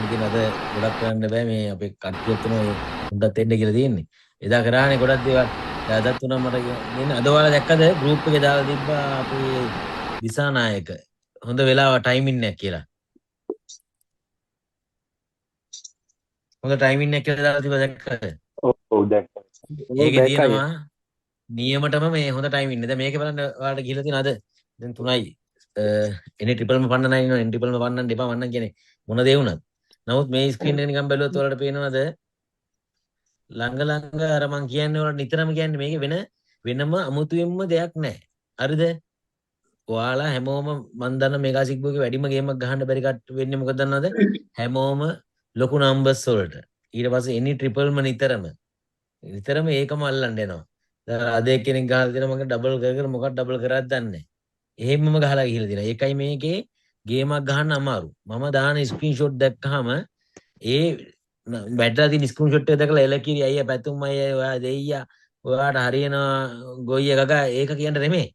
ඉතින් අද ගොඩක් කරන්න බෑ මේ අපේ කට්ටියත් තුන උන්ටත් එන්න කියලා තියෙන්නේ. එදා කරානේ ගොඩක් දේවල්. දැන් අදත් තුන මට දෙන්න අද ඔයාලා දැක්කද ගෲප් එකේ දාලා තිබ්බා අපේ දිසානායක හොඳ වෙලාව ටයිමින් එකක් කියලා. හොඳ ටයිමින් එකක් කියලා දාලා තිබ්බා දැක්කද? ඔව් දැක්කා. ඒකේ දැක්කයි. තියෙනවා නියමටම මේ හොඳ ටයිමින් එක. දැන් මේකේ බලන්න ඔයාලට ගිහලා තියෙන අද දැන් 3යි එනේ ට්‍රිපල්ම පන්නන්න ඉන්නවා. එනේ ට්‍රිපල්ම පන්නන්න එපා වන්නම් කියන්නේ මොන දේ වුණත්. නමුත් මේ ස්ක්‍රීන් එක නිකන් බැලුවොත් ඔයාලට පේනවද ළඟ ළඟ අර මං කියන්නේ ඔයාලට නිතරම කියන්නේ මේකේ වෙනම අමුතුවෙන්ම දෙයක් නැහැ. හරිද? ඔයාලා හැමෝම මන් දන්න මෙගා සිග්බෝගේ වැඩිම ගේමක් ගහන්න බැරි කට වෙන්නේ මොකද දන්නවද? හැමෝම ලොකු නම්බර්ස් වලට. ඊට පස්සේ එනි ට්‍රිපල්ම නිතරම ඒකම අල්ලන්න එනවා. දැන් අද එක්කෙනෙක් ගහලා දෙනවා මම ඩබල් කර මොකක්ද ඩබල් කරත් දන්නේ නැහැ. එහෙමම ගහලා ගිහලා තියෙනවා. ඒකයි මේකේ ගේමක් ගහන්න අමාරු. මම දාන ස්ක්‍රීන්ෂොට් දැක්කහම ඒ බැටලා තියෙන ස්ක්‍රීන්ෂොට් එක දැකලා එලකිරි අයියා පැතුම් අයියා ඔයා දෙයියා ඔයාට හරියනවා ගොයිය ගගා ඒක කියන්න නෙමෙයි.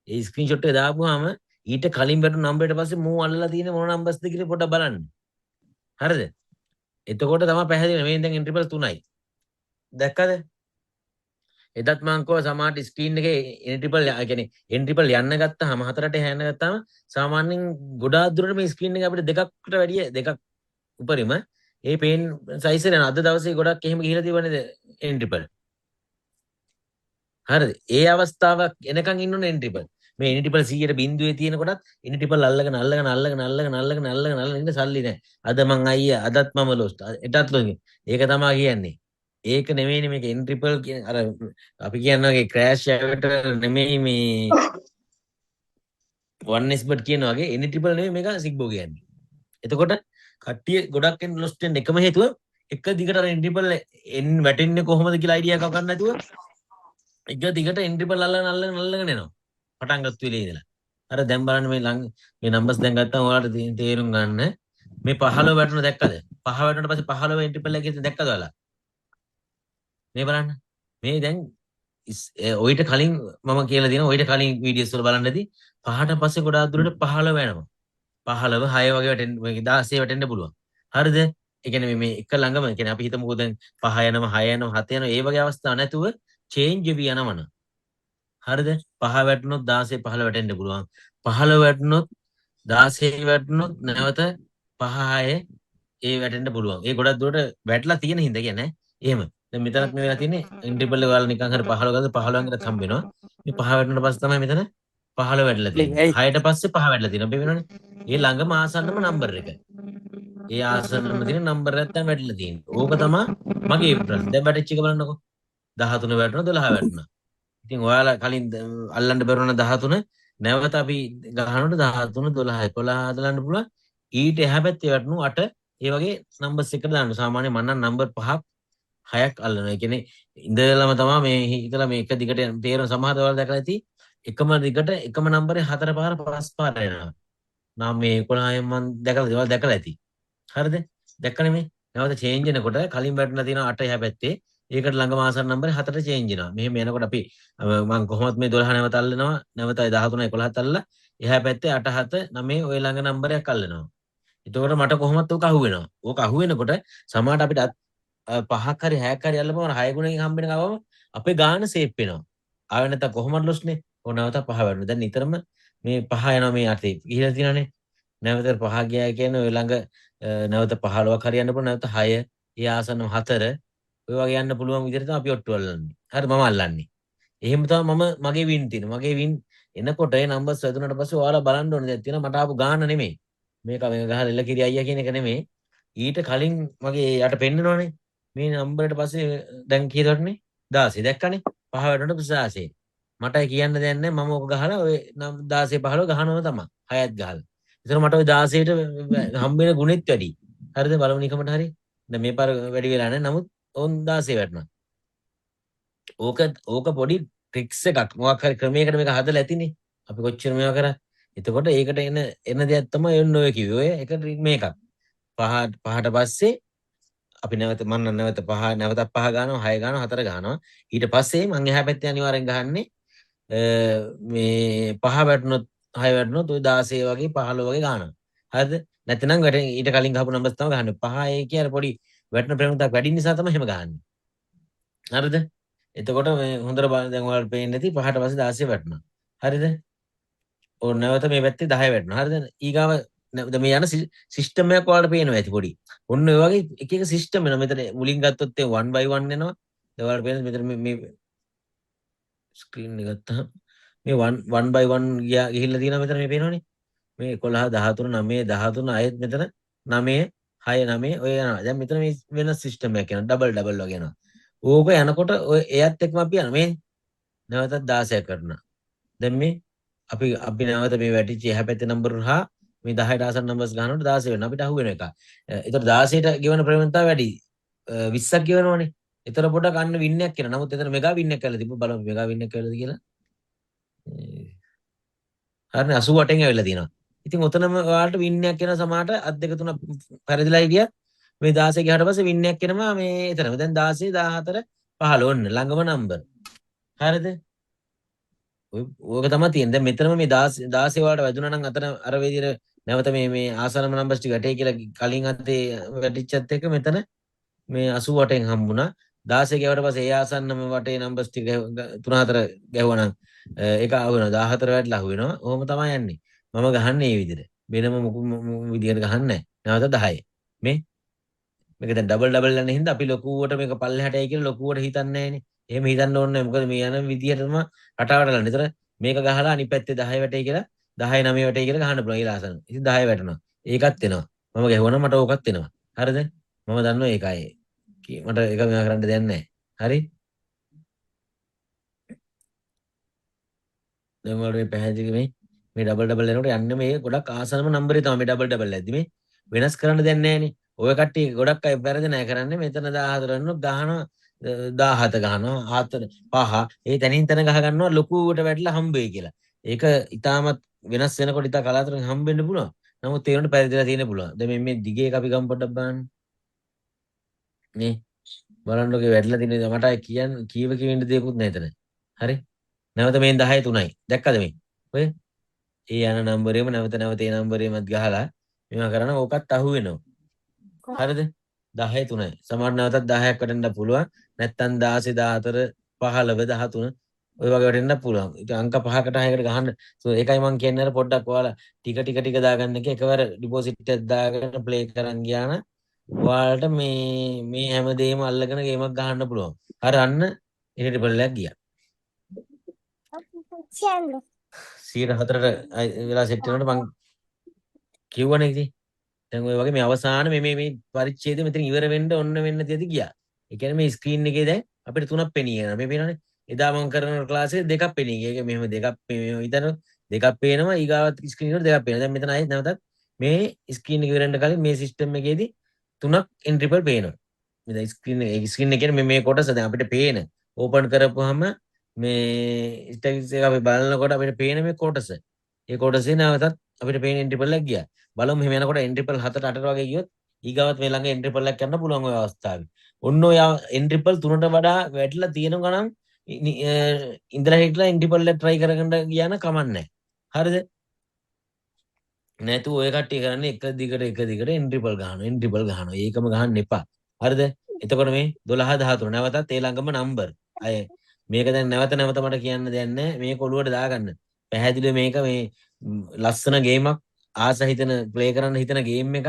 ඒ ස්ක්‍රීන්ෂොට් එක දාපුවාම ඊට කලින් බැටු නම්බරයට පස්සේ මූ අල්ලලා තියෙන මොන නම්බර්ස්ද කියලා පොඩ්ඩක් බලන්න. හරිද? එතකොට තමයි පැහැදිලි මේ දැන් එන්ට්‍රිපල් 3යි. දැක්කද? එදත් මං කව සමහරට ස්ක්‍රීන් එකේ එන්ට්‍රිපල් කියන්නේ එන්ට්‍රිපල් යන්න ගත්තාම හතරට යන්න ගත්තාම සාමාන්‍යයෙන් ගොඩාක් දුරට මේ ස්ක්‍රීන් එක අපිට දෙකකට වැඩිය දෙකක් උපරිම ඒ පේන් සයිස් එක යන අද දවසේ ගොඩක් එහෙම ගිහිලා තිබුණේ එන්ට්‍රිපල්. හරිද? ඒ අවස්ථාවක් එනකන් ඉන්නෝනේ එන්ට්‍රිපල්. මේ එන්ට්‍රිපල් 100ට බිඳුවේ තියෙන කොටත් එන්ට්‍රිපල් අල්ලගෙන ඉන්න සල්ලි නැහැ. අද මං අයියා අදත් මම ලොස්ට්. එටත් ලොස්ට්. ඒක තමයි කියන්නේ. ඒක නෙමෙයිනේ මේක එන්ට්‍රිපල් කියන අර අපි කියනවාගේ ක්‍රෑෂ් එකට නෙමෙයි මේ 1s බට් කියන වගේ එන්ට්‍රිපල් නෙමෙයි මේක සිග්බෝ කියන්නේ. එතකොට කට්ටිය ගොඩක් එන්න ලොස්ට් වෙන එකම හේතුව එක දිගට අර එන්ට්‍රිපල් එන් වැටෙන්නේ කොහොමද කියලා අයිඩියා එකක් ගන්න නැතුව එක දිගට එන්ට්‍රිපල් අල්ලගෙන එනවා. පටන් ගත්ත වෙලේ ඉඳලා. අර දැන් බලන්න මේ නම්බර්ස් දැන් ගත්තාම ඔයාලට තේරුම් ගන්න මේ 15 වැටුණ දැක්කද? 5 වැටුණාට පස්සේ 15 එන්ට්‍රිපල් එකේ දැක්කද ඔයාලා? මේ බලන්න. මේ දැන් ඔයිට කලින් මම කියලා දෙනවා ඔයිට කලින් වීඩියෝස් වල බලන්නදී 5ට පස්සේ ගොඩාක් දුරට 15 වෙනවා. 15 6 වගේ වැටෙන්න 16 වැටෙන්න පුළුවන්. හරිද? ඒ කියන්නේ මේ එක ළඟම ඒ කියන්නේ අපි හිතමුකෝ දැන් 5 යනවා 6 යනවා 7 යනවා ඒ වගේ අවස්ථා නැතුව චේන්ජ් වෙවි යනවන. හරිද? 5 වැටුනොත් 16 15 වැටෙන්න පුළුවන්. 15 වැටුනොත් 16 වැටුනොත් නැවත 5 6 ඒ වැටෙන්න පුළුවන්. ඒ ගොඩක් දුරට වැටලා තියෙන හින්දා කියන්නේ එහෙම. දැන් මෙතනත් මේ වෙලා තියෙන්නේ ඉන්ටර්වල් එක ගාලා නිකන් හරි 15 ගාලා 15 ගෙනත් හම්බ වෙනවා. මේ 5 වැටුනට පස්සේ තමයි මෙතන 15 වැටලා තියෙන්නේ. 6ට පස්සේ 5 වැටලා තියෙනවා. බේවෙනවනේ. ඒ ළඟම ආසන්නම නම්බර් එක. ඒ ආසන්නම තියෙන නම්බර් එක තමයි වැටලා තියෙන්නේ. ඕක තමයි මගේ ප්‍රශ්න. දැන් වැටෙච්ච එක බලන්නකෝ. 13 වැටුණා 12 වැටුණා. ඉතින් ඔයාලා කලින් අල්ලන්න බැරුණ 13 නැවත අපි ගහනකොට 13 12 11 අදලන්න පුළුවන්. ඊට එහා පැත්තේ වැටුණු 8 ඒ වගේ නම්බර්ස් එකට දාන්න. සාමාන්‍යයෙන් මම නම් නම්බර් 5ක් 6ක් අල්ලනවා. ඒ කියන්නේ ඉඳලම තමයි මේ හිතලා මේ එක දිගට තේරෙන සමහර දේවල් දැකලා ඇති. එකම දිගට එකම නම්බරේ 4 පාර 5 පාර එනවා. නම් මේ 11න් මම දැකලා දේවල් දැකලා ඇති. හරිද? දැක්කනේ මේ. නැවත චේන්ජ් වෙනකොට කලින් වැටුණා තියෙනවා 8 එහා පැත්තේ. ඒකට ළඟම ආසන්න නම්බරේ 4ට චේන්ජ් වෙනවා. මෙහෙම යනකොට අපි මම කොහොමත් මේ 12 නැවත අල්ලනවා. නැවත 13 11ත් අල්ලලා එහා පැත්තේ 8 7 9 ওই ළඟ නම්බරයක් අල්ලනවා. එතකොට මට කොහොමත් ඕක අහුවෙනවා. ඕක අහුවෙනකොට සමහරට අපිට 5ක් හරි 6ක් හරි අල්ලපුවම 6 ගුණකින් හම්බෙන ගාවම අපේ ගාන සේප් වෙනවා. ආවෙ නැත්තම් කොහොමද ලොස්නේ? ඕන නැවත 5 වෙනවා. දැන් නිතරම මේ 5 යනවා මේ අතේ. ගිහිලා තියෙනනේ. නැවත 5 ගියා කියන්නේ ඔය ළඟ නැවත 15ක් හරි යන්න පුළුවන්. නැවත 6 ඒ ආසන්නම 4 ඔය වගේ යන්න පුළුවන් විදිහට තමයි අපි ඔට්ටු අල්ලන්නේ. හරි මම අල්ලන්නේ. එහෙම තමයි මම මගේ වින් තියෙනවා. මගේ වින් එනකොට ඒ නම්බර්ස් වැදුනට පස්සේ ඔයාලා බලන්න ඕනේ දැන් තියෙනවා මට ආපු ගාන නෙමෙයි. මේක මේ ගහලා එල්ලකිරි අයියා කියන එක නෙමෙයි. ඊට කලින් මගේ යට පෙන්නනෝනේ. මේ නම්බරයට පස්සේ දැන් කීයටනේ 16 දැක්කනේ 5 වැටුණට 16 මට කියන්න දෙයක් නැහැ මම ඔක ගහලා ඔය 16 15 ගහනවා තමයි 6ත් ගහලා. ඒතර මට ඔය 16ට හම්බ වෙන ගුණෙත් වැඩි. හරිද බලමු නිකමට හරි. දැන් මේ පාර වැඩි වෙලා නැහැ. නමුත් ඕන් 16 වැටුණා. ඕක පොඩි ට්‍රික්ස් එකක්. මොකක් හරි ක්‍රමයකට මේක හදලා ඇතිනේ. අපි කොච්චර මේවා කරා. එතකොට ඒකට එන දෙයක් තමයි ඔන්න ඔය කිව්වේ. ඔය එක ට්‍රික් මේකක්. පහට පස්සේ අපි නැවත මම නැවත 5 නැවතත් 5 ගන්නවා 6 ගන්නවා 4 ගන්නවා ඊට පස්සේ මම එහා පැත්තේ අනිවාර්යෙන් ගහන්නේ මේ 5 වැටුනොත් 6 වැටුනොත් ඔය 16 වගේ 15 වගේ ගන්නවා හරිද නැත්නම් වැටෙන ඊට කලින් ගහපු නම්බර්ස් තමයි ගහන්නේ. 5 ඒ කියන්නේ පොඩි වැටෙන ප්‍රවණතාවක් වැඩි නිසා තමයි එහෙම ගහන්නේ. හරිද? එතකොට මේ හොඳට බලන්න දැන් ඔයාලට පේන්නේ නැති 5ට පස්සේ 16 වැටෙනවා. හරිද? ඕන නැවත මේ පැත්තේ 10 වැටෙනවා. හරිද? ඊගාව මේ යන සිස්ටම් එකක් ඔයාලට පේනවා ඇති පොඩි. ඔන්න ඔය වගේ එක එක සිස්ටම් එනවා. මෙතන මුලින් ගත්තොත් ඒ 1 by 1 එනවා. දැන් ඔයාලට පේන්නේ මෙතන මේ ස්ක්‍රීන් එක ගත්තාම මේ 1 by 1 ගිහිල්ලා තියෙනවා මෙතන මේ පේනවනේ. මේ 11 13 9 13 ආයෙත් මෙතන 9 6 9 ඔය යනවා. දැන් මෙතන මේ වෙන සිස්ටම් එකක් යනවා. ඩබල් වගේ යනවා. ඕක යනකොට ඔය එයත් එක්කම අපි යනවා. මේ නැවතත් 16 කරනවා. දැන් මේ අපි නැවත මේ වැටිච්ච එහා පැත්තේ නම්බර හා මේ 10ට ආසන්න නම්බර්ස් ගන්නකොට 16 වෙනවා. අපිට අහු වෙන එක. ඒතර 16ට ගෙවන ප්‍රවණතාව වැඩි. 20ක් ගෙවනවනේ. ඒතර පොඩක් අන්න වින්නයක් කියනවා. නමුත් එතන මෙගා වින්නයක් කියලා තිබ්බ බලමු මෙගා වින්නයක් කියලාද කියලා. හරිනේ 88න් ඇවිල්ලා තියෙනවා. ඉතින් ඔතනම ඔයාලට වින්නයක් වෙන සමාහට අත් දෙක තුන පරිදිලා හිටියත් මේ 16 ගියාට පස්සේ වින්නයක් වෙනවා මේ එතනම. දැන් 16 14 15 ඔන්න ළඟම නම්බර්. හරිද? ඕක තමයි තියෙන්නේ. දැන් මෙතනම මේ 16 වලට වැදුනා නම් අතන අර විදිහට නැවත මේ ආසනම නම්බර්ස් ටික වැටේ කියලා කලින් අතේ වැටිච්චත් එක මෙතන මේ 88න් හම්බුණා. 16 ගියාට පස්සේ ඒ ආසන්නම වටේ නම්බර්ස් ටික 3 4 ගැහුවා නම් ඒක අහු වෙනවා 14 වැටලා අහු වෙනවා. ඔහොම තමයි යන්නේ. මම ගහන්නේ මේ විදිහට. වෙනම මොකු විදිහට ගහන්නේ නැහැ. නැවත 10. මේක දැන් ඩබල් යන හින්දා අපි ලොකුවට මේක පල්ලෙහාටයි කියලා ලොකුවට හිතන්නේ නැහනේ. එහෙම හිතන්න ඕනේ නැහැ. මොකද මේ යන විදිහටම රටාවට යන. ඒතර මේක ගහලා අනිත් පැත්තේ 10 වැටේ කියලා 10 9 වැටේ කියලා ගහන්න පුළුවන් ඊළ ආසන. ඉතින් 10 වැටෙනවා. ඒකත් එනවා. මම ගැහුවනම් මට ඕකත් එනවා. හරිද? මම දන්නවා ඒකයි. මට ඒක මෙයා කරන්න දෙයක් නැහැ. හරි? දැන් වල මේ පැහැදිලි මේ ඩබල් එනකොට යන්නේ මේ ගොඩක් ආසනම නම්බරේ තමයි මේ ඩබල් ඇද්දි මේ වෙනස් කරන්න දෙයක් නැහැනේ. ඔය කට්ටිය ගොඩක් අය වැරදි නැහැ කරන්නේ. මෙතන 14 වෙනු ගහනවා 17 ගහනවා 4 5 ඒ තනින් තන ගහ ගන්නවා ලොකුවට වැටලා හම්බෙයි කියලා. ඒක ඊටමත් වෙනස් වෙනකොට ඊට කලාතුරකින් හම්බෙන්න පුළුවන්. නමුත් ඒ වෙනට පරිදිලා තියෙන්න පුළුවන්. දැන් මේ දිගේ එක අපි ගම් පොඩ්ඩක් බලන්න. නේ බලන්නකෝ වැටලා තියෙන මට කීව කියවෙන්න දෙයක්වත් නැහැ එතන. හරි? නැවත මේ 10 3යි. දැක්කද මේ? ඔය ඒ යන නම්බරේම නැවත ඒ නම්බරේමත් ගහලා මේවා කරන ඕකත් අහු වෙනවා. හරිද? 10 3යි. සමහර නැවතත් 10ක් වටෙන්න පුළුවන්. නැත්තම් 16 14 15 13 ඔය වගේ වටෙන්න පුළුවන්. ඉතින් අංක 5කට 6කට ගහන්න. ඒකයි මම කියන්නේ අර පොඩ්ඩක් ඔයාලා ටික දාගන්න එක එකවර ඩිපොසිට් එකක් දාගෙන ප්ලේ කරන් ගියා නම් ඔයාලට මේ හැමදේම අල්ලගෙන ගේමක් ගහන්න පුළුවන්. හරි අන්න ඉරිට පල්ලයක් ගියා. 104ට වෙලා සෙට් වෙනකොට මං කිව්වනේ ඉතින්. දැන් ඔය වගේ මේ අවසාන මේ පරිච්ඡේදය මෙතන ඉවර වෙන්න ඔන්න වෙන්න තියදී ගියා. ඒ කියන්නේ මේ ස්ක්‍රීන් එකේ දැන් අපිට තුනක් පෙනී යනවා. මේ පේනවනේ. එදා මම කරන ක්ලාස් එකේ දෙකක් පෙනී ගියා. ඒක මෙහෙම දෙකක් හිතන දෙකක් පේනවා. ඊගාවත් ස්ක්‍රීන් එකට දෙකක් පේනවා. දැන් මෙතන ආයෙත් නැවතත් මේ ස්ක්‍රීන් එක ඉවරෙන්න කලින් මේ සිස්ටම් එකේදී තුනක් n triple පේනවා. මේ දැන් ස්ක්‍රීන් එකේ මේ කොටස දැන් අපිට පේන ඕපන් කරපුවාම මේ ස්ටැටිස්ටික්ස් එක අපි බලනකොට අපිට පේන මේ කොටස. ඒ කොටසේ නැවතත් අපිට පේන n triple එකක් ගියා. බලමු මෙහෙම යනකොට n triple 7ට 8ට වගේ ගියොත් ඊගාවත් මේ ළඟ n triple එකක් යන්න පුළුවන් ඔය අවස්ථාවේ. ඔන්න ඔය n triple 3ට වඩා වැටලා තියෙනවා නම් ඉඳලා හිටලා n triple එක try කරගන්න ගියා නම් කමක් නැහැ. හරිද? නැතු ඔය කට්ටිය කරන්නේ එක දිගට n triple ගහනවා. ඒකම ගහන්න එපා. හරිද? එතකොට මේ 12 13 නැවතත් ඒ ළඟම නම්බර්. අය මේක දැන් නැවත මට කියන්න දෙයක් නැහැ. මේක ඔලුවට දාගන්න. පැහැදිලිව මේක මේ ලස්සන ගේමක් ආස හිතන ප්ලේ කරන්න හිතන ගේම් එකක්.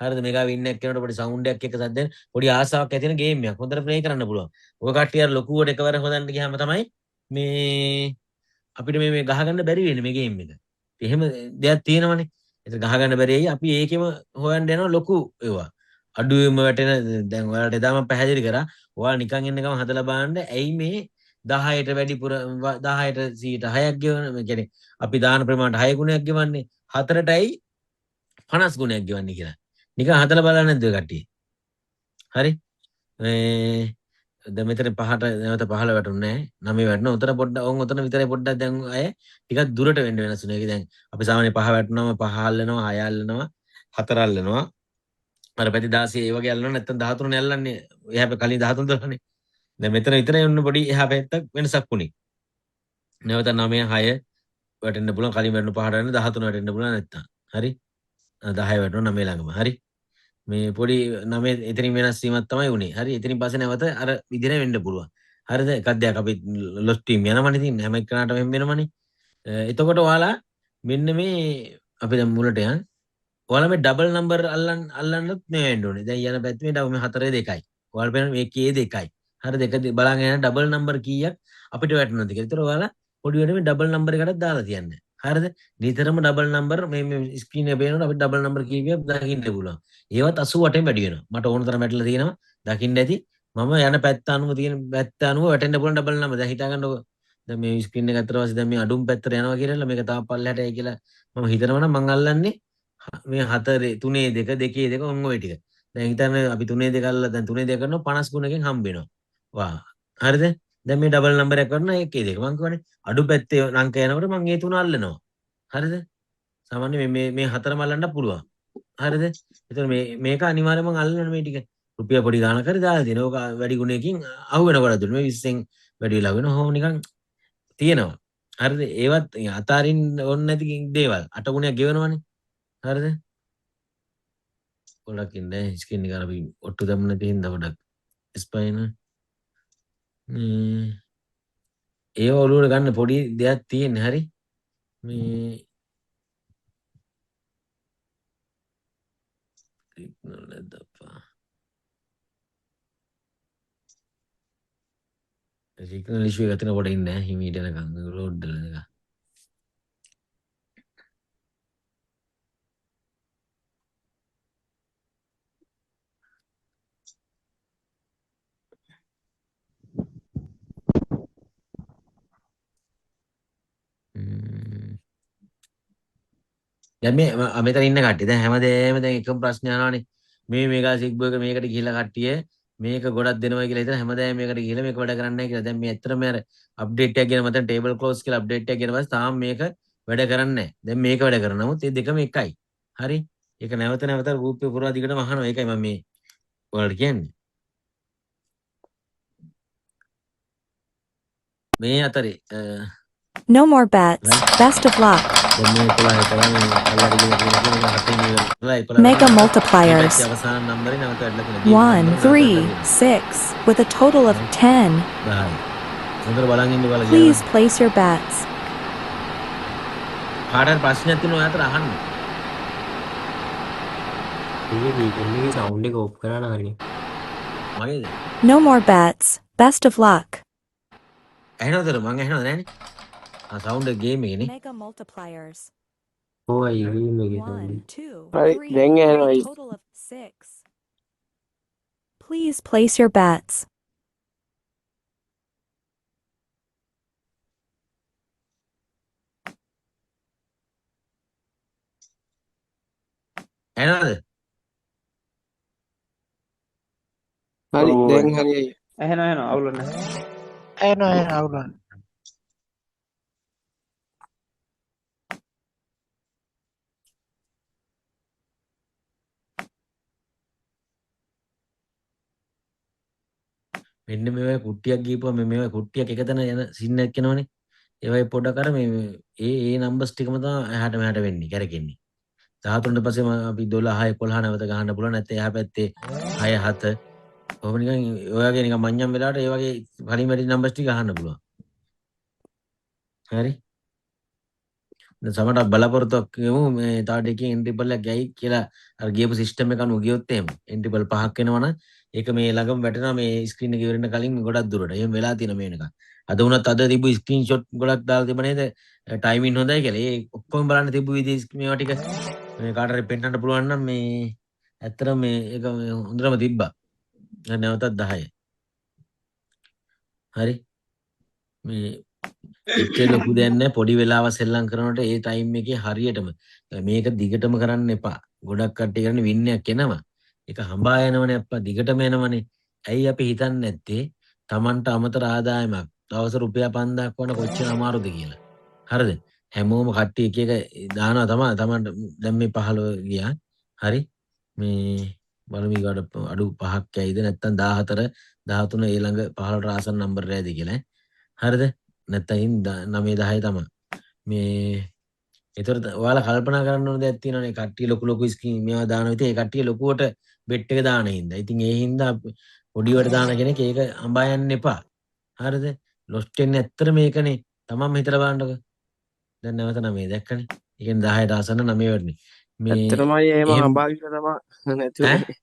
හරිද? මෙගා වින් එකක් කරනකොට පොඩි සවුන්ඩ් එකක් එක්ක සද්දෙන් පොඩි ආසාවක් ඇති වෙන ගේම් එකක්. හොඳට ප්ලේ කරන්න පුළුවන්. ඔය කට්ටිය අර ලොකුවට එකවර හොදන්න ගියාම තමයි මේ අපිට මේ ගහගන්න බැරි වෙන්නේ මේ ගේම් එක. එහෙම දෙයක් තියෙනවනේ. ඒක ගහගන්න බැරි ඇයි අපි ඒකෙම හොයන්න යනවා ලොකු ඒවා. අඩුවෙම වැටෙන දැන් ඔයාලට එදාම පැහැදිලි කරා. ඔයාලා නිකන් ඉන්නකම හදලා බලන්න ඇයි මේ 10ට වැඩිපුර 10ට 6ක් ගෙවන කියන්නේ අපි දාන ප්‍රමාණයට 6 ගුණයක් ගෙවන්නේ 4ටයි 50 ගුණයක් ගෙවන්නේ කියලා. නිකන් හදලා බලන්න නැද්ද ඔය කට්ටිය? හරි. මේ දැන් මෙතන 5ට නැවත 15 වැටුන්නේ නැහැ. 9 වැටෙනවා. උතන පොඩ්ඩක් ඔතන විතරයි පොඩ්ඩක් දැන් අය ටිකක් දුරට වෙන්න වෙනසුනේ. ඒක දැන් අපි සාමාන්‍ය 5 වැටුනම 5 අල්ලනවා, 6 අල්ලනවා, 4 අල්ලනවා. අර පැති 16 ඒ වගේ අල්ලනවා නැත්නම් 13 නේ අල්ලන්නේ. එහා කලින් 13 12නේ. දැන් මෙතන විතරයි ඔන්න පොඩි එහා පැත්තක් වෙනසක් වුණේ. නැවත 9 6 වැටෙන්න පුළුවන්. කලින් වැටුණු 5ට වෙන 13 වැටෙන්න පුළුවන් නැත්තම්. හරි. 10 වැටුණා 9 ළඟම. හරි. මේ පොඩි 9 එතනින් වෙනස් වීමක් තමයි උනේ. හරි. එතනින් පස්සේ නැවත අර විදිහට වෙන්න පුළුවන්. හරිද? එකක් දෙයක් අපි ලොස් ටීම් යනවනේ ඉතින් හැම එක්කනටම එහෙම වෙනවනේ. එතකොට ඔයාලා මෙන්න මේ අපි දැන් මුලට යන්. ඔයාලා මේ ඩබල් නම්බර් අල්ලන්නත් මේ වෙන්න ඕනේ. දැන් යන පැත්තේ මේ 4 2යි. ඔයාලා බලන්න මේ කේ 2යි. හරි දෙක බලන් යන ඩබල් නම්බර් කීයක් අපිට වැටෙනවද කියලා. ඒතර ඔයාලා පොඩි වෙන මේ ඩබල් නම්බර් එකකට දාලා තියන්න. හරිද? නිතරම ඩබල් නම්බර් මේ ස්ක්‍රීන් එකේ පේනකොට අපිට ඩබල් නම්බර් කීපයක් දකින්න පුළුවන්. ඒවත් 88න් වැඩි වෙනවා. මට ඕන තරම් වැටලා තියෙනවා. දකින්න ඇති. මම යන පැත්ත අනුව තියෙන පැත්ත අනුව වැටෙන්න පුළුවන් ඩබල් නම්බර්. දැන් හිතා ගන්නකො. දැන් මේ ස්ක්‍රීන් එක අතර වාසිය දැන් මේ අඩුම් පැත්තට යනවා කියලා මේක තාම පල්ලෙහාටයි කියලා මම හිතනවා නම් මං අල්ලන්නේ මේ 4 3 2 2 2 ඔන්න ඔය ටික. දැන් හිතන්න අපි 3 2 අල්ලලා දැන් 3 2 කරනවා 50 ගුණකින් හම්බ වෙනවා. වා. හරිද? දැන් මේ ඩබල් නම්බර් එක කරනවා 1 2 මං කියවනේ අඩු පැත්තේ අංක යනකොට මං ඒ තුන අල්ලනවා. හරිද? සාමාන්‍ය මේ හතරම අල්ලන්න පුළුවන්. හරිද? එතකොට මේක අනිවාර්යයෙන්ම අල්ලන්න මේ ටික. රුපියල් පොඩි ගාණක් හරි දාලා දෙනවා. ඕක වැඩි ගුණයකින් අහු වෙනකොට දුන්න මේ 20න් වැඩි වෙලා වෙනවා. හොම නිකන් තියෙනවා. හරිද? ඒවත් අතාරින්න ඕනේ නැති දේවල්. 8 ගුණයක් ගෙවනවනේ. හරිද? ගොඩක් ඉන්නේ ස්කින් එක අපි ඔට්ටු දැම්ම නැති හින්දා ගොඩක් ස්පයින් ඒව ඔලුවට ගන්න පොඩි දෙයක් තියෙන්නේ. හරි? මේ සිග්නල් ඉෂුව එක තියෙන කොට ඉන්නේ නැහැ හිමීට යනකම් රෝඩ් වල එක. දැන් මේ මෙතන ඉන්න කට්ටිය දැන් හැමදේම දැන් එකම ප්‍රශ්න අහනවානේ. මේ මේකා සිග්බෝ එක මේකට ගිහිල්ලා කට්ටිය මේක ගොඩක් දෙනවා කියලා හිතන හැමදේම මේකට ගිහිල්ලා මේක වැඩ කරන්නේ නැහැ කියලා. දැන් මේ ඇත්තටම අර අප්ඩේට් එකක් ගෙන මතන ටේබල් ක්ලෝස් කියලා අප්ඩේට් එකක් ගෙන පස්සේ තාම මේක වැඩ කරන්නේ නැහැ. දැන් මේක වැඩ කරනවා. නමුත් මේ දෙකම එකයි. හරි? ඒක නැවත නැවත රූපේ පුරවා දිගටම අහනවා. ඒකයි මම මේ ඔයාලට කියන්නේ. මේ අතරේ No more bets. Best of luck. දැන් මේ 11 කරන්නේ අල්ලලා ගිහලා තියෙනවා කියලා හතේ ඉවරයි 11 Mega multipliers. අවසාන නම්බරේ නැවත වැඩලා තියෙනවා. 1, 3, 6, with a total of 10. 10යි. හොඳට බලන් ඉන්න බලලා Please place your bets. කාටවත් ප්‍රශ්නයක් තියෙනවා ඔයාලට අහන්න. මේ වීකෙන්ඩ් එකේ සවුන්ඩ් එක ඔෆ් කරා නානේ. මගේද? No more bets. Best of luck. ඇහෙනවද? මං ඇහෙනවද නැහනේ? සවුන්ඩ් එක ගේම් එකේනේ. Mega multipliers. ඕයි ගේම් එකේ 1, sound. 2, Right, 3, then with a anyway. total of 6. Please place your bets. ඇහෙනවද? Hari, Oh, then hari. එහෙනවා අවුල නැහැ. Enak awulan. මෙන්න මේවයි කුට්ටියක් ගිහපුවා මේවයි කුට්ටියක් එකතන යන සින්න එකක් එනවනේ. ඒවයි පොඩක් අර මේ ඒ නම්බර්ස් ටිකම තමයි එහාට මෙහාට වෙන්නේ කැරකෙන්නේ. 13ට පස්සේ අපි 12 11 නැවත ගහන්න පුළුවන්. නැත්නම් එහා පැත්තේ 6 7 ඔහොම නිකන් ඔයගේ නිකන් මඤ්ඤම් වෙලාවට ඒ වගේ කලින් වැඩි නම්බර්ස් ටික ගහන්න පුළුවන්. හරි. දැන් සමහරවිට බලාපොරොත්තුවක් කියමු මේ තව දෙකකින් එන්ට්‍රිපල් එකක් ගයි කියලා අර ගියපු සිස්ටම් එක අනුව ගියොත් එහෙම එන්ට්‍රිපල් 5ක් වෙනවනම් ඒක මේ ළඟම වැටෙනවා මේ ස්ක්‍රීන් එක ඉවරෙන්න කලින් ගොඩක් දුරට. එහෙම වෙලා තියෙන මේ වෙනකන්. අද වුණත් අද තිබු ස්ක්‍රීන්ෂොට් ගොඩක් දාලා තිබ්බ නේද? ටයිමින් හොඳයි කියලා. ඒ ඔක්කොම බලන්න තිබු විදිහ මේවා ටික මේ කාට හරි පෙන්වන්න පුළුවන් නම් මේ ඇත්තටම මේ ඒක හොඳටම තිබ්බා. නැවතත් 10. හරි. මේ එච්චර ලොකු දෙයක් නැහැ පොඩි වෙලාවක් සෙල්ලම් කරනකොට ඒ ටයිම් එකේ හරියටම මේක දිගටම කරන්න එපා. ගොඩක් කට්ටිය කරන්නේ වින් එකක් එනවා. ඒක හඹා යනවනේ අප්පා දිගටම එනවනේ. ඇයි අපි හිතන්නේ නැත්තේ Tamanට අමතර ආදායමක් දවස් රුපියල් 5000ක් වුණ කොච්චර අමාරුද කියලා. හරිද? හැමෝම කට්ටිය එක එක දානවා තමයි. Tamanට දැන් මේ 15 ගියා. හරි. මේ බලමු ඊගාට අඩු 5ක් ඇයිද නැත්නම් 14 13 ඒ ළඟ 15ට ආසන්න නම්බර් එකයිද කියලා. හරිද? නැත්නම් 9 10 තමයි. මේ ඒතර ඔයාලා කල්පනා කරන්න ඕන දෙයක් තියෙනවානේ කට්ටිය ලොකු ස්කීම් මේවා දාන විදිහ ඒ කට්ටිය ලොකුවට බෙට් එක දාන හින්දා. ඉතින් ඒ හින්දා පොඩිවට දාන කෙනෙක් ඒක අඹා යන්න එපා. හරිද? ලොස්ට් වෙන්නේ ඇත්තට මේකනේ. තමන්ම හිතලා බලන්නකෝ. දැන් නැවත 9 දැක්කනේ. ඒ කියන්නේ 10ට ආසන්න 9 වෙන්නේ. මේ ඇත්තටමයි එහෙම එහෙම හඹා ගිහලා තමයි නැති ඈ උනේ.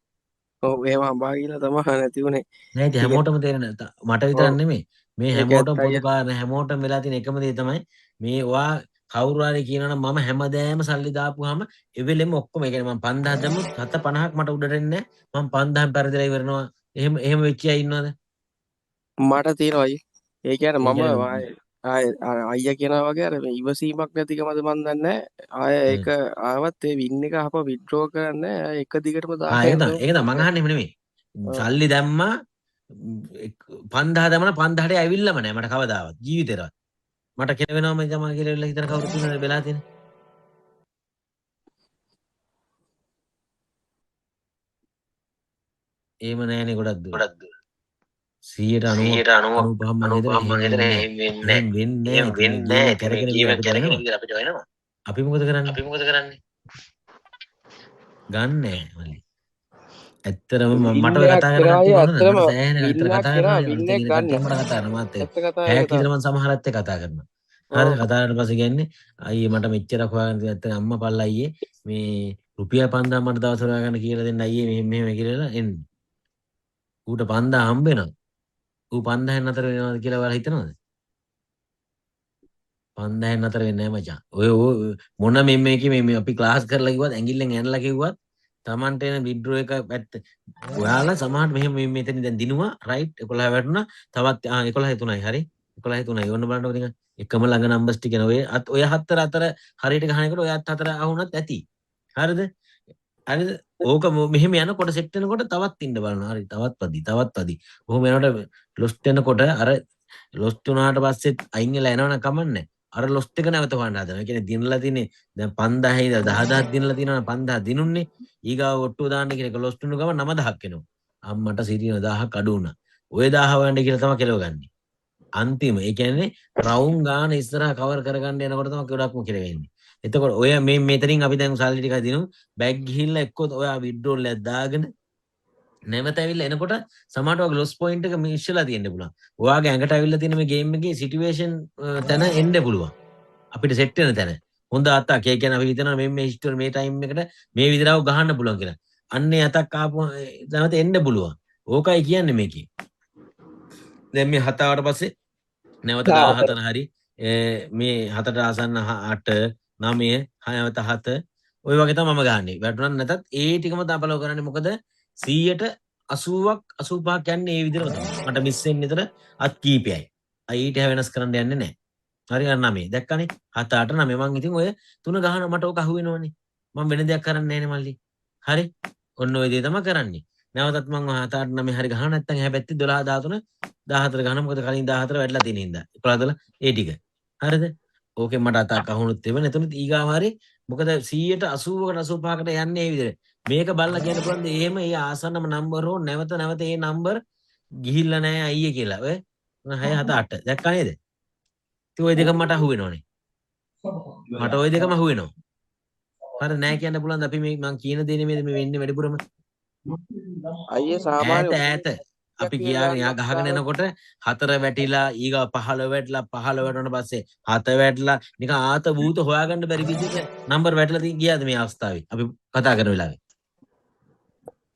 ඔව් එහෙම හඹා ගිහලා තමයි නැති උනේ. නෑ ඉතින් ටික හැමෝටම තේරෙන මට විතරක් ඔව් නෙමෙයි. මේ ඒක හැමෝටම ඇත්තයි. පොදු කාරණා හැමෝටම වෙලා තියෙන එකම දේ තමයි මේ ඔයා කවුරු හරි කියනවනම් මම හැමදෑම සල්ලි දාපුවාම එවෙලෙම ඔක්කොම ඒ කියන්නේ මම 5000 දැම්මොත් 750ක් මට උඩට එන්නේ නැහැ. මම 5000න් පෙරදිලා ඉවරනවා. එහෙම වෙච්ච අය ඉන්නවද? මට තියෙනවා අයියේ. ඒ කියන්නේ ඒ මම කියන්නේ අයියා කියනවා වගේ අර මේ ඉවසීමක් නැතිකමද මන් දන්නේ. ආය ඒක ආවත් ඒ වින් එක අප විත්ඩ්‍රෝ කරන්නේ එක දිගටම දාගෙන ඒක යනවා. තමයි මං අහන්නේ එහෙම නෙමෙයි. ඔව්. සල්ලි දැම්මා 5000 දැම්මම 5000ට ඇවිල්ලාම නැහැ මට කවදාවත් ජීවිතේරවත්. මට කෙලවෙනවම තමයි කියලා හිතන කවුරුත් ඉන්නවද වෙලා තියෙන්නේ. එහෙම නැහැනේ ගොඩක් දුර. 195ක් මං හිතන එහෙම වෙන්නේ නැහැ. ගේම කැරගෙන අපිට වෙනවා. අපි මොකද කරන්නේ? ගන්න නැහැ මල්ලි. ඇත්තටම මට ඔය වින්නයක් කතා කරගන්න කරාය තියෙනවද? ඇත්තටම මට සෑහෙන ඇත්තට වින්නක් කතා කරා කරනවා නේ. වින්නෙක් අනිත් ගන්න. කට්ටිය මට කතා කරනවා මාත් ඇත්ත කතාව පැය ඒක තමයි. කීතර මම සමහරත් එක්ක කතා කරනවා. හරිද? ඔව්. කතා කරලා පස්සේ කියන්නේ අයියේ මට මෙච්චරක් හොයාගන්න තියෙන ඇත්තට අම්මා පල්ලා අයියේ මේ රුපියල් 5000 මට දවසට හොයාගන්න කියලා දෙන්න අයියේ මෙහෙම කියලා එන්නේ. ඌට 5000 හම්බ වෙනවා. ඌ 5000න් අතර වෙනවද කියලා ඔයාලා හිතනවද? 5000න් අතර වෙන්නේ නැහැ මචං. ඔය මොන මේකේ මේ අපි ක්ලාස් කරලා කිව්වත් ඇඟිල්ලෙන් ඇනලා කිව්වත් Tamanට එන විඩ්‍රෝ එක පැත්ත ඔයාලා සමහරට මෙහෙම මෙතන දැන් දිනුවා රයිට් 11 වැටුණා තවත් 11 3යි හරි 11 3යි ඔන්න බලන්නකො නිකන් එකම ළඟ නම්බර්ස් ටික නේ ඔය හතර අතර හරියට ගහනකොට ඔයත් හතර අහුණත් ඇති හරිද ඕක මෙහෙම යනකොට සෙට් වෙනකොට තවත් ඉන්න බලනවා හරි තවත් පදි කොහොම යනකොට ලොස්ට් වෙනකොට අර ලොස්ට් වුණාට පස්සෙත් අයින් වෙලා යනවනම් කමන්නේ අර ලොස්ට් එක නැවත හොයන්න හදනවා. ඒ කියන්නේ දිනලා තියෙන්නේ දැන් 5000 ඉඳලා 10000ක් දිනලා තියෙනවා 5000 දිනුන්නේ. ඊගාව ඔට්ටුව දාන්න කියන එක ලොස්ට් වුණ ගමන් 9000ක් එනවා. අම්මට සිටින 1000ක් අඩු වුණා. ওই 1000 හොයන්න කියලා තමයි කෙලව ගන්නෙ. අන්තිම ඒ කියන්නේ රවුන්ඩ් ගාන ඉස්සරහා කවර් කරගන්න යනකොට තමයි ගොඩක්ම කෙල වෙන්නේ. එතකොට ඔය මේ මෙතනින් අපි දැන් සල්ලි ටිකක් දිනමු. බෑග් ගිහිල්ලා එක්ක ඔයා විත්ඩ්‍රෝල් එකක් දාගෙන නැවත ඇවිල්ලා එනකොට සමහරට ඔයගේ ලොස් පොයින්ට් එක මිස්ලා තියෙන්න පුළුවන්. ඔයාගේ ඇඟට ඇවිල්ලා තියෙන මේ ගේම් එකේ සිටුේෂන් තැන එන්න පුළුවන්. අපිට සෙට් වෙන තැන. හොඳ අතක්. ඒ කියන්නේ අපි හිතනවා මේ හිස්ටරි මේ ටයිම් එකට මේ විදිහටව ගහන්න පුළුවන් කියලා. අන්නේ අතක් ආපුව නැවත එන්න පුළුවන්. ඕකයි කියන්නේ මේකේ. දැන් මේ 7 ආවට පස්සේ නැවත 14 හරි මේ 7ට ආසන්න 8 9 නැවත 7 ඔය වගේ තමයි මම ගහන්නේ. වැටුණා නැතත් ඒ ටිකම දාපලව කරන්නේ මොකද 100ට 80ක් 85ක් යන්නේ ඒ විදිහටම තමයි. මට මිස් වෙන්නේ විතර අත් කීපයයි. ඊට වෙනස් කරන්න යන්නේ නැහැ. හරි අර 9 දැක්කනේ 7 8 9 මං ඉතින් ඔය තුන ගහන මට ඕක අහු වෙනවනේ. මම වෙන දෙයක් කරන්නේ නැහැ නේ මල්ලි. හරි. ඔන්න ඔය දේ තමයි කරන්නේ. නැවතත් මං 7 8 9 හරි ගහන නැත්නම් එහා පැත්තේ 12 13 14 ගහන මොකද කලින් 14 වැඩිලා තියෙන හින්දා. 11 ඒ ටික. හරිද? ඕකෙන් මට අතක් අහුණුත් එවෙන. එතනත් ඊගාව හරි මොකද 100ට 80කට 85කට යන්නේ ඒ විදිහට. මේක බලලා කියන්න පුළුවන් ද එහෙම ඒ ආසන්නම නම්බර් හෝ නැවත ඒ නම්බර් ගිහිල්ලා නැහැ අයියේ කියලා. ඔය 6 7 8 දැක්කා නේද? ඉතින් ওই දෙකම මට අහු වෙනවනේ. මට ওই දෙකම අහු වෙනවා. හරි නෑ කියන්න පුළුවන් අපි මේ මං කියන දේ නෙමෙයි මේ වෙන්නේ වැඩිපුරම. අයියේ සාමාන්‍ය ඈත අපි ගියාගෙන ගහගෙන එනකොට 4 වැටිලා ඊගා 15 වැටලා 15 වැටුණාට පස්සේ 7 වැටලා නිකන් ආත භූත හොයාගන්න බැරි විදිහට නම්බර් වැටලා ගියාද මේ අවස්ථාවේ අපි කතා කරන වෙලාවේ.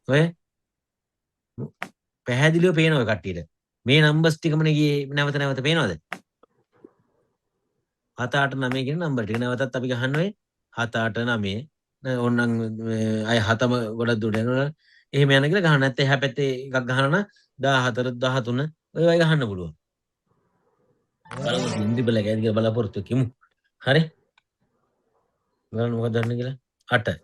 ඔය පැහැදිලිව පේන ඔය කට්ටියට. මේ නම්බර්ස් ටිකමනේ ගියේ නැවත පේනවද? 7 8 9 කියන නම්බර් ටික නැවතත් අපි ගහන්න ඔය 7 8 9 ඕනනම් අය 7ම ගොඩක් දුර යනවා. එහෙම යන කියලා ගහන්න නැත්නම් එහා පැත්තේ එකක් ගහනවා නම් 14 13 ඔය වගේ ගහන්න පුළුවන්. බලමු ඉන්දිබල එක ඇද කියලා බලාපොරොත්තු කිමු. හරි? බලන්න මොකද දන්නේ කියලා. 8.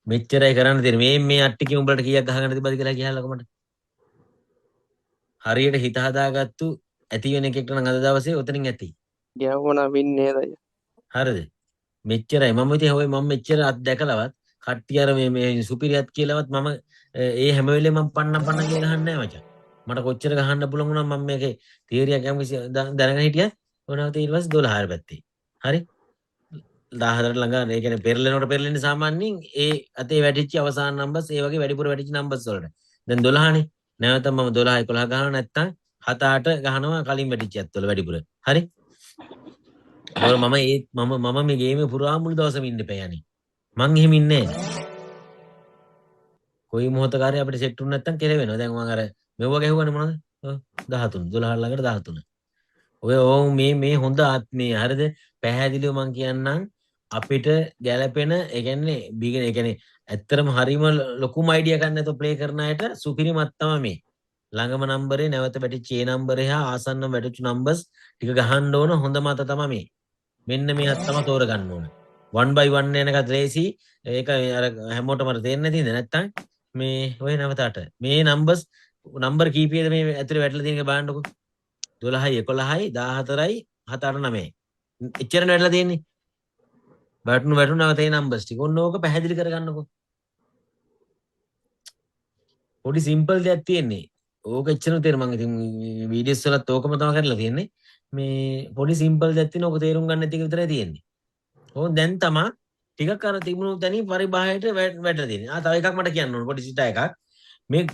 මෙච්චරයි කරන්න තියෙන්නේ. මේ අට්ටිකේ උඹලට කීයක් ගහගන්න තිබ්බද කියලා කියහලකො මට. හරියට හිත හදාගත්තු ඇති වෙන එකෙක්ට නම් අද දවසේ උතනින් ඇති. ගැහුණා වින්නේ නේද? හරිද? මෙච්චරයි මම ඉතින් ඔය මම මෙච්චර අත් දැකලවත් කට්ටිය අර මේ සුපිරියත් කියලාවත් මම ඒ හැම වෙලේම මම පන්නම් කියලා ගහන්නේ නැහැ මචං. මට කොච්චර ගහන්න පුළුවන් වුණා මම මේකේ තියරියක් යම් කිසි දැනගෙන හිටියත් ඕනවත ඊට පස්සේ 12 පැත්තේ. හරි? 14ට ළඟ ඒ කියන්නේ පෙරලෙනකොට පෙරලෙන්නේ සාමාන්‍යයෙන් ඒ අතේ වැටිච්ච අවසාන නම්බර්ස් ඒ වගේ වැඩිපුර වැටිච්ච නම්බර්ස් වලට. දැන් 12නේ. නැවත මම 12 11 ගහනවා නැත්තම් 7 8 ගහනවා කලින් වැටිච්ච ඇත්තවල වැඩිපුර. හරි? ඒතකොට මම මේ ගේමේ පුරා මුළු දවසම ඉන්න එපා යන්නේ. මං එහෙම ඉන්නේ නැහැ. කොයි මොහොතකාරය අපිට සෙට් වුනේ නැත්තම් කෙරෙවෙනවා. දැන් මම අර මෙව්ව ගැහුවනේ මොනවද? 13 12 ළඟට 13. ඔය ඕම් මේ හොඳ ආත්මේ හරිද? පැහැදිලිව මං කියන්නම් අපිට ගැළපෙන ඒ කියන්නේ බිගින ඒ කියන්නේ ඇත්තටම හරීම ලොකුම අයිඩියා ගන්න නැතුව ප්ලේ කරන අයට සුපිරිමත් තමයි මේ. ළඟම නම්බරේ නැවත වැටිච්ච ඒ නම්බරේ හා ආසන්න වැටිච්ච නම්බර්ස් ටික ගහන්න ඕන හොඳ මත තමයි මේ. මෙන්න මේවත් තමයි තෝරගන්න ඕන. 1 by 1 යන එකත් ලේසි. ඒක අර හැමෝටම තේරෙන්නේ නැතිද නැත්තම් මේ ඔය නැවතට මේ නම්බර්ස් නම්බර් කීපයද මේ ඇතුලේ වැටලා තියෙන එක බලන්නකෝ. 12යි 11යි 14යි 7 8 9යි. එච්චරනේ වැටලා තියෙන්නේ. වැටුණු නැවත ඒ නම්බර්ස් ටික. ඔන්න ඕක පැහැදිලි කරගන්නකෝ. පොඩි සිම්පල් දෙයක් තියෙන්නේ. ඕක එච්චරම තේර මම ඉතින් වීඩියෝස් වලත් ඕකම තමයි කරලා තියෙන්නේ. මේ පොඩි සිම්පල් දෙයක් තියෙන ඕක තේරුම් ගන්න නැති එක විතරයි තියෙන්නේ. ඕන් දැන් තමයි ටිකක් අර තිබුණු තැනින් පරිබාහයට වැටලා තියෙන්නේ. තව එකක් මට කියන්න ඕන පොඩි සිතා එකක්. මේ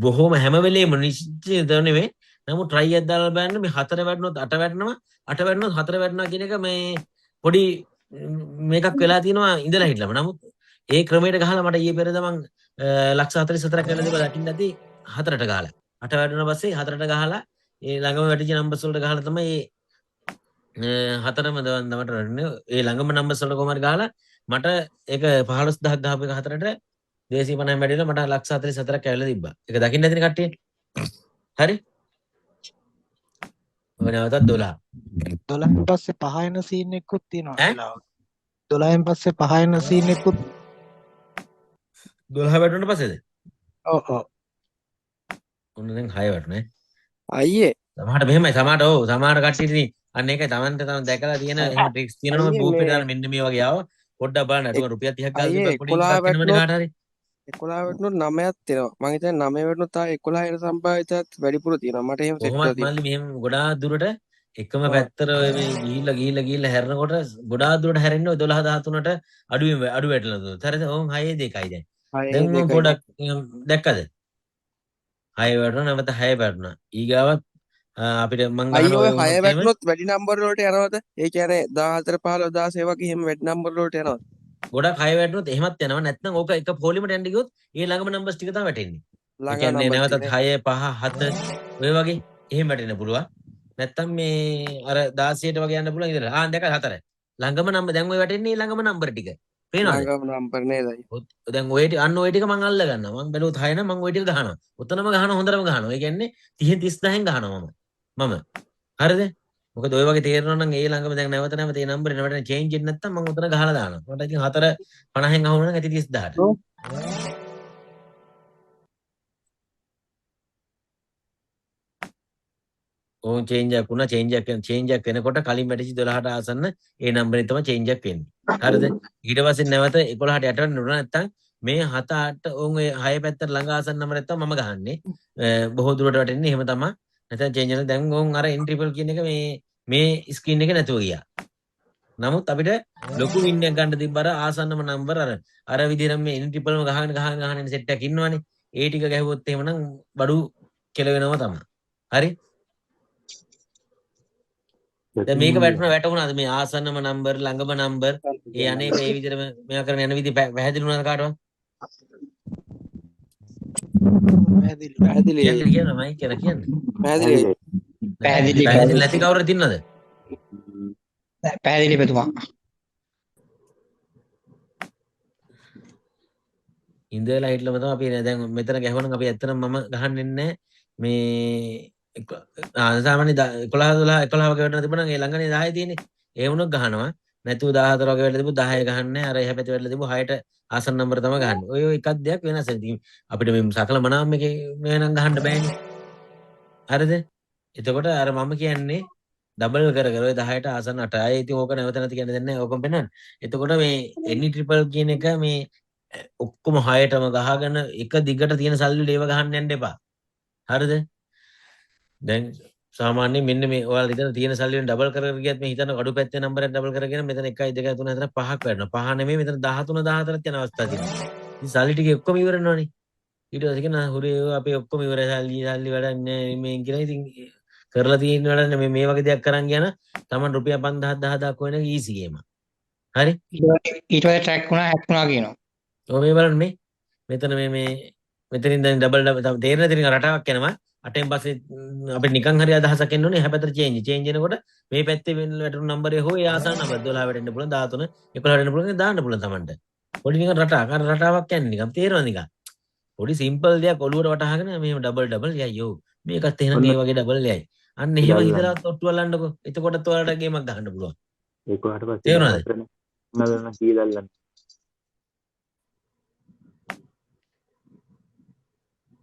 බොහොම හැම වෙලේම නිශ්චිත නෙවෙයි. නමුත් try එකක් දාලා බලන්න මේ 4 වැටුනොත් 8 වැටෙනවා. 8 වැටුනොත් 4 වැටෙනවා කියන එක මේ පොඩි මේකක් වෙලා තියෙනවා ඉඳලා හිටලම. නමුත් ඒ ක්‍රමයට ගහලා මට ඊයේ පෙරේද මං ලක්ෂ 44ක් කරලා තිබ්බා දකින්න නැති 4ට ගහලා. 8 වැටුණා පස්සේ 4ට ගහලා ඒ ළඟම වැටිච්ච නම්බර්ස් වලට ගහලා තමයි හතරම දවන්න මට රටන්නේ ඒ ළඟම නම්බර්ස් වලට කොහමද ගහලා මට ඒක 15000ක් ගහපු එක හතරට 250ක් වැඩිලා මට ලක්ෂ 44ක් ඇවිල්ලා තිබ්බා. ඒක දකින්න නැතිනේ කට්ටිය. හරි? ඔය නැවතත් 12. 12න් පස්සේ 5 එන සීන් එකකුත් තියෙනවා ඈ? වෙලාවට. 12න් පස්සේ 5 එන සීන් එකකුත් 12 වැටුණාට පස්සේද? ඔව් ඔව්. ඔන්න දැන් 6 වැටුනේ. අයියේ සමහරට මෙහෙමයි සමහර කට්ටියට ඉතින් අන්න ඒකයි Tamante තමයි දැකලා තියෙන එහෙම ට්‍රික්ස් තියෙනවා අයියේ ගෲප් එකට මේ දාලා මෙන්න මේ වගේ ආව පොඩ්ඩක් බලන්න අටුව රුපියල් 30ක් ගාලා අයියේ තිබ්බත් පොඩි 11 එකක් එනවනේ වැටුනොත් කාට හරි 11 වැටුනොත් 9ක් තියෙනවා. මං හිතන්නේ 9 වැටුනොත් තා 11 එන සම්භාවිතයත් වැඩිපුර තියෙනවා. මට එහෙම සෙට් කොහොමත් වෙලා මල්ලි මෙහෙම ගොඩාක් දුරට එකම තියෙනවා. පැත්තට ඔය මේ ගිහිල්ලා හැරෙනකොට ගොඩාක් දුරට හැරෙන්නේ ඔය 12 13ට අඩු වැටලා දුන්නොත් හරිද? ඕන් 6 2යි දැන්. දැන් මම පොඩක් දැක්කද? 6 වැටුණා නැවත 6 වැටුණා. ඊගාවත් අපිට මං අයියේ අහනවා ඔය ඔය 6 වුණොත් එහෙම වැටුනොත් වැඩි නම්බර් වලට යනවද? ඒ කියන්නේ 14 15 16 වගේ එහෙම වැඩි නම්බර් වලට යනවද? ගොඩක් 6 වැටුනොත් එහෙමත් යනවා නැත්නම් ඕක එක පොලිමට යන්න ගියොත් ඒ ළඟම නම්බර්ස් ටික තමයි වැටෙන්නේ. ඒ ළඟ කියන්නේ නම්බර් නැවතත් ටික 6 5 7 ඔය වගේ එහෙම වැටෙන්න පුළුවන්. නැත්තම් මේ අර 16ට වගේ යන්න පුළුවන් ඉතින්. දැක 4. ළඟම නම්බර් දැන් ඔය වැටෙන්නේ ළඟම නම්බර ටික. පේනවද? ළඟම නම්බර් නේද? දැන් ඔය ටික අන්න ඔය ටික මං අල්ල ගන්නවා. මං බැලුවොත් 6 නම් මං ඔය ටික ගහනවා. උතනම ගහනවා හොඳටම ගහනවා. ඒ කියන්නේ 30 30 10න් ගහනවා මම. හරිද? මොකද ඔය වගේ තේරෙනවා නම් ඒ ළඟම දැන් නැවත ඒ නම්බරේ නැවත චේන්ජ් වෙන්නේ නැත්තම් මං උතන ගහලා දානවා. මට ඉතින් 4 50න් අහුවන නම් ඇති 30000ට. ඕන් චේන්ජ් එකක් වුණා චේන්ජ් එකක් වෙනකොට කලින් වැටිච්ච 12ට ආසන්න ඒ නම්බරේ තමයි චේන්ජ් එකක් වෙන්නේ. හරිද? ඊට පස්සේ නැවත 11ට යට වෙන්න උනා නැත්තම් මේ 7 8 ඕන් ඔය 6 පැත්තට ළඟ ආසන්න නම්බරේ තමයි මම ගහන්නේ. බොහෝ දුරට වැටෙන්නේ එහෙම තමයි. නැත්නම් චේන්ජ් වෙන දැන් ඕන් අර n triple කියන එක මේ ස්ක්‍රීන් එකේ නැතුව ගියා. නමුත් අපිට ලොකු වින් එකක් ගන්න තිබ්බ අර ආසන්නම නම්බර අර විදිහට මේ n triple ම ගහගෙන සෙට් එකක් ඉන්නවනේ. ඒ ටික ගැහුවොත් එහෙමනම් බඩු කෙලවෙනවා තමයි. හරි? දැන් මේක වැටුණාද මේ ආසන්නම නම්බර් ළඟම නම්බර් ඒ අනේක ඒ විදිහට මෙයා කරන යන විදිහ පැහැදිලි වුණාද කාටවත්? පැහැදිලි කියන්න මයික් කියලා කියන්න. පැහැදිලි පැහැදිලි නැති කවුරුද ඉන්නවද? පැහැදිලි පැතුමා. ඉඳලා හිටලම තමයි අපි දැන් මෙතන ගැහුවනම් අපි ඇත්තටම මම ගහන්නේ නැහැ මේ සාමාන්‍ය 11 වගේ වෙන්න තිබුණා නම් ඒ ළඟනේ 10 තියෙන්නේ. ඒ වුණොත් ගහනවා. නැතුව 14 වගේ වෙන්න තිබු 10 ගහන්නේ. අර එහා පැත්තේ වෙන්න තිබු 6ට ආසන්න නම්බර තමයි ගහන්නේ. ඔය එකක් දෙයක් වෙනස්. ඉතින් අපිට මේ සකල මනාව මේකේ මේනම් ගහන්න බෑනේ. හරිද? එතකොට අර මම කියන්නේ ඩබල් කර ඔය 10ට ආසන්න 8. ආයේ ඉතින් ඕක නැවත නැති කියන්නේ නැහැ. ඕකම පෙන්නන්න. එතකොට මේ any triple කියන එක මේ ඔක්කොම 6ටම ගහගෙන එක දිගට තියෙන සල්ලි ඒව ගහන්න යන්න එපා. හරිද? දැන් සාමාන්‍යයෙන් මෙන්න මේ ඔයාලා ඉතින් තියෙන සල්ලි වලින් ඩබල් කර කර ගියත් මේ හිතන අඩු පැත්තේ නම්බරයක් ඩබල් කරගෙන මෙතන 1 2 3 4 5ක් වැඩනවා 5 නෙමෙයි මෙතන 13 14ක් යන අවස්ථා තියෙනවා ඉතින් සල්ලි ටික ඔක්කොම ඉවර වෙනවනේ ඊට පස්සේ කියන හුරේ අපේ ඔක්කොම ඉවරයි සල්ලි වැඩන්නේ මේ කියන ඉතින් කරලා තියෙන වැඩන්නේ මේ වගේ දෙයක් කරන් ගියා නම් Taman රුපියල් 5000 10000ක් වෙන ඊසි ගේම හරි ඊට පස්සේ ට්‍රැක් වුණා හැක් වුණා කියනවා. ඔය මේ බලන්න මෙතන මේ මෙතනින් දැන් ඩබල් තේරෙන තේරෙන රටාවක් යනවා අටෙන් පස්සේ අපිට නිකන් හරි අදහසක් එන්න ඕනේ එහා පැත්තට චේන්ජ් වෙනකොට මේ පැත්තේ වෙන වැටුණු නම්බරේ හෝ ඒ ආසන්න නම්බර 12 වැටෙන්න පුළුවන් 13 11 වැටෙන්න පුළුවන් දාන්න පුළුවන් Tamanට පොඩි නිකන් රටාවක් යන්නේ නිකන් තේරෙනවද නිකන් පොඩි සිම්පල් දෙයක් ඔළුවට වටහාගෙන මෙහෙම ඩබල් යයියෝ මේකත් එහෙනම් මේ වගේ ඩබල් යයි අන්න එහෙම හිතලා ඔට්ටු අල්ලන්නකෝ එතකොටත් ඔයාලට ගේමක් ගහන්න පුළුවන් ඒක වහට පස්සේ තේරුණාද නලන කීදල්ලන්න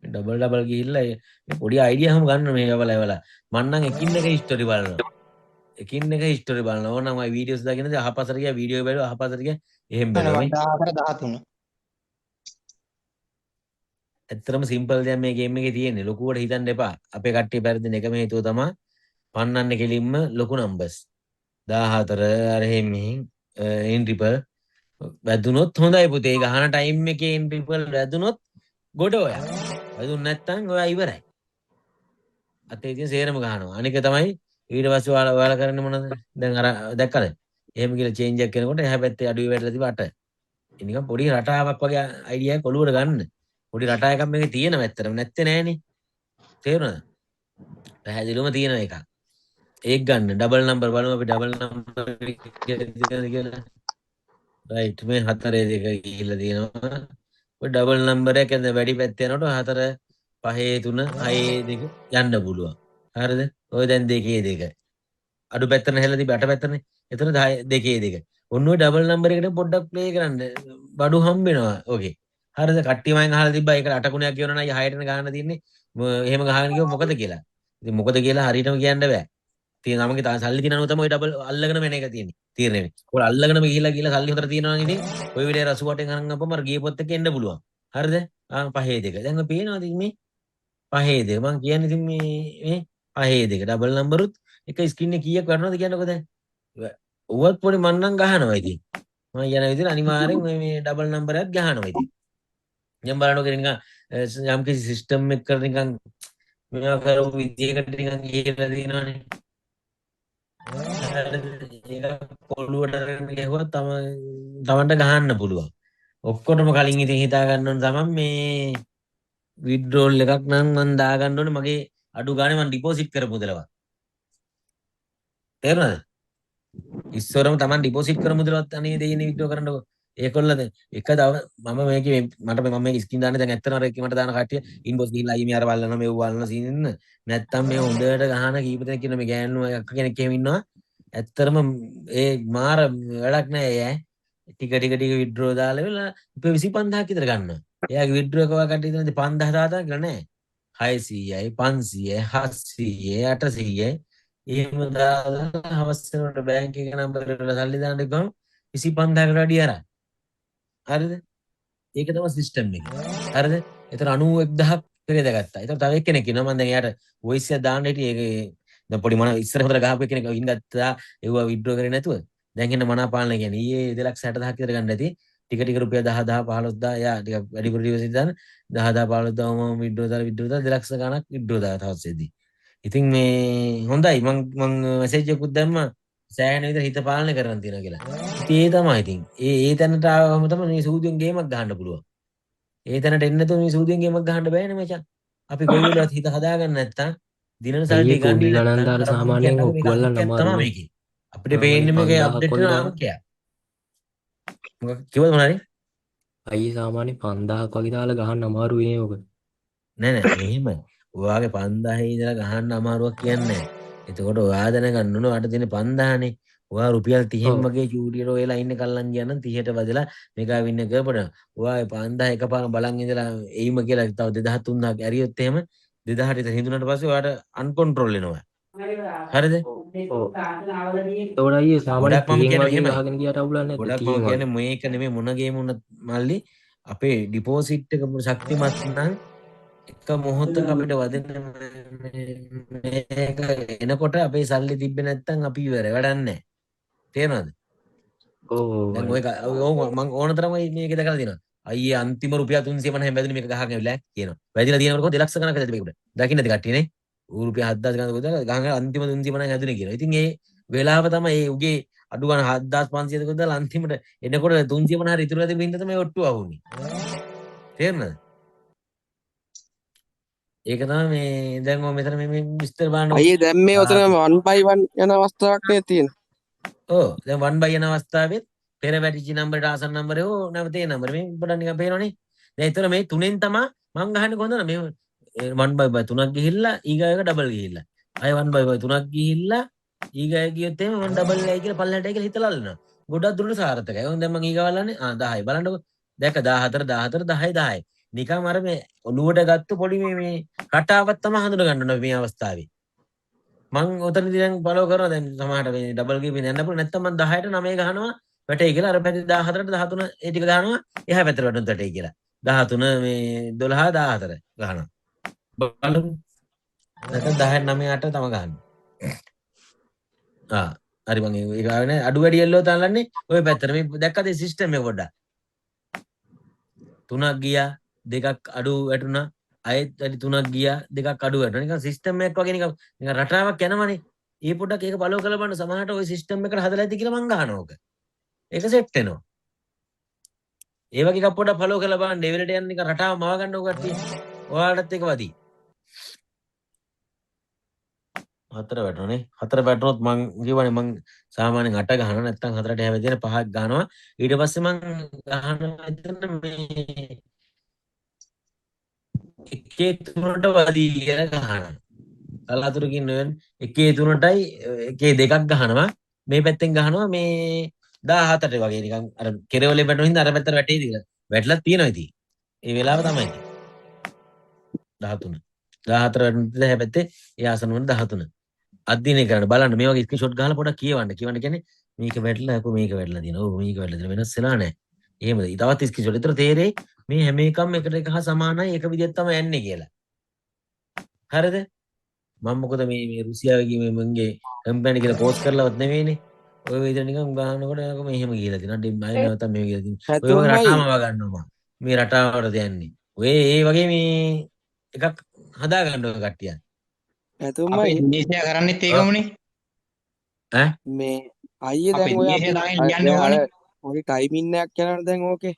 ඩබල් ගිහිල්ලා මේ පොඩි අයිඩියා හැම ගන්න මේ ඒවල මම නම් එකින් එක හිස්ටරි බලනවා එකින් එක හිස්ටරි බලනවා ඕනනම් මම වීඩියෝස් දාගෙන ඉඳලා අහපසට ගියා වීඩියෝ බැලුවා අහපසට ගියා එහෙම බැලුවා මේ 14 13. ඇත්තටම සිම්පල් දෙයක් මේ ගේම් එකේ තියෙන්නේ ලොකුවට හිතන්න එපා අපේ කට්ටිය පෙරදින එකම හේතුව තමයි පන්නන්නේ කෙලින්ම ලොකු නම්බර්ස් 14 අර මෙහෙන් ඉන් ට්‍රිපල් වැදුනොත් හොඳයි පුතේ ගහන ටයිම් එකේ ඉන් ට්‍රිපල් වැදුනොත් ගොඩ ඔයා වැදුන් නැත්තම් ඔයා ඉවරයි අතේ ඉතින් සේරම ගහනවා අනික තමයි ඊට පස්සේ ඔයාලා කරන්නේ මොනවද දැන් අර දැක්කද එහෙම කියලා චේන්ජ් එකක් කරනකොට එහා පැත්තේ අඩුවේ වැටලා තිබ්බ 8 නිකන් පොඩි රටාවක් වගේ අයිඩියා එකක් ඔලුවට ගන්න පොඩි රටා එකක් මේකේ තියෙනවා ඇත්තටම නැත්තේ නෑනේ තේරුණාද පැහැදිලිවම තියෙන එකක් ඒක ගන්න ඩබල් නම්බර් බලමු අපි ඩබල් නම්බර් කියලා රයිට් මේ 4 2 ගිහිල්ලා තියෙනවා ඔය ඩබල් නම්බර් එක දැන් වැඩි පැත්ත යනකොට 4 5 3 6 2 යන්න පුළුවන් හරිද ඔය දැන් 2 2 අඩු පැත්තට හැලලා තිබ්බ 8 පැත්තනේ එතන 2 2 ඔන්න ඔය ඩබල් නම්බර් එකට පොඩ්ඩක් ප්ලේ කරන්න බඩු හම්බ වෙනවා ඕකේ හරිද කට්ටිය මම අහලා තිබ්බා ඒකට 8 ගුණයක් කියනවා නම් 6ටනේ ගහන්න තියෙන්නේ එහෙම ගහගෙන ගියොත් මොකද කියලා ඉතින් මොකද කියලා හරියටම කියන්න බෑ තියෙන නමගේ සල්ලි තියෙනව තමයි ඔය ඩබල් අල්ලගෙන වෙන එක තියෙන්නේ තීරණය වෙන්නේ ඔය අල්ලගෙනම ගිහිල්ලා සල්ලි හොතර තියෙනවා නම් ඉතින් ඔය විදිහේ 88න් අරන් අපම අර ගිය පොත් එක එන්න පුළුවන් හරිද පහේ දෙක දැන් ඔය පේනවද මේ පහේ දෙක මං කියන්නේ ඉතින් මේ පහේ දෙක ඩබල් නම්බරුත් එක ස්ක්‍රීන් එක කීයක් වරනවද කියන්නකෝ දැන් ඔවත් පොඩි මන්නම් ගහනවා ඉතින් මම යන විදිහට අනිවාර්යෙන් මේ ඩබල් නම්බරයක් ගහනවා ඉතින් දැන් බලනකොට නිකන් යම් කිසි සිස්ටම් එක කර නිකන් මේවා කරපු විදියකට නිකන් ගිහිල්ලා දිනවනේ ඒක පොළුවට අරගෙන ගියුවා තමන්ට ගහන්න පුළුවන් ඔක්කොටම කලින් ඉතින් හිතා ගන්න ඕන තමයි මේ විත්ඩ්‍රෝල් එකක් නම් මම දා ගන්න ඕනේ මගේ අඩු ගානේ මම ඩිපොසිට් කරපු මුදලවත් තේරුණාද ඉස්සරම තමන් ඩිපොසිට් කරපු මුදලවත් අනේ දෙයිනේ විත්ඩ්‍රෝ කරන්නකො ඒකොල්ලද එක දවස් මම මේකේ මට මම මේක ස්කින් දාන්නේ දැන් ඇත්තටම අර මට දාන කට්ටිය ඉන්බොක්ස් ගිහිල්ලා අයියේ මෙයාර බලන මේ බලන සීන් නැත්තම් මේ හොඳට ගහන කීප දෙනෙක් ඉන්න මේ ගෑනු අක්ක කෙනෙක් එහෙම ඉන්නවා ඇත්තටම ඒ මාර වැඩක් නෑ ඈ ටික විත්ඩ්‍රෝ දාලා වෙලා ඉතින් 25000ක් විතර ගන්නවා එයාගේ විත්ඩ්‍රෝ එක කට ඉතින් 5000 දාලා කියලා නෑ 600යි 500යි 700යි 800යි එහෙම දාලා හවස් වෙනකොට බැංක් එකේ නම්බර වල සල්ලි දාන්න ගිහම 25000කට වැඩි අරන් හරිද ඒක තමයි සිස්ටම් එක හරිද එතන 91000ක් පෙරේද ගත්තා එතන තව එක්කෙනෙක් ඉන්නවා මම දැන් එයාට වොයිස් එක දාන්න හිටියේ ඒක දැන් පොඩි මන ඉස්සර හොදලා ගහපු කෙනෙක් ඉන් ගත්තා ඒවා විත්ඩ්‍රෝ කරේ නැතුව දැන් එන්න මනාපාලන කියන්නේ ඊයේ 260000ක් විතර ගන්න ඇති ටික රුපියල් 10000 15000 යා ටික වැඩිපුර ඩිපොසිට් දාන 10000 15000 මම විත්ඩ්‍රෝ දාලා 2 ලක්ෂ ගණක් විත්ඩ්‍රෝ දාලා තවස්සෙදී ඉතින් මේ හොඳයි මං මෙසේජ් එකකුත් දැම්මා සෑහෙන විතර හිත පාලනය කරන්න තියෙනවා කියලා. ඉතින් ඒ තමයි ඉතින්. ඒ තැනට ආවම තමයි මේ සූදියෙන් ගේමක් ගහන්න පුළුවන්. ඒ තැනට එන්න නැතුව මේ සූදියෙන් ගේමක් ගහන්න බෑනේ මචං. අපි කොයි වෙලාවත් හිත හදාගන්න නැත්තම් දිනන සල්ලි ගන්න ගණන් දාලා සාමාන්‍යයෙන් ඔක්කොල්ලන් අමාරුයි. මේකේ. අපිට පේන්නේ මේකේ අප්ඩේට් වෙන අංකයක්. මොකක් කිව්වද මොනාරි? අයියේ සාමාන්‍ය 5000ක් වගේ දාලා ගහන්න අමාරුයි නේ ඔක. නෑ එහෙම. ඔයාගේ 5000 ඉඳලා ගහන්න අමාරුවක් කියන්නේ නෑ. එතකොට ඔයා දැනගන්න ඕන ඔයාට තියෙන 5000නේ. ඔයා රුපියල් 30න් වගේ චූටියට ඔයලා ඉන්න කල්ලන් ගියා නම් 30ට වදලා මේකා වින්න කරපොන. ඔයා 5000 එකපාරම බලන් ඉඳලා එයිම කියලා තව 2000 3000ක් ඇරියොත් එහෙම 2000ට ඉතින් හිඳුනට පස්සේ ඔයාට අන්කන්ට්‍රෝල් වෙනවා. හරිද? ඒතකොට අයියේ සාමාන්‍ය ගහගෙන ගියට අවුලක් නැද්ද? ගොඩක් මම කියන්නේ මේක නෙමෙයි මොන ගේම වුණත් මල්ලි අපේ ඩිපොසිට් එක ශක්තිමත් නම් එක මොහොතක අපිට වදින මේක එනකොට අපේ සල්ලි තිබ්බේ නැත්තම් අපි ඉවරයි වැඩක් නැහැ. තේරෙනවද? ඕ දැන් ඔය මම ඕන තරම් මේක දැකලා තියෙනවා. අයියේ අන්තිම රුපියල් 350 වැදුනේ මේක ගහගෙන ඇවිල්ලා කියනවා. වැදිලා තියෙනකොට කොහොමද 2 ලක්ෂ ගණනක් ඇදලා මේකට. දකින්නද කට්ටියනේ? ඌ රුපියල් 7000 ගණනක කොහොමද ගහගෙන අන්තිම 350 ඇදුනේ කියනවා. ඉතින් ඒ වෙලාව තමයි ඒ උගේ අඩු ගන්න 7500 ක දාලා අන්තිමට එනකොට 350 හරි ඉතුරු නැති බින්ද තමයි ඔට්ටුව ආවුනේ. තේරෙනවද? ඒක තමයි මේ දැන් ඔය මෙතන මේ විස්තර බලන්න. අයියේ දැන් මේ උතන 1/1 යන අවස්ථාවක් නේ තියෙන්නේ. ඔව් දැන් 1 by යන අවස්ථාවෙත් පෙර වැටිච්ච නම්බරට ආසන්න නම්බරේ හෝ නැවත ඒ නම්බර මේ පොඩක් නිකන් පේනවනේ. දැන් ඒතර මේ තුනෙන් තමයි මං ගහන්නේ කොහොමද මේ 1 by 3ක් ගිහිල්ලා ඊගාව එක ඩබල් ගිහිල්ලා. අය 1 by 3ක් ගිහිල්ලා ඊගාව ගියොත් එහෙම මං ඩබල් එකයි කියලා පල්ලෙහාටයි කියලා හිතලා අල්ලනවා. ගොඩක් දුරට සාර්ථකයි. ඕන් දැන් මං ඊගාව අල්ලන්නේ 10යි. බලන්නකො. දැක්ක 14 14 10 10යි. නිකන් අර මේ ඔළුවට ගත්ත පොඩි මේ රටාවක් තමයි හඳුන ගන්න ඕනේ මේ අවස්ථාවේ. මං ඔතනදී දැන් ෆලෝ කරනවා දැන් සමහරට මේ ඩබල් ගේමින් යන්න පුළුවන් නැත්නම් මං 10ට 9 ගහනවා වැටේ කියලා අර පැත්තේ 14ට 13 ඒ ටික ගහනවා එහා පැත්තට වැටුනත් වැටේ කියලා 13 මේ 12 14 ගහනවා බලමු නැත්නම් 10ට 9 8 තම ගහනවා හරි මං ඒක ආවේ අඩු වැඩි එල්ලෝ තල්ලන්නේ ඔය පැත්තට මේ දැක්කද සිස්ටම් එක පොඩ්ඩක් 3ක් ගියා 2ක් අඩු වැටුණා අයත් වැඩි 3ක් ගියා 2ක් අඩු වැටුණා නිකන් සිස්ටම් එකක් වගේ නිකන් රටාවක් යනවනේ ඒ පොඩ්ඩක් ඒක බලව කරලා බලන්න සමහරට ওই සිස්ටම් එකට හදලා ඇති කියලා මං ගහනවා ඕක ඒක සෙට් වෙනවා ඒ වගේ එකක් පොඩ්ඩක් ෆලෝ කරලා බලන්න ඩෙවිලට යන නිකන් රටාව මව ගන්න ඕක කට්ටිය ඔයාලටත් ඒක වදී හතර වැටුණානේ හතර වැටුනොත් මං කියවනේ මං සාමාන්‍යයෙන් 8 ගහනවා නැත්නම් 4ට හැවෙදින 5ක් ගහනවා ඊට පස්සේ මං ගහනවා එතන මේ එකේ තුනට වදී කියලා ගහනවා. කලාතුරකින් නෝන් එකේ තුනටයි එකේ දෙකක් ගහනවා. මේ පැත්තෙන් ගහනවා මේ 14ට වගේ නිකන් අර කෙරවලේ වැටෙන හින්දා අර පැත්තට වැටේ දිලා. වැටලත් තියෙනවා ඉතින්. ඒ වෙලාව තමයි. 13. 14 වැටුනද හැබැත්තේ ඒ ආසන වල 13. අධ්‍යයනය කරන්න බලන්න මේ වගේ ස්ක්‍රීන්ෂොට් ගහලා පොඩක් කියවන්න. කියවන්න කියන්නේ මේක වැටලා අකෝ මේක වැටලා තියෙනවා. ඔව් මේක වැටලා තියෙනවා. වෙනස් වෙලා නැහැ. එහෙමද? ඊටවත් ස්ක්‍රීන්ෂොට්. ඒතර තේරෙයි මේ හැම එකම එකට එක හා සමානයි එක විදිහට තමයි යන්නේ කියලා. හරිද? මම මොකද මේ රුසියාවේ ගියේ මේ මගේ කම්පැනි කියලා පෝස්ට් කරලවත් නෙවෙයිනේ. ඔය විදිහට නිකන් ගහනකොට අක මෙහෙම කියලා තියෙනවා. ඩිම් අය නැවත මේ කියලා තියෙනවා. ඔය වගේ රටාවම ගන්නවා මම. මේ රටාවට යන්නේ. ඔය ඒ වගේ මේ එකක් හදා ගන්නවා කට්ටිය. ඇතුමයි ඉන්දීසියා කරන්නෙත් ඒකමනේ. ඈ මේ අයියේ දැන් ඔය පොඩි ටයිමින් එකක් යනවනේ දැන් ඕකේ.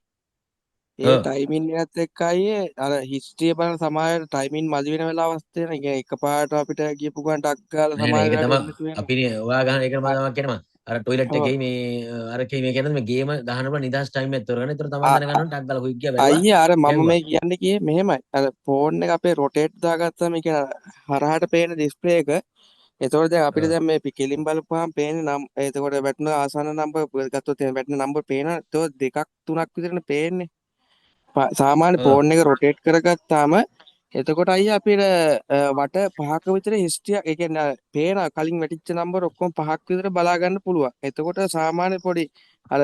ඒ ටයිමින් එකත් එක්ක අයියේ අර හිස්ට්‍රිය බලන සමහර ටයිමින් මදි වෙන වෙලාවක් තියෙනවා. ඒ කියන්නේ එකපාරට අපිට ගියපු ගමන් ටක් ගාලා සමහර ඒක තමයි අපි ඔයා ගහන එක මම කියනවා. අර টয়ලට් එකේ මේ අරකේ මේ කියන්නේ මේ ගේම ගහනකොට නිදාස් ටයිම් එකක් තෝරගන්න. ඒතර තමයි දැනගන්න ඕනේ ටක් ගාලා හුයි ගියා බැලුවා. අයියේ අර මම මේ කියන්නේ කියේ මෙහෙමයි. අර ෆෝන් එක අපේ රොටේට් දාගත්තාම ඒ කියන්නේ හරහාට පේන ඩිස්ප්ලේ එක එතකොට දැන් අපිට දැන් මේ කෙලින් බලපුවාම පේන්නේ නම් එතකොට වැටෙන ආසන්න නම්බර් ගත්තොත් එහෙනම් වැටෙන නම්බර් පේනවා. එතකොට දෙකක් තුනක් විතරනේ පේන්නේ. සාමාන්‍ය ෆෝන් එක රොටේට් කරගත්තාම එතකොට අයියා අපිට වට 5ක විතර හිස්ට්‍රිය ඒ කියන්නේ පේන කලින් වැටිච්ච නම්බර් ඔක්කොම 5ක් විතර බලා ගන්න පුළුවන්. එතකොට සාමාන්‍ය පොඩි අර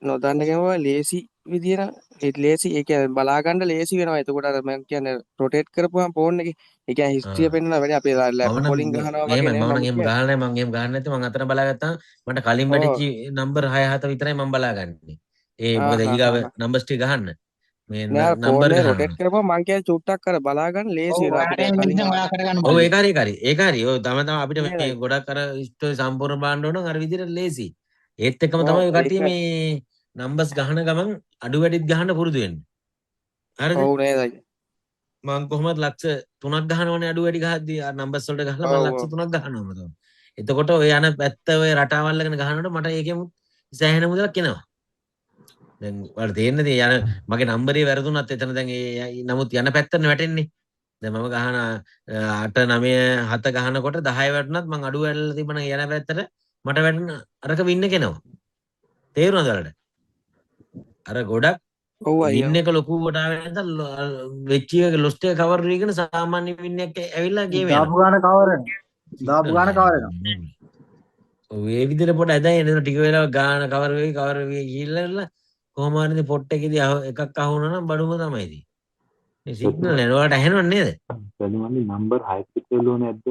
නොදන්න කෙනෙකුව ලේසි විදියට ඒ ලේසි ඒ කියන්නේ බලා ගන්න ලේසි වෙනවා. එතකොට අර මම කියන්නේ රොටේට් කරපුවාම ෆෝන් එකේ ඒ කියන්නේ හිස්ට්‍රිය පෙන්වනවා වැඩි අපේ ලැප්ටොප් වලින් ගහනවා වගේ නෙමෙයි. මම නම් එහෙම ගහලා නැහැ. මම එහෙම ගහන්නේ නැත්නම් මම අතන බලාගත්තාම මට කලින් වැටිච්ච නම්බර් 6 7 විතරයි මම බලාගන්නේ. ඒ මොකද ඊගාව නම්බර්ස් ටික ගහන්න. මේ නම්බර් රොටේට් කරපුවා මං කියන්නේ චුට්ටක් අර බලා ගන්න ලේසි වෙනවා අපිට කලින් ඔයා කරගන්න ඔව් ඒක හරි ඔය තම අපිට මේ ගොඩක් අර ස්ටෝරි සම්පූර්ණ බලන්න ඕන අර විදිහට ලේසි ඒත් එක්කම තමයි ඔය කට්ටිය මේ නම්බර්ස් ගහන ගමන් අඩු වැඩිත් ගහන්න පුරුදු වෙන්නේ හරිද ඔව් නේද මං කොහොමද ලක්ෂ 3ක් ගහනවනේ අඩු වැඩි ගහද්දී අර නම්බර්ස් වලට ගහලා මම ලක්ෂ 3ක් ගහනවා තමයි එතකොට ඔය යන පැත්ත ඔය රටාවල් එකන ගහනකොට මට ඒකෙම සෑහෙන මුදලක් එනවා දැන් වල තේරෙන්නේ යන මගේ නම්බරේ වැරදුනත් එතන දැන් ඒ නමුත් යන පැත්තනේ වැටෙන්නේ දැන් මම ගහන 8 9 7 ගහනකොට 10 වැටුනත් මං අඩු වැටලා තිබුණ යන පැත්තට මට වැටෙන අරක වින්න කෙනවා තේරුණාද වලට අර ගොඩක් ඔව් අයියා වින්න එක ලොකුවට ආවෙ නැත්නම් වෙච්ච එක ලොස්ට් එක කවර් වෙගෙන සාමාන්‍ය වින්න එක ඇවිල්ලා ගේම යනවා දාපු ගාන කවර ඔය විදිහට පොඩ ඇදයි එන ටික වෙලාවක් ගාන කවර් වෙයි ගිහිල්ලා කොහොම හරි පොට් එකේදී එකක් අහු වුණා නම් බඩුම තමයි ඉතින් මේ සිග්නල් නෑ ඔයාලට ඇහෙනව නේද? ප්‍රතිමන්දි නම්බර් 6කට විතර ඕනේ නැද්ද?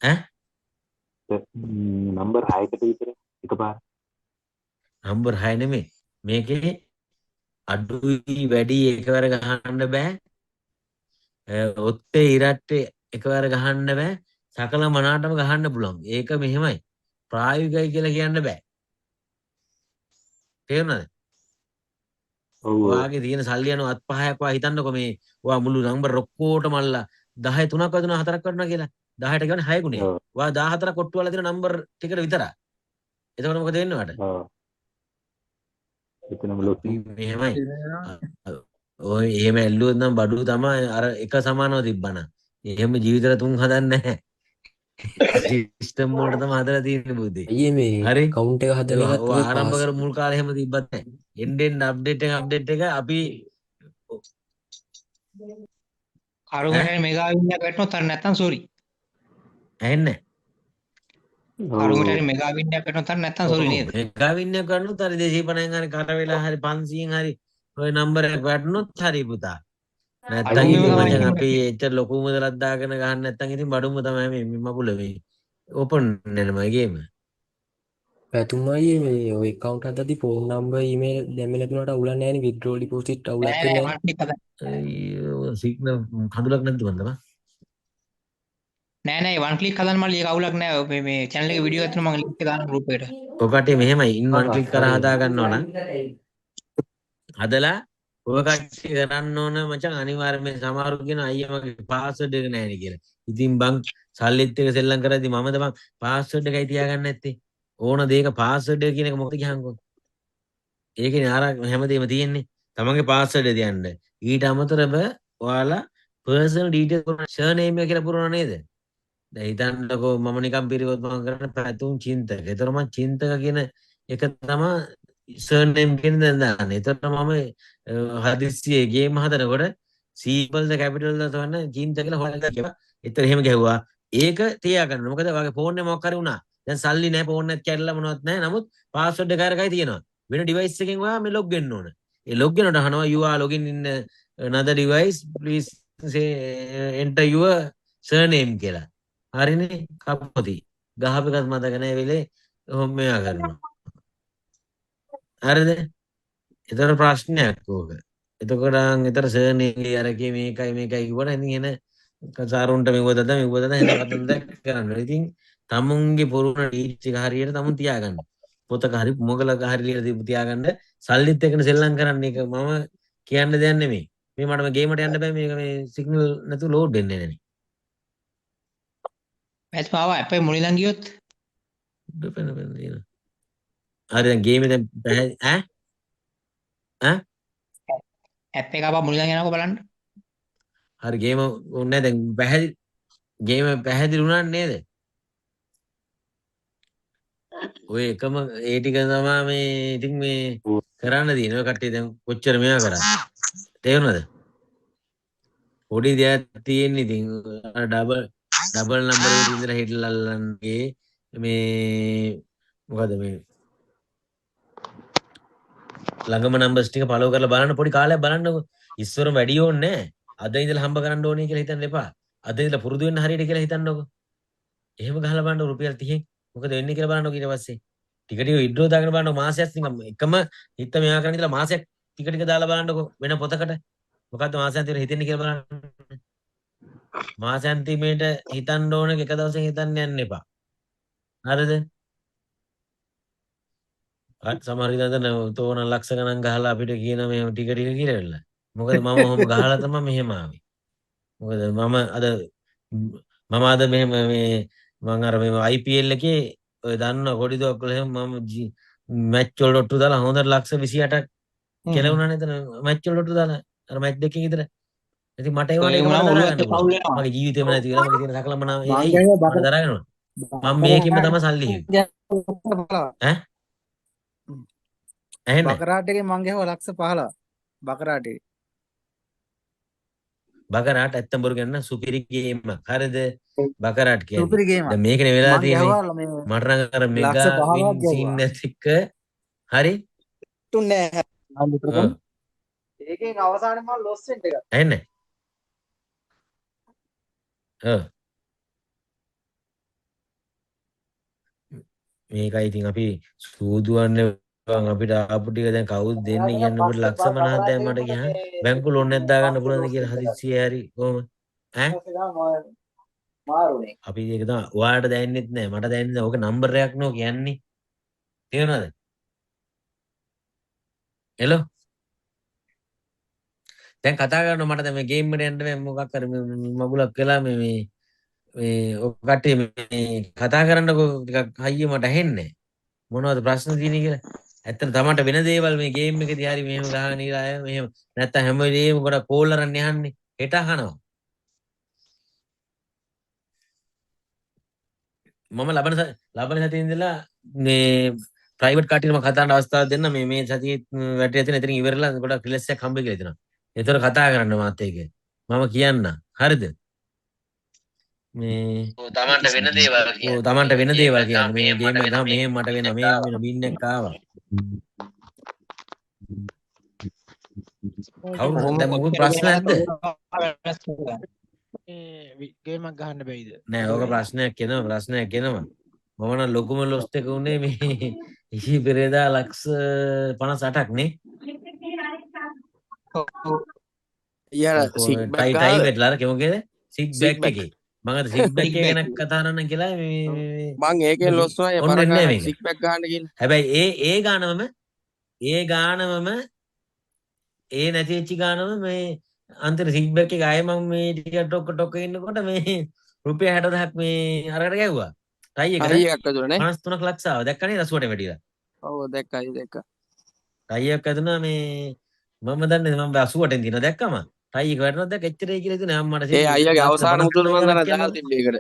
ඈ නම්බර් 6කට විතර එකපාර. නම්බර් 6 නෙමෙයි. මේකේ අඩුයි වැඩි එකවර ගහන්න බෑ. ඔත්තේ ඉරට්ටේ එකවර ගහන්න බෑ. සකල මනාටම ගහන්න පුළුවන්. ඒක මෙහෙමයි. ප්‍රායෝගිකයි කියලා කියන්න බෑ. තේරුණාද? ඔව් ඔයාගේ තියෙන සල්ලි යන අත් පහයක් වා හිතන්නකො මේ ඔයා මුළු නම්බර් ඔක්කොටම අල්ලා 10 3ක් වදිනවා 4ක් වදිනවා කියලා 10ට කියන්නේ 6 ගුණයක්. ඔව් ඔයා 14ක් ඔට්ටු වල තියෙන නම්බර් ටිකට විතරයි. එතකොට මොකද වෙන්නේ ඔයාට? ඔව් එතනම ලොකු මෙහෙමයි. ඔය එහෙම ඇල්ලුවොත් නම් බඩු තමයි අර එක සමානව තිබ්බනම්. එහෙම ජීවිතේට තුන් හදන්නේ නැහැ. සිස්ටම් වලට තමයි හදලා තියෙන්නේ බුද්ධි. අයියේ මේ හරි. කවුන්ට් එක හදන එකත් ඔය ඔය ආරම්භ පාස්. කර මුල් කාලේ එහෙම තිබ්බත් නැහැ. එන්ඩෙන් අප්ඩේට් එක අපි කරුමට මෙගා වින්නයක් වැටුනොත් අර නැත්තම් සෝරි. ඇහෙන්නේ කරුමට මෙගා වින්නයක් වැටුනොත් අර නැත්තම් සෝරි නේද? ගාවින්න කරනොත් හරි 250න් හරි කර වෙලා හරි 500න් හරි ඔය නම්බර් එක වැටුනොත් හරි පුතා. නැත්තම් අඩුම ඉතින් ගානේ මචං අපි එච්චර ලොකු මුදලක් දාගෙන ගහන්න නැත්තම් ඉතින් බඩුම තමයි මේ මකුල මේ ඕපන් වෙනමයි ගේම. පැතුම් අයියේ මේ ඔය account හදද්දි phone number email දැම්මේ නැතුනට අවුලක් නැහැ නේ withdraw deposit අවුලක් නෑ වෙන්නේ නෑ නැහැ. වන් ක්ලික් හදන්න. අයියෝ සිග්නල් කඳුලක් නැද්ද බන්දම? නෑ නෑ වන් ක්ලික් හදන්න මල්ලි ඒක අවුලක් නෑ. මේ channel එකේ වීඩියෝ එකක් තියෙනවා මම link එක දාන්න group එකට. ඔකට මෙහෙමයි ඉන් වන් ක්ලික් කරලා හදා ගන්නවා නම් හදලා ඔය කට්ටිය කරන්න ඕන මචං අනිවාර්යයෙන් සමහරු කියන අයියා මගේ පාස්වර්ඩ් එක නැහැ නේ කියලා. ඉතින් බං සල්ලිත් එක සෙල්ලම් කරද්දි මමද බං පාස්වර්ඩ් එකයි තියාගන්න නැත්තේ. ඕන දෙයක පාස්වර්ඩ් එක කියන එක මොකද කියහන්කෝ. ඒකනේ අර හැමදේම තියෙන්නේ. තමන්ගේ පාස්වර්ඩ් එක තියන්න. ඊට අමතරව ඔයාලා personal details surname එක කියලා පුරවන නේද? දැන් හිතන්නකෝ මම නිකන් පිරිවොත් මම කරන්නේ පැතුම් චින්තක. ඒතර මම චින්තක කියන එක තමයි surname කියන දේ දාන්නේ. ඒතර මම හදිස්සියේ ගේම් හදනකොට simple ද capital ද තවන්න චින්තක කියලා හොයලා ගියා. ඒතර එහෙම ගැහුවා. ඒක තියාගන්න. මොකද ඔයාගේ ෆෝන් එක මොකක් හරි වුණා. දැන් සල්ලි නැහැ ෆෝන් එකත් කැඩලා මොනවත් නැහැ. නමුත් පාස්වර්ඩ් එක අරකයි තියෙනවා. වෙන ඩිවයිස් එකෙන් ඔයා මේ ලොග් වෙන්න ඕන. ඒ ලොග් වෙනකොට අහනවා you are logging in another device please say enter your surname කියලා. හරිනේ කප්පොති. ගහප එකත් මතක නැහැ වෙලේ ඔහොම මෙයා කරනවා. හරිද? ඒතර ප්‍රශ්නයක් ඕක. එතකොට ඒතර surname අරකේ මේකයි කිව්වම ඉතින් එන කසාරුන්ට මෙවදද එන කතන්දර කරන්න. ඉතින් තමුන්ගේ පුරුණ රීච් එක හරියට තමුන් තියාගන්න. පොතක හරි මොකලක හරි ලියලා තියාගන්න. සල්ලිත් එක්කන සෙල්ලම් කරන්න එක මම කියන්න දෙයක් නෙමෙයි. මේ මට ගේමට යන්න බෑ මේක මේ සිග්නල් නැතුව ලෝඩ් වෙන්නේ නැහැ නේ. මැච් පාවා ඇප් එක මුලින්ම ගියොත් දෙපෙන තියෙන. හරි දැන් ගේමේ දැන් ඈ ඇප් එක ආවා මුලින්ම යනකො බලන්න. හරි ගේම ඕනේ දැන් ගේම පැහැදිලි වුණා නේද? ඔය එකම ඒ ටික තමයි මේ ඉතින් මේ කරන්න තියෙන. ඔය කට්ටිය දැන් කොච්චර මේවා කරා. තේරුණාද? පොඩි දෙයක් තියෙන ඉතින් ඩබල් නම්බර් එකේ ඉඳලා හිටලා අල්ලන්නේ මේ මොකද මේ ළඟම නම්බර්ස් ටික ෆලෝ කරලා බලන්න පොඩි කාලයක් බලන්නකො. ඉස්සරම වැඩි ඕනේ නැහැ. අද ඉඳලා හම්බ කරන්න ඕනේ කියලා හිතන්න එපා. අද ඉඳලා පුරුදු වෙන්න හරියට කියලා හිතන්නකො. එහෙම ගහලා බලන්න රුපියල් 30න් මොකද වෙන්නේ කියලා බලන්නකො ඊට පස්සේ. ටික ටික විඩ්‍රෝ දාගෙන බලන්නකො මාසයක් නිකන් එකම හිත මෙයා කරන් ඉඳලා මාසයක් ටික ටික දාලා බලන්නකො වෙන පොතකට. මොකද්ද මාසයන්තිමේට හිතෙන්නේ කියලා බලන්න. මාසයන්තිමේට හිතන්න ඕන එක දවසෙන් හිතන්න යන්න එපා. හරිද? සමහර විදිහට තෝරන ලක්ෂ ගණන් ගහලා අපිට කියන මේ ටික ටික කියලා. මොකද මම ඔහොම ගහලා තමයි මෙහෙම ආවේ. මොකද මම අද මෙහෙම මේ මම අර මේ IPL එකේ ඔය දන්න කොඩි දොක්කල එහෙම මම මැච් වල ඔට්ටු දාලා හොඳට ලක්ෂ 28ක් කෙලවුණා නේද මැච් වල ඔට්ටු දාලා අර මැච් දෙකකින් විතර. ඉතින් මට ඒ වගේ මගේ ජීවිතේම නැති වෙලා මගේ තියෙන සකලම නම් ඒයි මට දරගෙනවා. මම මේකෙම තමයි සල්ලි ඈ ඇහෙන්නේ බකරාට් එකේ මං ගහුවා ලක්ෂ 15 බකරාට් එකේ. බකරාට් ඇත්තම බොරු ගන්න සුපිරි ගේම් හරිද? බකරාට් කියන්නේ සුපිරි ගේමක්. දැන් මේකනේ වෙලා මං තියෙන්නේ ගහුවා මේ මට නම් අර මෙගා ලක්ෂ 15ක් වින් සීන් ගහුවා. එකක් හරි තුන්නේ ඒකෙන් අවසානයේ මම ලොස් වෙන්න එක. ඇහෙන්නේ ඔව් මේකයි ඉතින් අපි සූදුවන්නේ බං අපිට ආපු ටික දැන් කවුද දෙන්නේ කියන්නේ ඔබට ලක්ෂමනහක් දැන් මට ගියා බැංකු ලෝන් එකක් දාගන්න පුළුවන්ද කියලා හදිස්සියේ හරි කොහොම ඈ මාරුනේ. අපි ඒක තමයි ඔයාලට දැනෙන්නෙත් නෑ මට දැනෙන්නේ ඕක නම්බර් එකක් නෝ කියන්නේ තේරෙනවද හෙලෝ දැන් කතා කරනවා මට දැන් මේ ගේම් එකට යන්න බෑ මොකක් හරි මගුලක් වෙලා මේ ඔය කට්ටිය මේ කතා කරන්නකෝ ටිකක් හයිය මට ඇහෙන්නේ මොනවද ප්‍රශ්න තියෙන්නේ කියලා ඇත්තට තමන්ට වෙන දේවල් මේ ගේම් එකේදී හරි මෙහෙම ගහගෙන ඉලා අය මෙහෙම නැත්තම් හැම වෙලේම ගොඩක් කෝල් අරන් යන්නේ හෙට අහනවා මම ලබන සතියේ ඉඳලා මේ ප්‍රයිවට් කට්ටියම කතා කරන්න අවස්ථාවක් දෙන්න මේ සතියේ වැටේ තියෙන එතනින් ඉවරලා ගොඩක් රිලැක්ස් එකක් හම්බ කියලා දෙනවා. ඒතර කතා කරන්න මාත් එක්ක. මම කියන්න. හරිද? මේ තමන්ට වෙන දේවල් කියන්න. තමන්ට වෙන දේවල් කියන්න. මේ ගේම් එක තමයි මෙහෙම මට වෙන මේ බින් එකක් ආවා. කවුරු දැන් මොකද ප්‍රශ්න නැද්ද? ගේමක් ගහන්න බැයිද? නෑ ඕක ප්‍රශ්නයක් එනවා. මම නම් ලොකුම ලොස්ට් එක උනේ මේ ඉහි පෙරේදා ලක්ෂ 58ක් නේ. යාර සික් බැක් ටයි වෙట్లా අර කෙමකේද? සික් බැක් එකේ. මම අර සික් බැක් එක ගැන කතා කරන්න කියලා මේ මං ඒකෙන් ලොස් වුණා ඔන්න එන්නේ බර මේක. සික් බැක් ගන්න කියලා. හැබැයි ඒ ගානමම ඒ නැති වෙච්ච ගානම මේ අන්තිම සික් බැක් එක ආයේ මම මේ ටික ටොක ඉන්නකොට මේ රුපියල් 60000ක් මේ අරකට ගැව්වා. ටයි එක හරි එකක් ඇතුළේ නේ. 53ක් ලක්ෂ ආවා. දැක්කනේ රසුවට වැටිලා. ඔව් දැක්කා. ටයි එකක් ඇතුණා මේ මම දන්නේ මම 88න් දින දැක්කම ටයි එක වැටුණා දැක්ක එච්චරයි කියලා ඉතින් අම්මට ඒ අයියාගේ අවසාන මුදල් මං ගන්න දාලා තිබ්බේ ඒකට.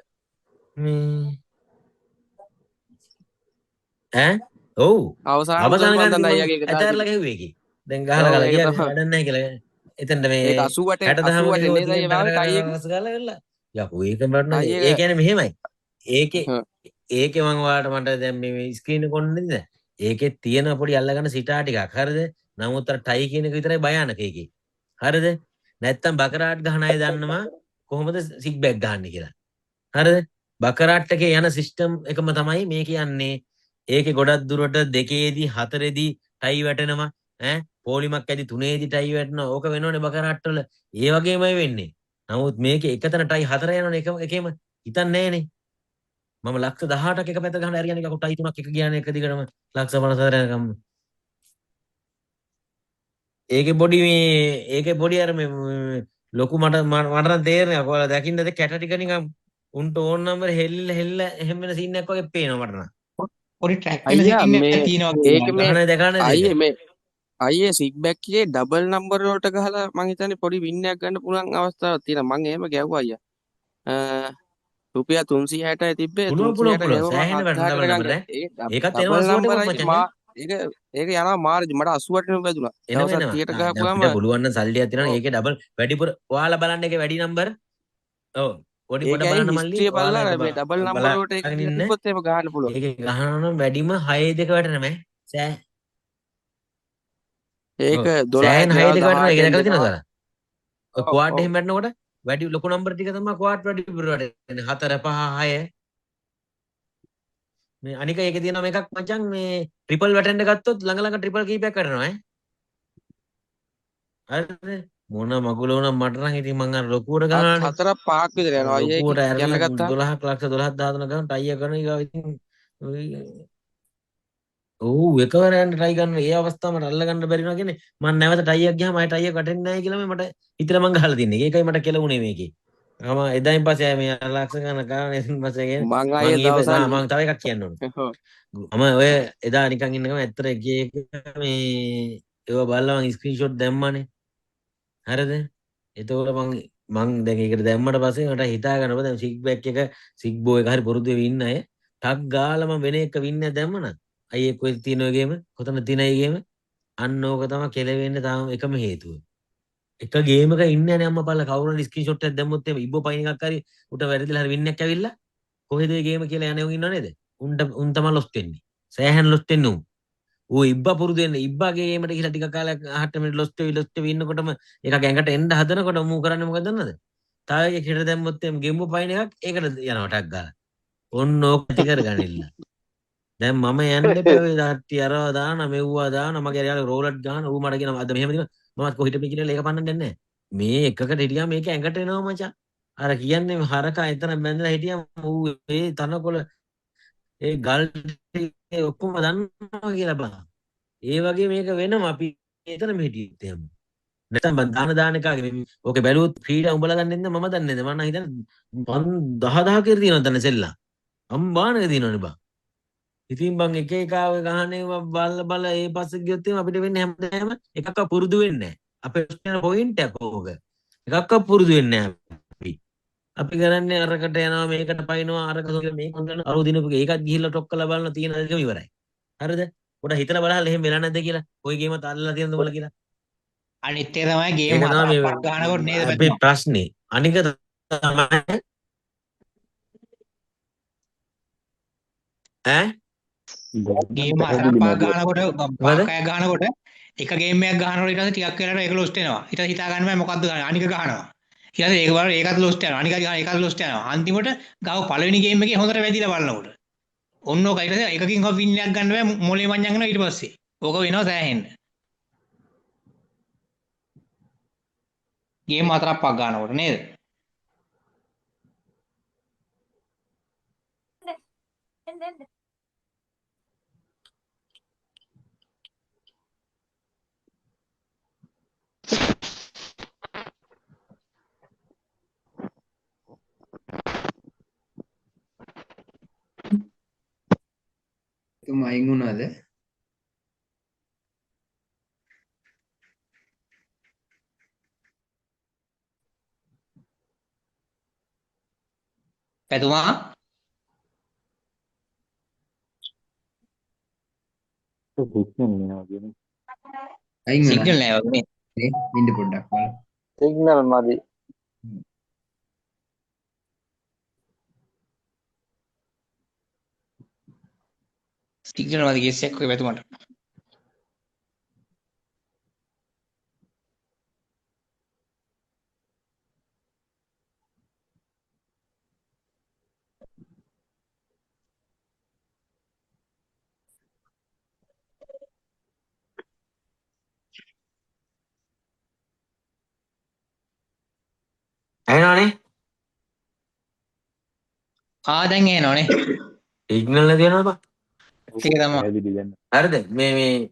ඈ ඔව් අවසාන අවසාන මුදල් මං ගන්න ගන්න අයියාගේ එක දාලා ඇතාරලා ගැහුවේ ඒකේ දැන් ගහලා ඔව්, ගහලා ඒක ගියා තමයි. වැඩක් නැහැ කියලා එතනට මේ ඒක 88 88 නේද ඒ වාගේ ටයි එක. ගහලා ගල්ලා යකෝ ඒක වටනවා ටයි එක. ඒ කියන්නේ මෙහෙමයි ඒකේ හ්ම්. ඒකේ මම ඔයාලට මට දැන් මේ ස්ක්‍රීන් එක කොන්නේද ඒකේ තියෙන පොඩි අල්ලගන්න සිටා ටිකක් හරිද නමුත් අර ටයි කියන එක විතරයි භයානක ඒකේ හරිද නැත්තම් බකරාට් ගහන අය දන්නවා කොහොමද සික් බැක් ගහන්නේ කියලා හරිද බකරාට් එකේ යන සිස්ටම් එකම තමයි මේ කියන්නේ ඒකේ ගොඩක් දුරට දෙකේදී හතරේදී ටයි වැටෙනවා ඈ පොලිමක් ඇදි තුනේදී ටයි වැටෙනවා ඕක වෙනවනේ බකරාට් වල ඒ වගේමයි වෙන්නේ නමුත් මේකේ එකතන ටයි හතර යනවනේ එකම හිතන්නේ නෑනේ මම ලක්ෂ 18ක් එක පැත්ත ගහන හරියන්නේ කකෝ ටයි තුනක් එක ගියානේ එක දිගටම ලක්ෂ 54 යනකම් ඒකේ බොඩි අර මේ ලොකු මට නම් තේරෙන්නේ ඔයාලා දකින්නද කැට ටික නිකන් උන්ට ඕන නම්බර හෙල්ල එහෙම වෙන සීන් එකක් වගේ පේනවා මට නම් පොඩි ට්‍රැක් වෙන අයියා සිකින් මේ තියෙනවා ඒක මේ ගහන දැකන්නේ අයියේ මේ අයියේ සික් බැක් එකේ ඩබල් නම්බර් වලට ගහලා මං හිතන්නේ පොඩි වින් එකක් ගන්න පුළුවන් අවස්ථාවක් තියෙනවා. මං එහෙම ගැව්වා අයියා. රුපියල් 360යි තිබ්බේ පුළුවන් 360 ගැව්වා සෑහෙන මම වැඩ 70කට නම්බර ගන්න. ඒකත් ඩබල් එනවා 88 නම්බර් මචං අයියේ මා ඒක යනවා මාර්ජ් මට 88 නෙම වැදුනා. දවස් 30ට ගහපුවාම අපිට පුළුවන් නම් සල්ලියක් තියෙනවා ඔව්. ඒකේ ඩබල් වැඩිපුර ඔයාලා බලන්න ඒකේ වැඩි නම්බර් ඔව් පොඩි පොඩ ඒකයි බලන්න මල්ලි හිස්ට්‍රිය බලලා ඔයාලා මේ ඩබල් නම්බර් වලට ඒක බලාගෙන කියලා ඉන්න තිබ්බොත් එහෙම ගහන්න පුළුවන්. ඒකේ ගහනවා නම් වැඩිම 6 දෙක වැටෙනම සෑ ඒක ඔව් 12 සෑහෙන 6 දෙක වැටෙනවා ඒක දැකලා දෙනවා. තියෙනවද ඔයාලා ඔය ඔව් ක්වාඩ් ඔව්. එහෙම වැටෙනකොට වැඩි ලොකු නම්බර් ටික තමයි ක්වාඩ් වැඩිපුර වැටෙන්නේ 4 5 6 මේ අනික ඒකේ තියෙනවා මේකක් මචං මේ ට්‍රිපල් වැටෙන්න ගත්තොත් ළඟ ට්‍රිපල් කීපයක් වැටෙනවා හරිද මොන මගුල වුණා මට නම් ඉතින් මං අර ලොකුවට ගහනවානේ 4ක් 5ක් විතර යනවා අයියා ලොකුවට ඒක යන්න ඇරලා ගත්තා. 12ක් ලක්ෂ 12ක් දාන ගමන් ටයි එක කරන එක ඉතින් ඔව් එකවර යන්න try කරන ඒ අවස්ථාව මට අල්ල ගන්න බැරි වුණා කියන්නේ මම නැවත ටයි එක ගියාම ආයෙ ටයි එක වැටෙන්නේ නැහැ කියලා මට හිතලා මං ගහලා තින්නේ. ඒකයි මට කෙලුනේ මේකේ. මම එදායින් පස්සේ ආයෙ මේ ලක්ෂ ගණන් ගාන ඉතින් පස්සේ කියන්නේ මං මං ආයේ දවසක් මං තව එකක් කියන්න ඕන. ඔව්. මම ඔය එදා නිකන් ඉන්නකම ඇත්තට එක මේ ඒව බලලා මං ස්ක්‍රීන්ෂොට් දැම්මානේ. හරිද? එතකොට මං දැන් ඒකට දැම්මට පස්සේ මට හිතා ගන්න බෑ දැන් සික් බැක් එක සික් බෝ එක හරි පුරුදු වෙවි ඉන්න අය ටක් ගාලා මම වෙන එක වින්න දැම්මන අයියේ කොහෙද තියෙන ඔය ගේම කොතන තියෙනයි ගේම අන්න ඕක තමයි කෙලවෙන්නේ තාම එකම හේතුව එක ගේම් එක ඉන්නේ නැහැ අම්මා බලලා කවුරුන් ස්ක්‍රීන්ෂොට් එකක් දැම්මොත් එහෙම ඉබ්බෝ පයින් එකක් හරි උට වැරදිලා හරි වින්නක් ඇවිල්ලා කොහෙද ඔය ගේම කියලා යන්නේ උන් ඉන්නව නේද උන් තමයි ලොස් වෙන්නේ සෑහෙන ලොස් වෙන්නේ උන් ඌ ඉබ්බා පුරුදු වෙන්නේ ඉබ්බාගේ ගේමට ගිහලා ටික කාලයක් අහට මෙන්න ලොස්ට් වෙවි ඉන්නකොටම එකක් ඇඟට එන්න හදනකොට මූ කරන්නේ මොකද දන්නවද? තව එකෙක් හිට දැම්මොත් එම් ගෙම්බු පයින් එකක් ඒකට යනවා ටක් ගාලා. ඔන්න ඕක ටික කරගනින්න. දැන් මම යන්න එපා ඔය දාට්ටි අරවා දාන මෙව්වා දාන මගේ යාළුවා රෝලට් ගහන ඌ මට කියනවා අද මෙහෙම දින මමත් කොහිට මේ කියලා ඒක පන්නන්න දෙන්නේ නැහැ. මේ එකකට හිටියා මේක ඇඟට එනවා මචං. අර කියන්නේ හරකා එතන බැඳලා හිටියා ඌ ඒ තනකොළ ඒ ගල් ටික ඔක්කොම දන්නවා කියලා බං. ඒ වගේ මේක වෙනවා අපි එතනම හිටියෙත් එහෙම. නැත්නම් මම දාන එකාගේ ඕකේ බැලුවොත් ෆ්‍රීඩම් උඹලා දන්නේ නැද්ද මම දන්නේ නැද්ද මම නම් හිතන්නේ මන් 10 කීර තියෙනවා තන සෙල්ලා. අම්බානක තියෙනවනේ බං. ඉතින් බං එක එකාව ගහන්නේ බල ඒ පස්සේ ගියොත් එහෙම අපිට වෙන්නේ හැමදාම එකක්ව පුරුදු වෙන්නේ නැහැ. අපේ ප්‍රශ්නේ පොයින්ට් එක ඕක. එකක්ව පුරුදු වෙන්නේ නැහැ අපි. අපි කරන්නේ අරකට යනවා මේකට පයින්නවා අරක මේක හොඳන අරු දිනපු ඒකත් ගිහිල්ලා ටොක් කරලා බලන තියෙන දේ ඉවරයි. හරිද? පොඩ හිතලා බලහල් එහෙම වෙලා නැද්ද කියලා. කොයි ගේමත් අල්ලලා තියෙනද උඹලා කියලා. අනිත් එක තමයි ගේම් ඒක තමයි හතරක් ගන්නකොට නේද අපේ පැතුමා? ප්‍රශ්නේ. අනික තමයි ඈ ගේම් හතරක් පැහැදිලි පහක් නේද? ගන්නකොට මොකද? පහක් අය ගන්නකොට එක ගේම් එකක් ගන්නකොට ඊට පස්සේ ටිකක් වෙලාවට ඒක ලොස්ට් වෙනවා. ඊට පස්සේ හිතා ගන්න බෑ මොකද්ද ගන්න. අනික ගහනවා. ඊට පස්සේ ඒක බලන ඒකත් ලොස්ට් යනවා. අනික ගහන ඒකත් ලොස්ට් යනවා. අන්තිමට ගාව පළවෙනි ගේම් එකේ හොඳට වැදිලා බලනකොට. ඔන්න ඕක ඊට පස්සේ එකකින් හො වින් එකක් ගන්න බෑ මොලේ මඤ්ඤං කරනවා ඊට පස්සේ. ඕක වෙනවා සෑහෙන්න. ගේම් හතරක් පහක් ගන්නකොට නේද? එතුමා අයින් වුණාද? පැතුමා සිග්නල් නෑ වගේ. අයින් වුණා. සිග්නල් නැහැ වගේ නේ. ඉන්න පොඩ්ඩක් බලන්න. සිග්නල් මදි. සිග්නල් වගේ කේස් එකක් ඔය පැතුමට. ඇහෙනවනේ? දැන් එනවනේ. සිග්නල් නැති වෙනවද බං? ඒක තමයි. පැහැදිලි දැන්. හරිද? මේ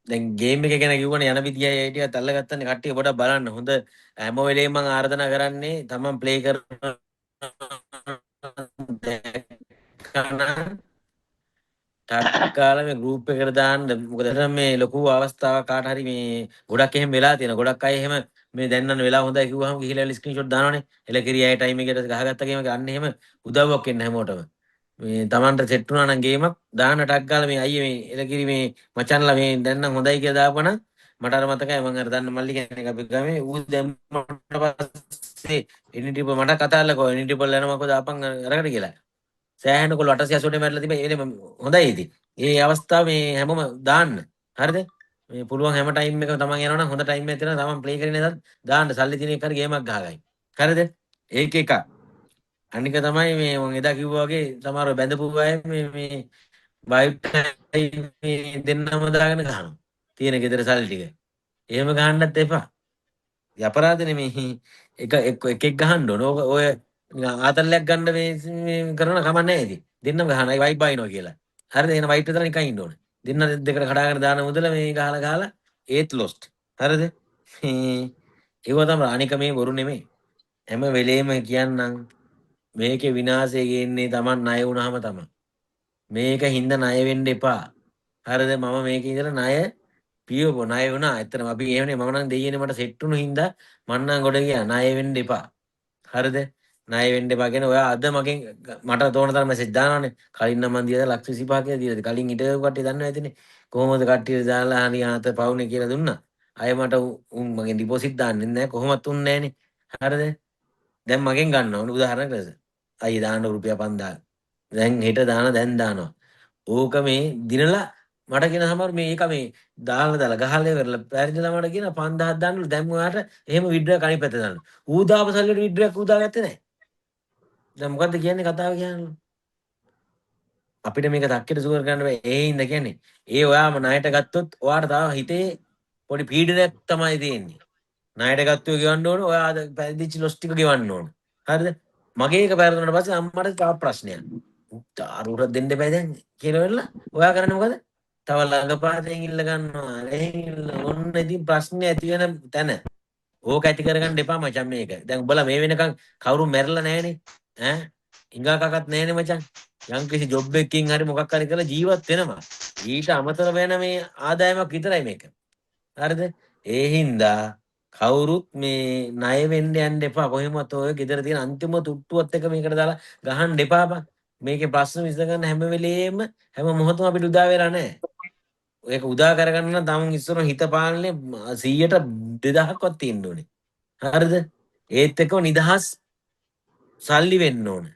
දැන් ගේම් එක ගැන කිව්වනේ යන විදියයි ඒ ටිකත් අල්ලගත්තනේ කට්ටිය පොඩක් බලන්න. හොඳ හැම වෙලේම මම ආරාධනා කරන්නේ තමන් ප්ලේ කරන ටක්කාල මේ ගෲප් එකට දාන්න. මොකද මේ ලොකු අවස්ථාවක් කාට හරි මේ ගොඩක් එහෙම වෙලා තියෙනවා. ගොඩක් අය එහෙම මේ දැන් නම් වෙලා හොඳයි කිව්වහම ගිහිල්ලා ස්ක්‍රීන්ෂොට් දානවනේ. එලකිරි අය ටයිම් එකට ගහගත්ත ගේම එක අන්න එහෙම උදව්වක් වෙන්න හැමෝටම. මේ Tamanට සෙට් වුණා නම් ගේමක් දාන්න ටක් ගාලා මේ අයියේ මේ එලකිරි මේ මචන්ලා මේ දැන් නම් හොඳයි කියලා දාපුවා මට අර මතකයි මම අර දන්න මල්ලි කෙනෙක් අපි ගමේ ඌ දැම්මට පස්සේ එනිටිප මට කතා කරලා එනිටිපල් යනවා කොහොද ආපන් අරකට කියලා. සෑහෙන කොළ 880 මැරලා තිබේ ඒ හොඳයි ඉතින්. ඒ අවස්ථාව මේ හැමෝම දාන්න. හරිද? මේ පුළුවන් හැම ටයිම් එකම තමන් යනවා නම් හොඳ ටයිම් එකක් තියෙනවා තමන් ප්ලේ කරගෙන ඉඳන් දාන්න සල්ලි තියෙන එක හරි ගේමක් ගහගයි. හරිද? ඒක එකක්. අනික තමයි මේ මම එදා කිව්වා වගේ සමහරව බැඳපු අය මේ වයිට් මේ දෙන්නම දාගෙන ගහනවා. තියෙන ගෙදර සල්ලි ටික. එහෙම ගහන්නත් එපා. අපරාධනේ මේ එකෙක් ගහන්න ඕන. ඔය ආතල්ලයක් ගන්න මේ කරන කම නැහැ ඉතින්. දෙන්නම ගහනයි වයිබ් බයිනවා කියලා. හරිද? එහෙනම් වයිට් විතර නිකන් ඉන්න ඕන. දෙන්න දෙකට කඩාගෙන දාන මුදල මේ ගහලා ඒත් ලොස්ට්. හරිද? ඒව තමයි අනික මේ බොරු නෙමෙයි. හැම වෙලේම කියන්නම් මේකේ විනාශය ගේන්නේ Taman ණය වුණාම තමයි. මේක හින්ද ණය වෙන්න එපා. හරිද? මම මේකේ ඉඳලා ණය පියවපො ණය වුණා. ඇත්තටම අපි එහෙමනේ මම නම් දෙයියනේ මට සෙට් වුණු හින්දා මං නම් ගොඩ ගියා. ණය වෙන්න එපා. හරිද? ණය වෙන්න එපා කියන ඔයා අද මගෙන් මට තෝරන තරම් මැසේජ් දානවනේ. කලින් නම් මන් දීලා ලක්ෂ 25 කියලා දීලාද. කලින් හිටපු කට්ටිය දන්නව ඇතිනේ. කොහොමද කට්ටිය දාලා හරි ආත පවුනේ කියලා දුන්නා. අය මට උන් මගෙන් ඩිපොසිට් දාන්නේ නැහැ. කොහොමත් උන්නේ නැහනේ. හරිද? දැන් මගෙන් ගන්න ඕන උදාහරණයක් ලෙස. අයියේ දාන්න රුපියල් 5000. දැන් හෙට දාන දැන් දානවා. ඕක මේ දිනලා මට කියන සමහර මේක මේ දාලා ගහලා ඉවරලා පැරිදිලා මට කියන 5000ක් දාන්නලු දැන් ඔයාට එහෙම විඩ්‍රයක් අනිත් පැත්තට දාන්න. ඌ දාපු සල්ලියට විඩ්‍රයක් ඌ දාගත්තේ නැහැ. දැන් මොකද්ද කියන්නේ කතාව කියන්නේ? අපිට මේක දක්කෙට සුවර් කරන්න බෑ. ඒ හින්දා කියන්නේ ඒ ඔයාම ණයට ගත්තොත් ඔයාට තාම හිතේ පොඩි පීඩනයක් තමයි තියෙන්නේ. ණයට ගත්තෝ ගෙවන්න ඕන. ඔයා අද පැදිච්ච ලොස් ටික ගෙවන්න ඕන. හරිද? මගේ එක පැරදුනට පස්සේ අම්මට තව ප්‍රශ්නයක්. දාරුවට දෙන්න බෑ දැන් කියලා වෙලා ඔයා කරන්නේ මොකද? තව ළඟපාතෙන් ඉල්ල ගන්නවා. එහෙන් ඔන්න ඉතින් ප්‍රශ්නේ ඇති වෙන තැන. ඕක ඇති කරගන්න එපා මචං මේක. දැන් උඹලා මේ වෙනකන් කවුරු මැරලා නැහනේ. ඈ ඉංගා කකත් නැහනේ මචං. යම් කිසි ජොබ් එකකින් හරි මොකක් හරි කරලා ජීවත් වෙනවා. ඊට අමතර වෙන මේ ආදායමක් විතරයි මේක. හරිද? ඒ හින්දා කවුරුත් මේ ණය වෙන්න යන්න එපා. කොහෙමත් ඔය ගෙදර තියෙන අන්තිම තුට්ටුවත් එක මේකට දාලා ගහන්න එපා බං. මේකේ ප්‍රශ්න විසඳගන්න හැම වෙලේම හැම මොහොතම අපිට උදා වෙලා නැහැ. ඒක උදා කරගන්න නම් තමන් ඉස්සර හිත පාලනේ 100ට 2000ක්වත් තියෙන්න ඕනේ. හරිද? ඒත් එක්කම නිදහස් සල්ලි වෙන්න ඕනේ.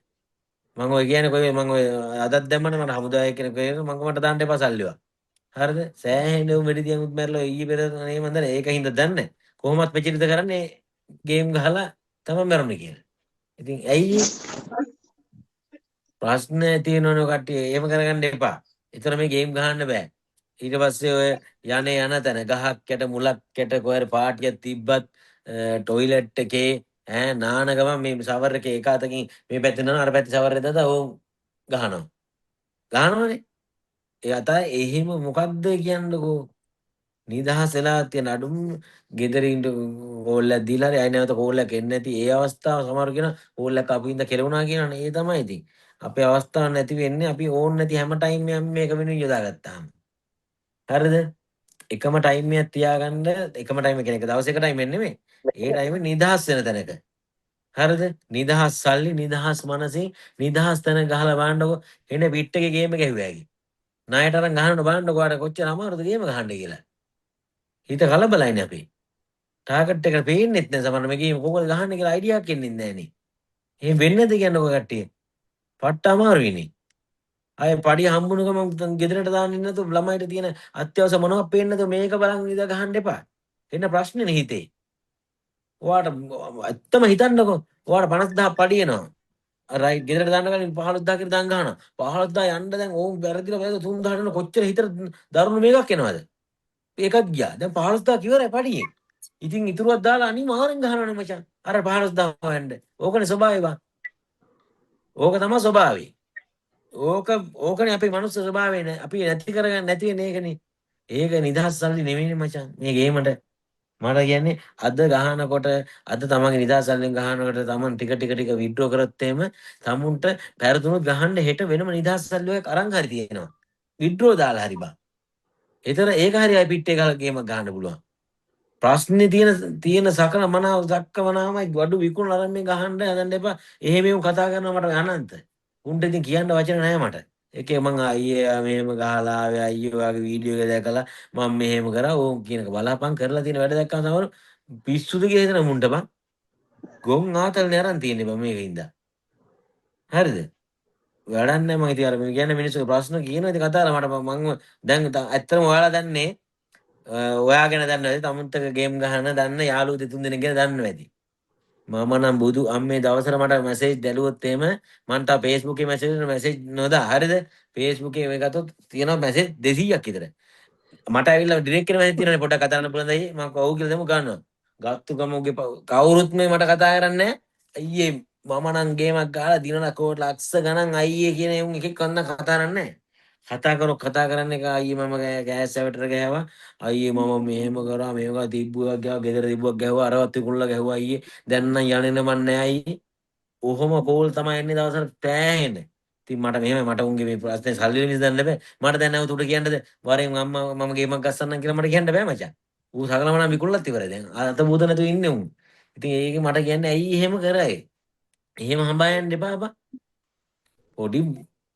මම ඔය කියන්නේ කොයි මම ඔය අදත් දැම්මනේ මට හමුදාය කෙනෙක් කියනවා මම මට දාන්න එපා සල්ලිවා. හරිද? සෑහෙන මෙඩි තියමුත් මැරලා ඊයේ පෙර නේ මන් දන්නේ ඒක හින්දා දන්නේ. කොහොමත් ප්‍රචලිත කරන්නේ ගේම් ගහලා තමයි මැරුණේ කියලා. ඉතින් ඇයි ප්‍රශ්න තියෙනවනේ කට්ටිය එහෙම කරගන්න එපා. ඒතර මේ ගේම් ගහන්න බෑ. ඊට පස්සේ ඔය යන්නේ යන තැන ගහක් යට මුලක් යට කොහේ පාටියක් තිබ්බත් ටොයිලට් එකේ ඈ නාන ගමන් මේ ෂවර් එකේ එක අතකින් මේ පැත්තේ නාන අර පැත්තේ ෂවර් එක දාලා ඕම් ගහනවා. ගහනවනේ. ඒ අත එහෙම මොකද්ද කියන්නකෝ. නිදහස් වෙලා තියෙන අඩුම ගෙදරින් කෝල්ලක් දීලා හරි අය නැවත කෝල්ලක් එන්නේ නැති ඒ අවස්ථාව සමහර කියන කෝල්ලක් අපින්ද කෙලවුණා කියනවනේ ඒ තමයි ඉතින්. අපේ අවස්ථාවක් නැති වෙන්නේ අපි ඕන් නැති හැම ටයිම් එකම මේක වෙනුවෙන් යොදාගත්තාම. හරිද? එකම ටයිම් එකක් තියාගන්න එකම ටයිම් එක කියන්නේ දවසක ටයිම් එක නෙමෙයි. ඒ ටයිම් එක නිදහස් වෙන තැනක. හරිද? නිදහස් සල්ලි නිදහස් මනසින් නිදහස් තැන ගහලා බලන්නකො එන පිට් එකේ ගේම් එක ඇහුවාගේ. ණයට අරන් ගහනකොට බලන්නකො ආර කොච්චර අමාරුද ගේම ගහන්න කියලා. හිත කලබලයිනේ අපි. ටාගට් එක පේන්නෙත් නැහැ සමහර මේ ගේම් කොහොමද ගහන්නේ කියලා අයිඩියාවක් එන්නේ නැහනේ. එහෙම වෙන්නේ නැද්ද කියන්නකො කට්ටිය. පට්ට අමාරුයිනේ. අය පඩිය හම්බුන ගමන් ගෙදරට දාන්න ඉන්න නැතුව ළමයිට තියෙන අත්‍යවශ්‍ය මොනවද පේන්නේ නැතුව මේක බලන් ඉඳ ගහන්න එපා. එන්න ප්‍රශ්නේ හිතේ. ඔයාට ඇත්තම හිතන්නකෝ. ඔයාට 50000 පඩිය එනවා. රයිට් ගෙදරට දාන්න ගන්නේ 15000 කියලා දාන් ගහනවා. 15000 යන්න දැන් ඕම් වැරදිලා වැරද 3000 යන කොච්චර හිතට දරුණු මේකක් එනවද? ඒකත් ගියා. දැන් 15000 කිවරයි පඩියෙන්. ඉතින් ඉතුරුවක් දාලා අනිවාර්යෙන් ගහනවනේ මචං. අර 15000 හොයන්න. ඕකනේ ස්වභාවය බං. ඕක තමයි ස්වභාවය. ඕකනේ අපේ මනුස්ස ස්වභාවය නේ. අපි නැති කරගන්න නැති වෙන එකනේ. ඒක නිදහස් සල්ලි නෙමෙයිනේ මචං. මේ ගේමට මට කියන්නේ අද ගහනකොට අද තමන්ගේ නිදහස් සල්ලෙන් ගහනකොට තමන් ටික විඩ්‍රෝ කරත් එහෙම තමුන්ට පැරදුනොත් ගහන්න හෙට වෙනම නිදහස් සල්ලි එකක් අරන් හරි තියෙනවා. විඩ්‍රෝ දාලා හරි බං. ඒතර ඒක හරි අය පිටේ ගහලා ගේමක් ගහන්න පුළුවන්. ප්‍රශ්නේ තියෙන සකල මනාව දක්ක මනාවමයි වඩු විකුණලා අරන් මේ ගහන්න හදන්න එපා. එහෙම කතා කරනවා මට අනන්ත. උන්ට ඉතින් කියන්න වචන නැහැ මට. ඒකේ මං අයියේ මෙහෙම ගහලා ආවේ අයියේ වගේ වීඩියෝ එක දැකලා මම මෙහෙම කරා ඕම් කියනක බලාපන් කරලා තියෙන වැඩ දැක්කම තමයි පිස්සුද කියලා හිතන මුන්ට බං. ගොන් ආතල්නේ අරන් තියෙන්නේ බං මේකින්ද. හරිද? වැඩක් නැහැ මං ඉතින් අර මේ කියන්නේ මිනිස්සුගේ ප්‍රශ්න කියනවා ඉතින් කතාවල මට මං දැන් ඇත්තටම ඔයාලා දන්නේ ඔයා ගැන දන්නේ නැති තමුන්ට ගේම් ගහන දන්න යාළුවෝ දෙතුන් දෙනෙක් ගැන දන්නව ඇති. මම නම් බුදු අම්මේ දවසට මට මැසේජ් දැලුවොත් එහෙම මන්ට Facebook එකේ මැසේජ් නොදා හරිද Facebook එකේ මේ ගත්තොත් තියෙනවා මැසේජ් 200ක් විතර මට ඇවිල්ලා ඩිරෙක්ට් කරන මැසේජ් තියෙනනේ පොඩ්ඩක් කතා කරන්න පුළුවන්ද අයියේ මම ඔව් කියලා දෙමු ගන්නවා ගත්තු ගම උගේ කවුරුත් මේ මට කතා කරන්නේ අයියේ මම නම් ගේමක් ගහලා දිනන කෝට් ලක්ෂ ගණන් අයියේ කියන උන් එකෙක් කන්න කතා කරන්නේ කතා කරන්නේ අයියේ මම ගෑස් ඇවටර ගෑවා අයියේ මම මෙහෙම කරා මේවා තිබ්බුවක් ගෑවා ගෙදර තිබ්බුවක් ගෑවා අරවත් විකුණලා ගෑවා අයියේ දැන් නම් යන්නේ මන් නෑ අයියේ ඔහොම කෝල් තමයි එන්නේ දවසට පෑහෙන්න ඉතින් මට මෙහෙම මට උන්ගේ මේ ප්‍රශ්නේ සල්ලි විසඳන්න බෑ මට දැන් නැවත උඩ කියන්නද වරෙන් අම්මා මම ගේමක් ගස්සන්නම් කියලා මට කියන්න බෑ මචං ඌ සකලම නම් විකුණලත් ඉවරයි දැන් අත බූත නැතුව ඉන්නේ උන් ඉතින් ඒක මට කියන්නේ ඇයි එහෙම කරේ එහෙම හඹයන්න එපා බා පොඩි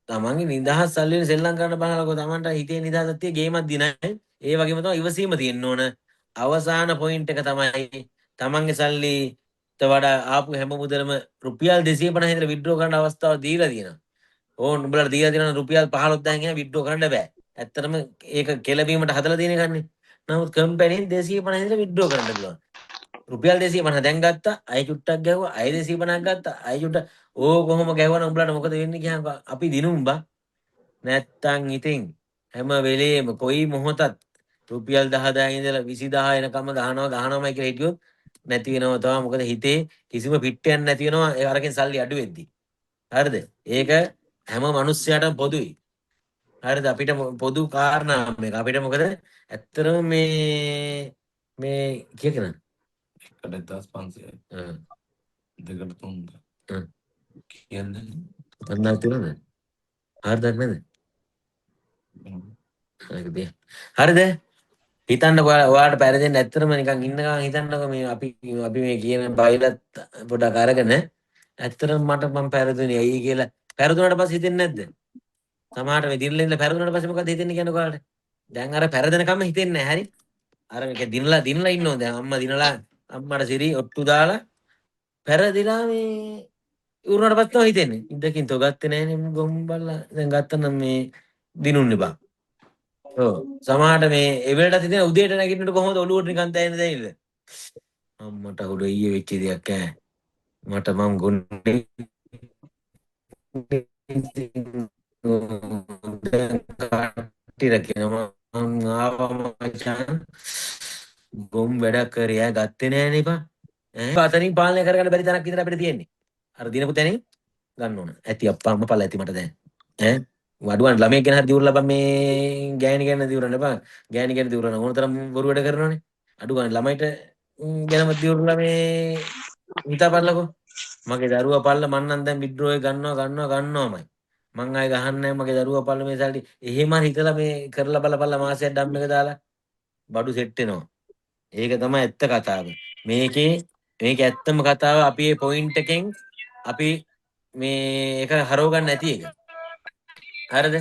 තමන්ගේ නිදහස් සල්ලි වලින් සෙල්ලම් කරන්න බලනකොට තමන්ට හිතේ නිදහසක් තිය ගේමක් දිනයි ඒ වගේම තමයි ඉවසීම තියෙන්න ඕන අවසාන පොයින්ට් එක තමයි තමන්ගේ සල්ලිට වඩා ආපු හැම මුදලම රුපියල් 250 විතර විත්ඩ්‍රෝ කරන්න අවස්ථාවක් දීලා තියෙනවා ඕන් උඹලට දීලා තියෙනවා රුපියල් 15000 ගෙන විත්ඩ්‍රෝ කරන්න බෑ ඇත්තටම ඒක කෙලවීමට හදලා තියෙන එකනේ. නමුත් කම්පැනි 250 ඉඳලා විත්ඩ්‍රෝ කරන්න පුළුවන්. රුපියල් 250 දැන් ගත්තා. අය චුට්ටක් ගැහුවා. අය 250ක් ගත්තා. අය චුට්ට කොහොම ගැහුවනම් උඹලට මොකද වෙන්නේ කියහම අපි දිනුම් බා. නැත්තම් ඉතින් හැම වෙලේම කොයි මොහොතත් රුපියල් 10000 ඉඳලා 20000 එනකම් ගහනවාමයි කියලා හිටියොත් නැති වෙනවා තමයි. මොකද හිතේ කිසිම පිට්ටයක් නැති වෙනවා ඒ අරකින් සල්ලි අඩු වෙද්දී. හරිද? ඒක හැම මිනිස්සයාටම පොදුයි. හරිද? අපිට පොදු කාරණා මේක. අපිට මොකද ඇත්තටම මේ කියකන 1500 දෙකට තුනද කියන්නේ පන්නා තුනද හරිදක් නේද? හරිද? හිතන්නකො ඔයාලට පැරදෙන්න ඇත්තටම නිකන් ඉන්නකම් හිතන්නකො මේ අපි මේ කියන බයිලත් පොඩක් අරගෙන ඇත්තටම මට මම පැරදුනේ ඇයි කියලා පැරදුනට පස්සේ හිතෙන්නේ නැද්ද? සමහරට මේ දිනලා ඉඳලා පැරදුනට පස්සේ මොකද හිතෙන්නේ කියන්නකො ඔයාලට? දැන් අර පැරදෙනකම් හිතෙන්නේ නැහැ හරි. අර මේක දිනලා ඉන්නවා දැන් අම්මා දිනලා අම්මට සිරි ඔට්ටු දාලා පැරදිලා මේ උරුණට පස්සේ තමයි හිතෙන්නේ. ඉඳකින් තෝ ගත්තේ නැහනේ ගොම්බල්ලා. දැන් ගත්තනම් මේ දිනුන්නේ බං. ඔව්. සමහරට මේ එවෙලට හිතෙන උදේට නැගිටිනකොට කොහොමද ඔළුවට නිකන් දැනෙන්නේ දැනෙන්නේ? අම්මට උඩ ඊයේ වෙච්ච දෙයක් ඈ. මට මං ගොන්නේ ටිරකිනවා මං ආවා මචං ගොම් වැඩ කරේ ගත්තේ නෑනේ බං. අතනින් පාලනය කරගන්න බැරි තරක් විතර අපිට තියෙන්නේ. අර දිනපු තැනින් ගන්න ඕන. ඇති අප්පා අම්මා පල්ල ඇති මට දැන්. වඩුවන් ළමයෙක් ගැන හරි දියුරලා බං මේ ගෑණි ගැන දියුරන්න බං. ගෑණි ගැන දියුරන ඕන තරම් බොරු වැඩ කරනවනේ. අඩු ගන්න ළමයිට ගැනම දියුරලා මේ හිතාපල්ලකෝ. මගේ දරුවා පල්ල මං නම් දැන් විඩ්‍රෝ එක ගන්නවාමයි. මං ආයෙ ගහන්නේ නැහැ මගේ දරුවා පල්ල මේ සල්ලි. එහෙම හිතලා මේ කරලා බලපල්ලා මාසයක් ඩම් එක දාලා බඩු සෙට් වෙනවා. ඒක තමයි ඇත්ත කතාව. මේක ඇත්තම කතාව අපි මේ පොයින්ට් එකෙන් අපි මේ එක හරව ගන්න නැති එක. හරිද?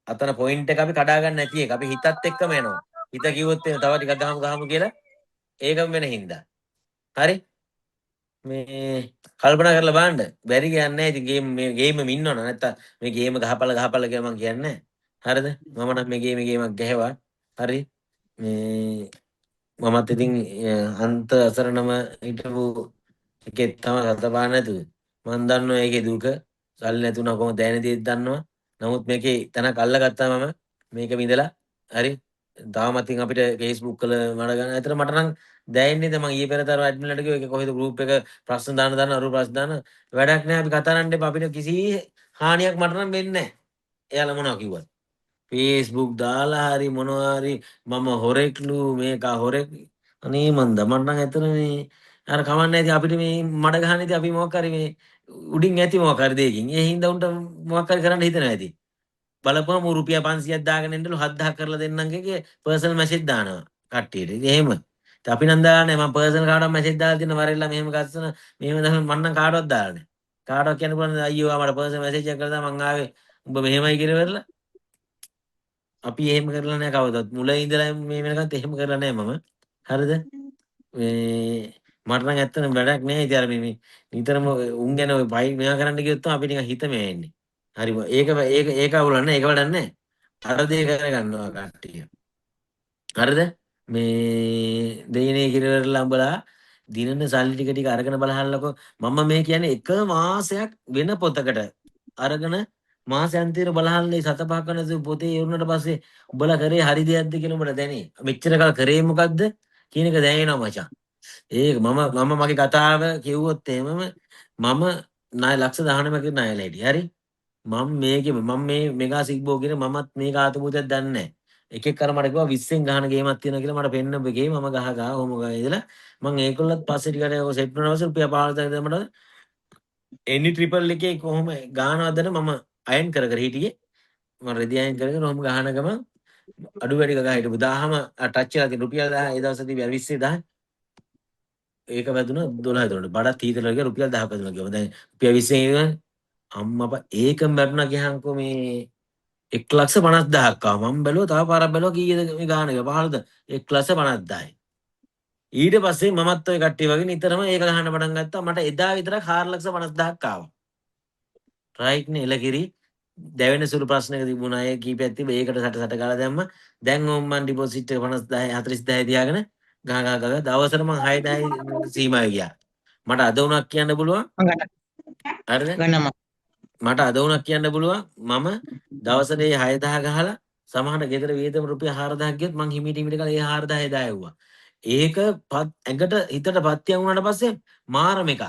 අතන පොයින්ට් එක අපි කඩා ගන්න නැති එක. අපි හිතත් එක්කම යනවා. හිත කිව්වොත් එන තව ටිකක් ගහමු කියලා ඒකම වෙන හින්දා. හරි? මේ කල්පනා කරලා බලන්න. බැරි කියන්නේ නැහැ. ඉතින් මේ ගේම් එකෙම ඉන්නවනේ. නැත්තම් මේ ගේම ගහපල්ලා කියලා මම කියන්නේ. හරිද? මම නම් මේ ගේමක් ගැහුවා. හරි? මේ මමත් ඉතින් අන්ත අසරණම හිටපු එකෙක් තමයි සතපාන නැතුව. මම දන්නවා ඒකේ දුක. සල්ලි නැතුණා කොහොමද දැනෙන දේත් දන්නවා. නමුත් මේකේ තැනක් අල්ලගත්තා මම මේක විඳලා. හරි? තාමත් ඉතින් අපිට Facebook වල මඩ ගන්න. ඇතර මට නම් දැනෙන්නේ මම ඊයේ පෙරතර ඇඩ්මින්ලට කිව්වා ඒක කොහෙද ගෲප් එක ප්‍රශ්න දාන අරු ප්‍රශ්න දාන වැඩක් නෑ අපි කතා කරන්න එපා. අපිට කිසි හානියක් මට නම් වෙන්නේ නෑ. එයාලා මොනවා කිව්වත්. Facebook දාලා හරි මොනවා හරි මම හොරෙක්ලු මේක හොරෙක් අනේ මන්ද මට නම් ඇත්තට මේ අර කමන්නේ ඉතින් අපිට මේ මඩ ගහන්න ඉතින් අපි මොකක් හරි මේ උඩින් ඇති මොකක් හරි දෙයකින් ඒ හින්දා උන්ට මොකක් හරි කරන්න හිතනවා ඇති බලපුවම රුපියල් 500ක් දාගෙන ඉන්නලු 7000ක් කරලා දෙන්නම් කියකේ පර්සනල් මැසේජ් දානවා කට්ටියට ඉතින් එහෙම ඉතින් අපි නම් දාන්නේ මම පර්සනල් කාටවත් මැසේජ් දාලා තියෙන වරෙල්ලා මෙහෙම ගස්සන මෙහෙම තමයි මම නම් කාටවත් දාලා නැහැ කාටවත් කියන්න පුළුවන් අයියෝ මට පර්සනල් මැසේජ් එකක් කරලා මං ආවේ උඹ මෙහෙමයි කියලා වෙරලා අපි එහෙම කරලා නැහැ කවදවත්. මුල ඉඳලා මේ වෙනකන් එහෙම කරලා නැහැ මම. හරිද? මේ මට නම් ඇත්තටම වැඩක් නැහැ. ඉතින් අර මේ නිතරම උන් ගැන ඔය බයි මෙයා කරන්න ගියොත් තමයි අපි නිකන් හිත මේ එන්නේ. හරි ඒක අවුලන්නේ ඒක වැඩක් නැහැ. අර දේ කරගන්නවා කට්ටිය. හරිද? මේ දෙයනේ කිරවලලා උඹලා දිනන සල්ලි ටික අරගෙන බලහල්ලකෝ. මම මේ කියන්නේ එක මාසයක් වෙන පොතකට අරගෙන මාසයන්තීර බලහල්ලේ 7-5 කනසු පොතේ ඉවරනට පස්සේ උඹලා කරේ හරි දෙයක්ද කියලා උඹට දැනේ. මෙච්චර කල් කරේ මොකද්ද කියන එක දැනෙනවා මචං. ඒක මම මගේ කතාව කිව්වොත් එහෙමම මම ණය ලක්ෂ 19ක ණයලා හිටියේ. හරි? මම මේ මෙගා සිග්බෝ කියන මමත් මේක ආතපුතක් දන්නේ නැහැ. එකෙක් අර මට කිව්වා 20න් ගහන ගේමක් තියෙනවා කියලා මට පෙන්නපු එකේ මම ගහ ඔහොම ඉඳලා මම ඒකොල්ලත් පස්සේ ටිකට ඒක සෙට් වුණා පස්සේ රුපියල් 15000ක් මට එනි ට්‍රිපල් එකේ කොහොම ගානවදන මම අයන් කර හිටියේ මම රෙදි අයන් කරගෙන ඔහොම ගහන ගම අඩු වැඩි ගහ හිටපු 1000ම ටච් වෙලා තියෙන රුපියල් 1000 ඒ දවස්වලදී 20000 ඒක වැදුණා 12 දොලට බඩත් හීතල ගියා රුපියල් 1000ක් වැදුණා කියව දැන් රුපියල් 20 අම්මප ඒකම වැටුණා ගියහන්කෝ මේ 150000ක් ආවා මම බැලුවා තව පාරක් බැලුවා කීයද මේ ගාන එක 15ද 150000යි ඊට පස්සේ මමත් ඔය කට්ටිය වගේ නිතරම ඒක ගහන්න පටන් ගත්තා මට එදා විතරක් 450000ක් ආවා රයිට් නේ එලකිරි දැවෙන සුළු ප්‍රශ්නක තිබුණා. ඒ කීපයක් තිබ්බා. ඒකට සට ගාලා දැම්මා. දැන් ඕම් මන් ඩිපොසිට් එක 50 40 තියාගෙන ගහ දවසට මං 6000 සීමාව ගියා. මට අද උනක් කියන්න පුළුවන්. මං ගන්න හරිද? ගන්නම් මට අද උනක් කියන්න පුළුවන්. මම දවසට ඒ 6000 ගහලා සමහරට ගෙදර වියදම රුපියල් 4000ක් ගියොත් මං හිමීට ගාලා ඒ 4000 එදා ඇව්වා. ඒක ඇඟට හිතට පත්‍යම් වුණාට පස්සේ මාරම එකක්.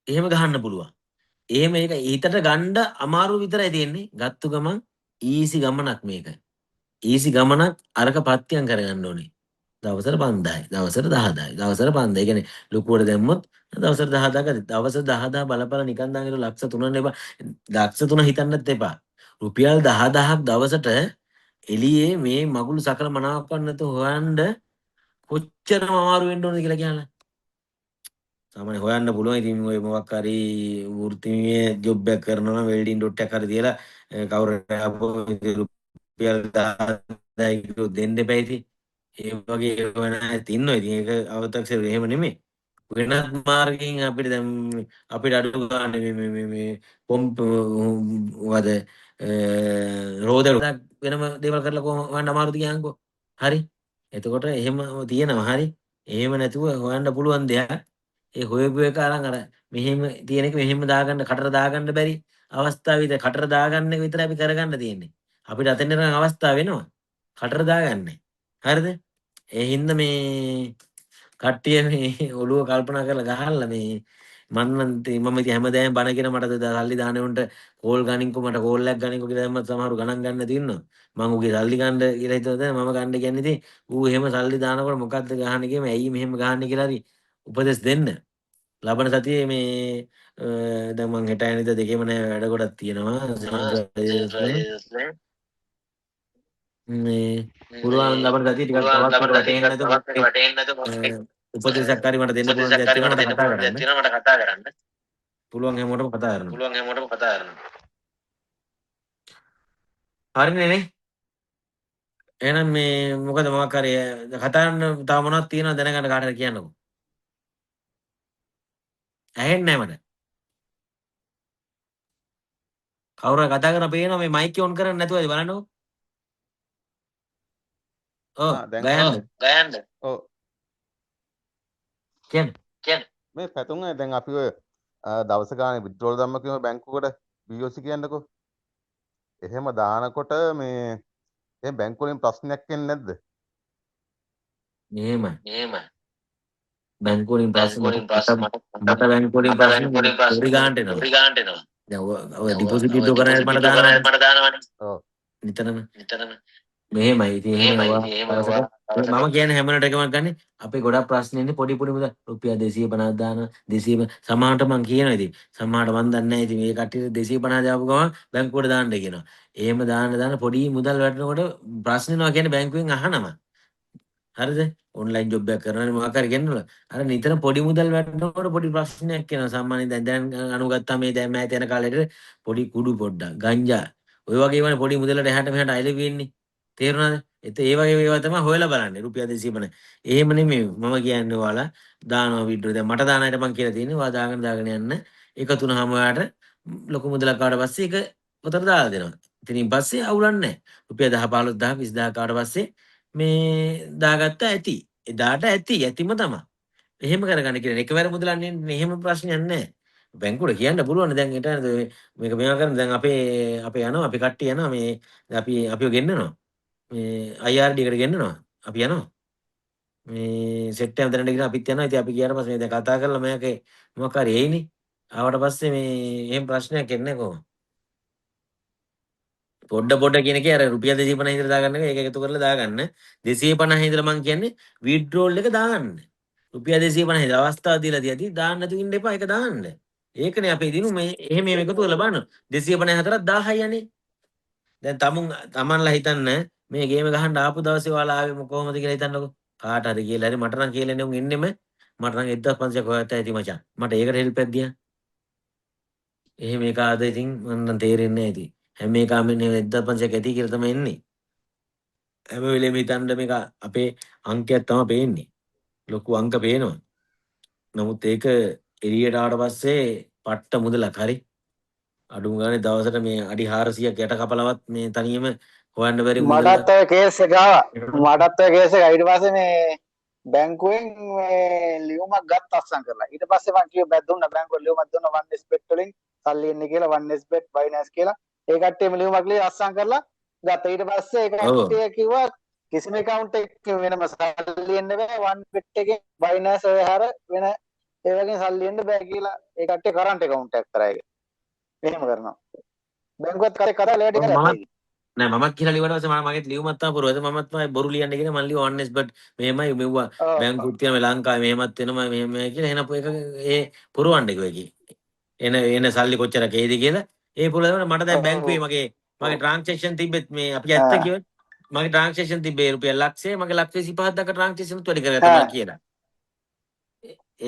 එහෙම ගහන්න පුළුවන්. එහෙම ඒක හිතට ගන්න අමාරු විතරයි තියෙන්නේ. ගත්තු ගමන් ඊසි ගමනක් මේක. ඊසි ගමනක් අරක පත්‍යම් කරගන්න ඕනේ. දවසට 5000යි. දවසට 10000යි. දවසට 5000. ඒ කියන්නේ ලොකුවට දැම්මොත් දවසට 10000 ගත්තා. දවසට 10000 බලපල නිකන් දාගෙන ලක්ෂ 3ක් එපා. ලක්ෂ 3 හිතන්නත් එපා. රුපියල් 10000ක් දවසට එළියේ මේ මගුල් සකල මනාවක් නැතුව හොයන්න කොච්චරම අමාරු වෙන්න ඕනද කියලා කියන්න. සාමාන්‍ය හොයන්න පුළුවන්. ඉතින් ඔය මොකක් හරි වෘත්තීය ජොබ් එකක් කරනවා නම් වෙල්ඩින් ඩොට් එකක් හරි තියලා කවුරු හරි රුපියල් 10000යි කිව්වොත් දෙන්න එපා ඉතින්. ඒ වගේ වෙන අයත් ඉන්නවා. ඉතින් ඒක අවතක්සේරු එහෙම නෙමෙයි. වෙනත් මාර්ගයෙන් අපිට දැන් අපිට අඩු ගන්න මේ පොම්ප වද රෝදල වෙනම දේවල් කරලා කොහොම හොයන්න අමාරුද කියන්කෝ. හරි. එතකොට එහෙම තියෙනවා. හරි. එහෙම නැතුව හොයන්න පුළුවන් දෙයක්. ඒ හොයපු එක අරන් අර මෙහෙම තියෙන එක මෙහෙම දාගන්න කටට දාගන්න බැරි අවස්ථාව විතර කටට දාගන්න එක විතරයි අපි කරගන්න තියෙන්නේ. අපිට අතෙන් යන අවස්ථාව වෙනවා. කටට දාගන්නේ. හරිද? ඒ හින්දා මේ කට්ටිය මේ ඔළුව කල්පනා කරලා ගහන්න මේ මම ඉතින් හැමදාම බණගෙන මට සල්ලි දාන උන්ට කෝල් ගනින්කෝ මට කෝල් එකක් ගනින්කෝ කියලා දැම්මත් සමහරු ගණන් ගන්න තියෙනවා. මම උගේ සල්ලි ගන්න කියලා හිතුවද මම ගන්න කියන්නේ ඉතින් ඌ එහෙම සල්ලි දානකොට මොකද්ද ගහන්නේ කියම ඇයි මෙහෙම ගහන්නේ කියලා හරි උපදෙස් දෙන්න. ලබන සතියේ මේ දැන් මං හෙට ඇනිද දෙකේම නෑ වැඩ ගොඩක් තියෙනවා. මේ පුරාණ ලබන සතියේ ටිකක් තවත් වැටෙන්නේ නැතුව උපදේශයක් හරි මට දෙන්න පුළුවන් දෙයක් තියෙනවා මට කතා කරන්න. පුළුවන් හැමෝටම කතා කරන්න. හරිනේ නේ. එහෙනම් මේ මොකද මොකක් හරි කතා කරන්න තව මොනවද තියෙනවද දැනගන්න කාටද කියන්නකෝ. ඇහෙන්නේ නැහැ මට. කවුරු හරි කතා කරන පේනවා මේ මයික් එක ඔන් කරන්නේ නැතුවද බලන්නකෝ. ඔව් ගයන්න. ඔව් කියන්න. මේ පැතුම් දැන් අපි ඔය දවස ගානේ විත්ඩ්‍රෝල් දැම්ම කියමු බැංකුවකට BOC කියන්නකෝ. එහෙම දානකොට මේ එහෙනම් බැංකුව වලින් ප්‍රශ්නයක් එන්නේ නැද්ද? එහෙමයි. බැංකුව වලින් ප්‍රශ්න මට බැංකුව වලින් ප්‍රශ්න පොඩි ගන්නට එනවා. දැන් ඔය ඩිපොසිට් විත්ඩ්‍රෝ කරන්නේ මට දානවනේ. ඔව්. නිතරම. මෙහෙමයි. ඉතින් එහෙම මම කියන්නේ හැමෝටම එකමක් ගන්න. අපේ ගොඩක් ප්‍රශ්න ඉන්නේ පොඩි මුදල් රුපියල් 250ක් දාන 200 සමහරට මං කියනවා ඉතින් සමහරට මන් දන්නේ නැහැ ඉතින් මේ කට්ටියට 250 දාපු ගමන් බැංකුවට දාන්න කියනවා. එහෙම දාන පොඩි මුදල් වැටෙනකොට ප්‍රශ්න එනවා කියන්නේ බැංකුවෙන් අහනවා. හරිද? ඔන්ලයින් ජොබ් එකක් කරනවා මොකක් හරි ගෙන්නනවා. අර නිතර පොඩි මුදල් වැටෙනකොට පොඩි ප්‍රශ්නයක් එනවා. සාමාන්‍යයෙන් දැන් අනුගත්තා මේ දැන් මෑත යන කාලේට පොඩි කුඩු පොඩ්ඩක් ගංජා ඔය වගේ වනේ පොඩි මුදලට එහාට මෙහාට අයල වෙන්නේ. තේරුණාද? ඒ වගේ ඒවා තමයි හොයලා බලන්නේ. රුපියල් 250. එහෙම නෙමෙයි මම කියන්නේ ඔයාලා දානවා විඩ්‍රෝ. දැන් මට දාන අයට මං කියලා තියෙන්නේ ඔයා දාගෙන යන්න. එකතු වුණාම ඔයාට ලොකු මුදලක් ආවට පස්සේ ඒක උතර දාලා දෙනවා. ඉතින් පස්සේ අවුලක් නැහැ. රුපියල් 10 15000 20000 ආවට පස්සේ මේ දාගත්ත ඇති. එදාට ඇතිම තමයි. එහෙම කරගන්න කියලා. එකවර මුදලක් නෙන්නේ එහෙම ප්‍රශ්නයක් නැහැ. බැංකුවට කියන්න පුළුවන් දැන් ඊට මේක මේවා කරන දැන් අපේ යනවා අපි කට්ටිය යනවා මේ අපිව ගෙන්නනවා. මේ IRD එකට ගෙන්නනවා. අපි යනවා. මේ සෙට් එක දැනට ගිහින් අපිත් යනවා. ඉතින් අපි ගියාට පස්සේ මේ දැන් කතා කරලා මේකේ මොකක් හරි එයිනේ. ආවට පස්සේ මේ එහෙම ප්‍රශ්නයක් එන්නේ කොහොමද? පොඩ කියන එකේ අර රුපියල් 250 ඉඳලා දාගන්න එක ඒක එකතු කරලා දාගන්න 250 ඉඳලා මං කියන්නේ විත්ඩ්‍රෝල් එක දාන්න රුපියල් 250 ඉඳලා අවස්ථාව දීලා තියදී දාන්න නැතුව ඉන්න එපා ඒක දාන්න ඒකනේ අපේ දිනු මේ එහෙම එකතු කරලා බලන්න 254ක් 1000යි යන්නේ දැන් තමන්ලා හිතන්න මේ ගේම ගහන්න ආපු දවසේ ඔයාලා ආවේ කොහොමද කියලා හිතන්නකෝ කාට හරි කියලා හරි මට නම් කියලා නෙවුන් එන්නෙම මට නම් 1500ක් හොයත් ඇති මචං මට ඒකට හෙල්ප් එකක් දියා එහෙම එක ආද ඉතින් මම තේරෙන්නේ නැහැ ඉතින් හැම එකම නේ 1500ක් ඇති කියලා තමයි එන්නේ. හැම වෙලේම හිතන්න මේක අපේ අංකයක් තමයි පේන්නේ. ලොකු අංක පේනවා. නමුත් ඒක එළියට ආවට පස්සේ පට්ට මුදලක් හරි. අඩුම ගානේ දවසට මේ අඩි 400ක් යට කපලවත් මේ තනියම හොයන්න බැරි මුදල් මටත් ඔය කේස් එක ආවා. මටත් ඔය කේස් එක ඊට පස්සේ මේ බැංකුවෙන් මේ ලියුමක් ගත්ත අස්සම් කරලා. ඊට පස්සේ මං කිව්ව බෑ දුන්න බැංකුවෙන් ලියුමක් දුන්න 1s bet වලින් සල්ලි එන්නේ කියලා 1s bet binance කියලා. ඒ කට්ටියම ලියුමක් ලියලා අස්සම් කරලා ගත්තා. ඊට පස්සේ ඒ ඔව් කට්ටිය කිව්වා කිසිම account එකක වෙනම සල්ලි එන්න බෑ 1bet එකේ binance ඔය හැර වෙන ඒ වගේ සල්ලි එන්න බෑ කියලා ඒ කට්ටිය කරන්ට් account එකක් කරා ඒක. එහෙම කරනවා. බැංකුවත් කරේ කරා ලේට් ඔව් කරා මමත් නෑ මමත් කියලා ලියුවට පස්සේ මගේ ලියුමක් තමයි පුරවද මමත් තමයි බොරු ලියන්න කියන මම ලියුවා 1s but මෙහෙමයි මෙව්වා ඔව් බැංකුත් තියෙනවා ලංකාවේ මෙහෙමත් වෙනවා මෙහෙම කියලා එන එක ඒ පුරවන්න කිව්වා ඒකේ එන සල්ලි කොච්චරක් ඒද කියලා ඒ පුරවන මට දැන් බැංකුවේ මගේ ට්‍රාන්සැක්ෂන් තිබ්බෙත් මේ අපි ඇත්ත කිව්වොත් මගේ ට්‍රාන්සැක්ෂන් තිබ්බේ රුපියල් ලක්ෂය මගේ ලක්ෂ 25ක් දක්වා ට්‍රාන්සැක්ෂන් උත් වැඩි කරගත්තා මම කියලා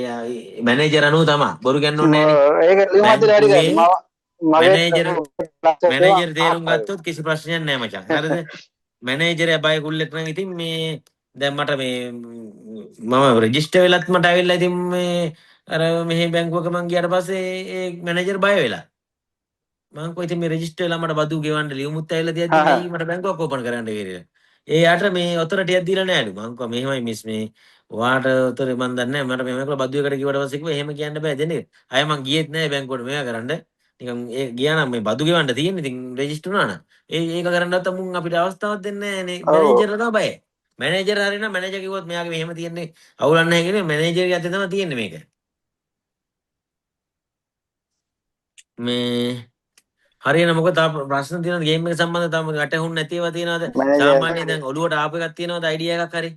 එයා මැනේජර් අනුව තමයි බොරු කියන්න ඕනේ නෑනේ ඒක ලියුමක් දීලා වැඩි බැංකුවේ කරා මගේ මැනේජර් තේරුම් ගත්තොත් කිසි ප්‍රශ්නයක් නෑ මචං. හරිද? මැනේජරයා බය කුල්ලෙක් නම් ඉතින් මේ දැන් මට මේ මම රෙජිස්ටර් වෙලත් මට ඇවිල්ලා ඉතින් මේ අර මෙහි බැංකුවක මං ගියාට පස්සේ ඒ මැනේජර් බය වෙලා. මං කො ඉතින් මේ රෙජිස්ටර් වෙලා මට බදු ගෙවන්න ලියුමුත් ඇවිල්ලා තියද්දි ඇයි මට බැංකුවක් ඕපන් කරන්න කියලා. එයාට මේ ඔතොරිටියක් දීලා නෑලු. මං කව මෙහෙමයි මිස් මේ ඔයාට උතරේ මන් දන්නේ නැහැ මට මේක කියලා බදු එකට කිව්වට පස්සේ කිව්වා එහෙම කියන්න බෑ දෙන්නේ. අය මං ගියෙත් නැහැ බැංකුවට මේවා කරන්න. නිකන් ඒ ගියා නම් මේ බදු ගෙවන්න තියෙන්නේ ඉතින් රෙජිස්ටර් වුණා නම්. ඒක කරන්නත් මුන් අපිට අවස්ථාවක් දෙන්නේ නැහැ නේ. මැනේජර්ලා තමයි බය. මැනේජර් හරිනම් මැනේජර් කිව්වොත් මෙයාගේ මෙහෙම තියෙන්නේ අවුලක් නැහැ කියන්නේ මැනේජර් යතේ තමයි තියෙන්නේ මේක. මේ හරියන මොකද තා ප්‍රශ්න තියෙනවද ගේම් එක සම්බන්ධව තාම ගැටහුන්නේ නැති ඒවා තියෙනවද? සාමාන්‍ය දැන් ඔළුවට ආපු එකක් තියෙනවද අයිඩියා එකක් හරි?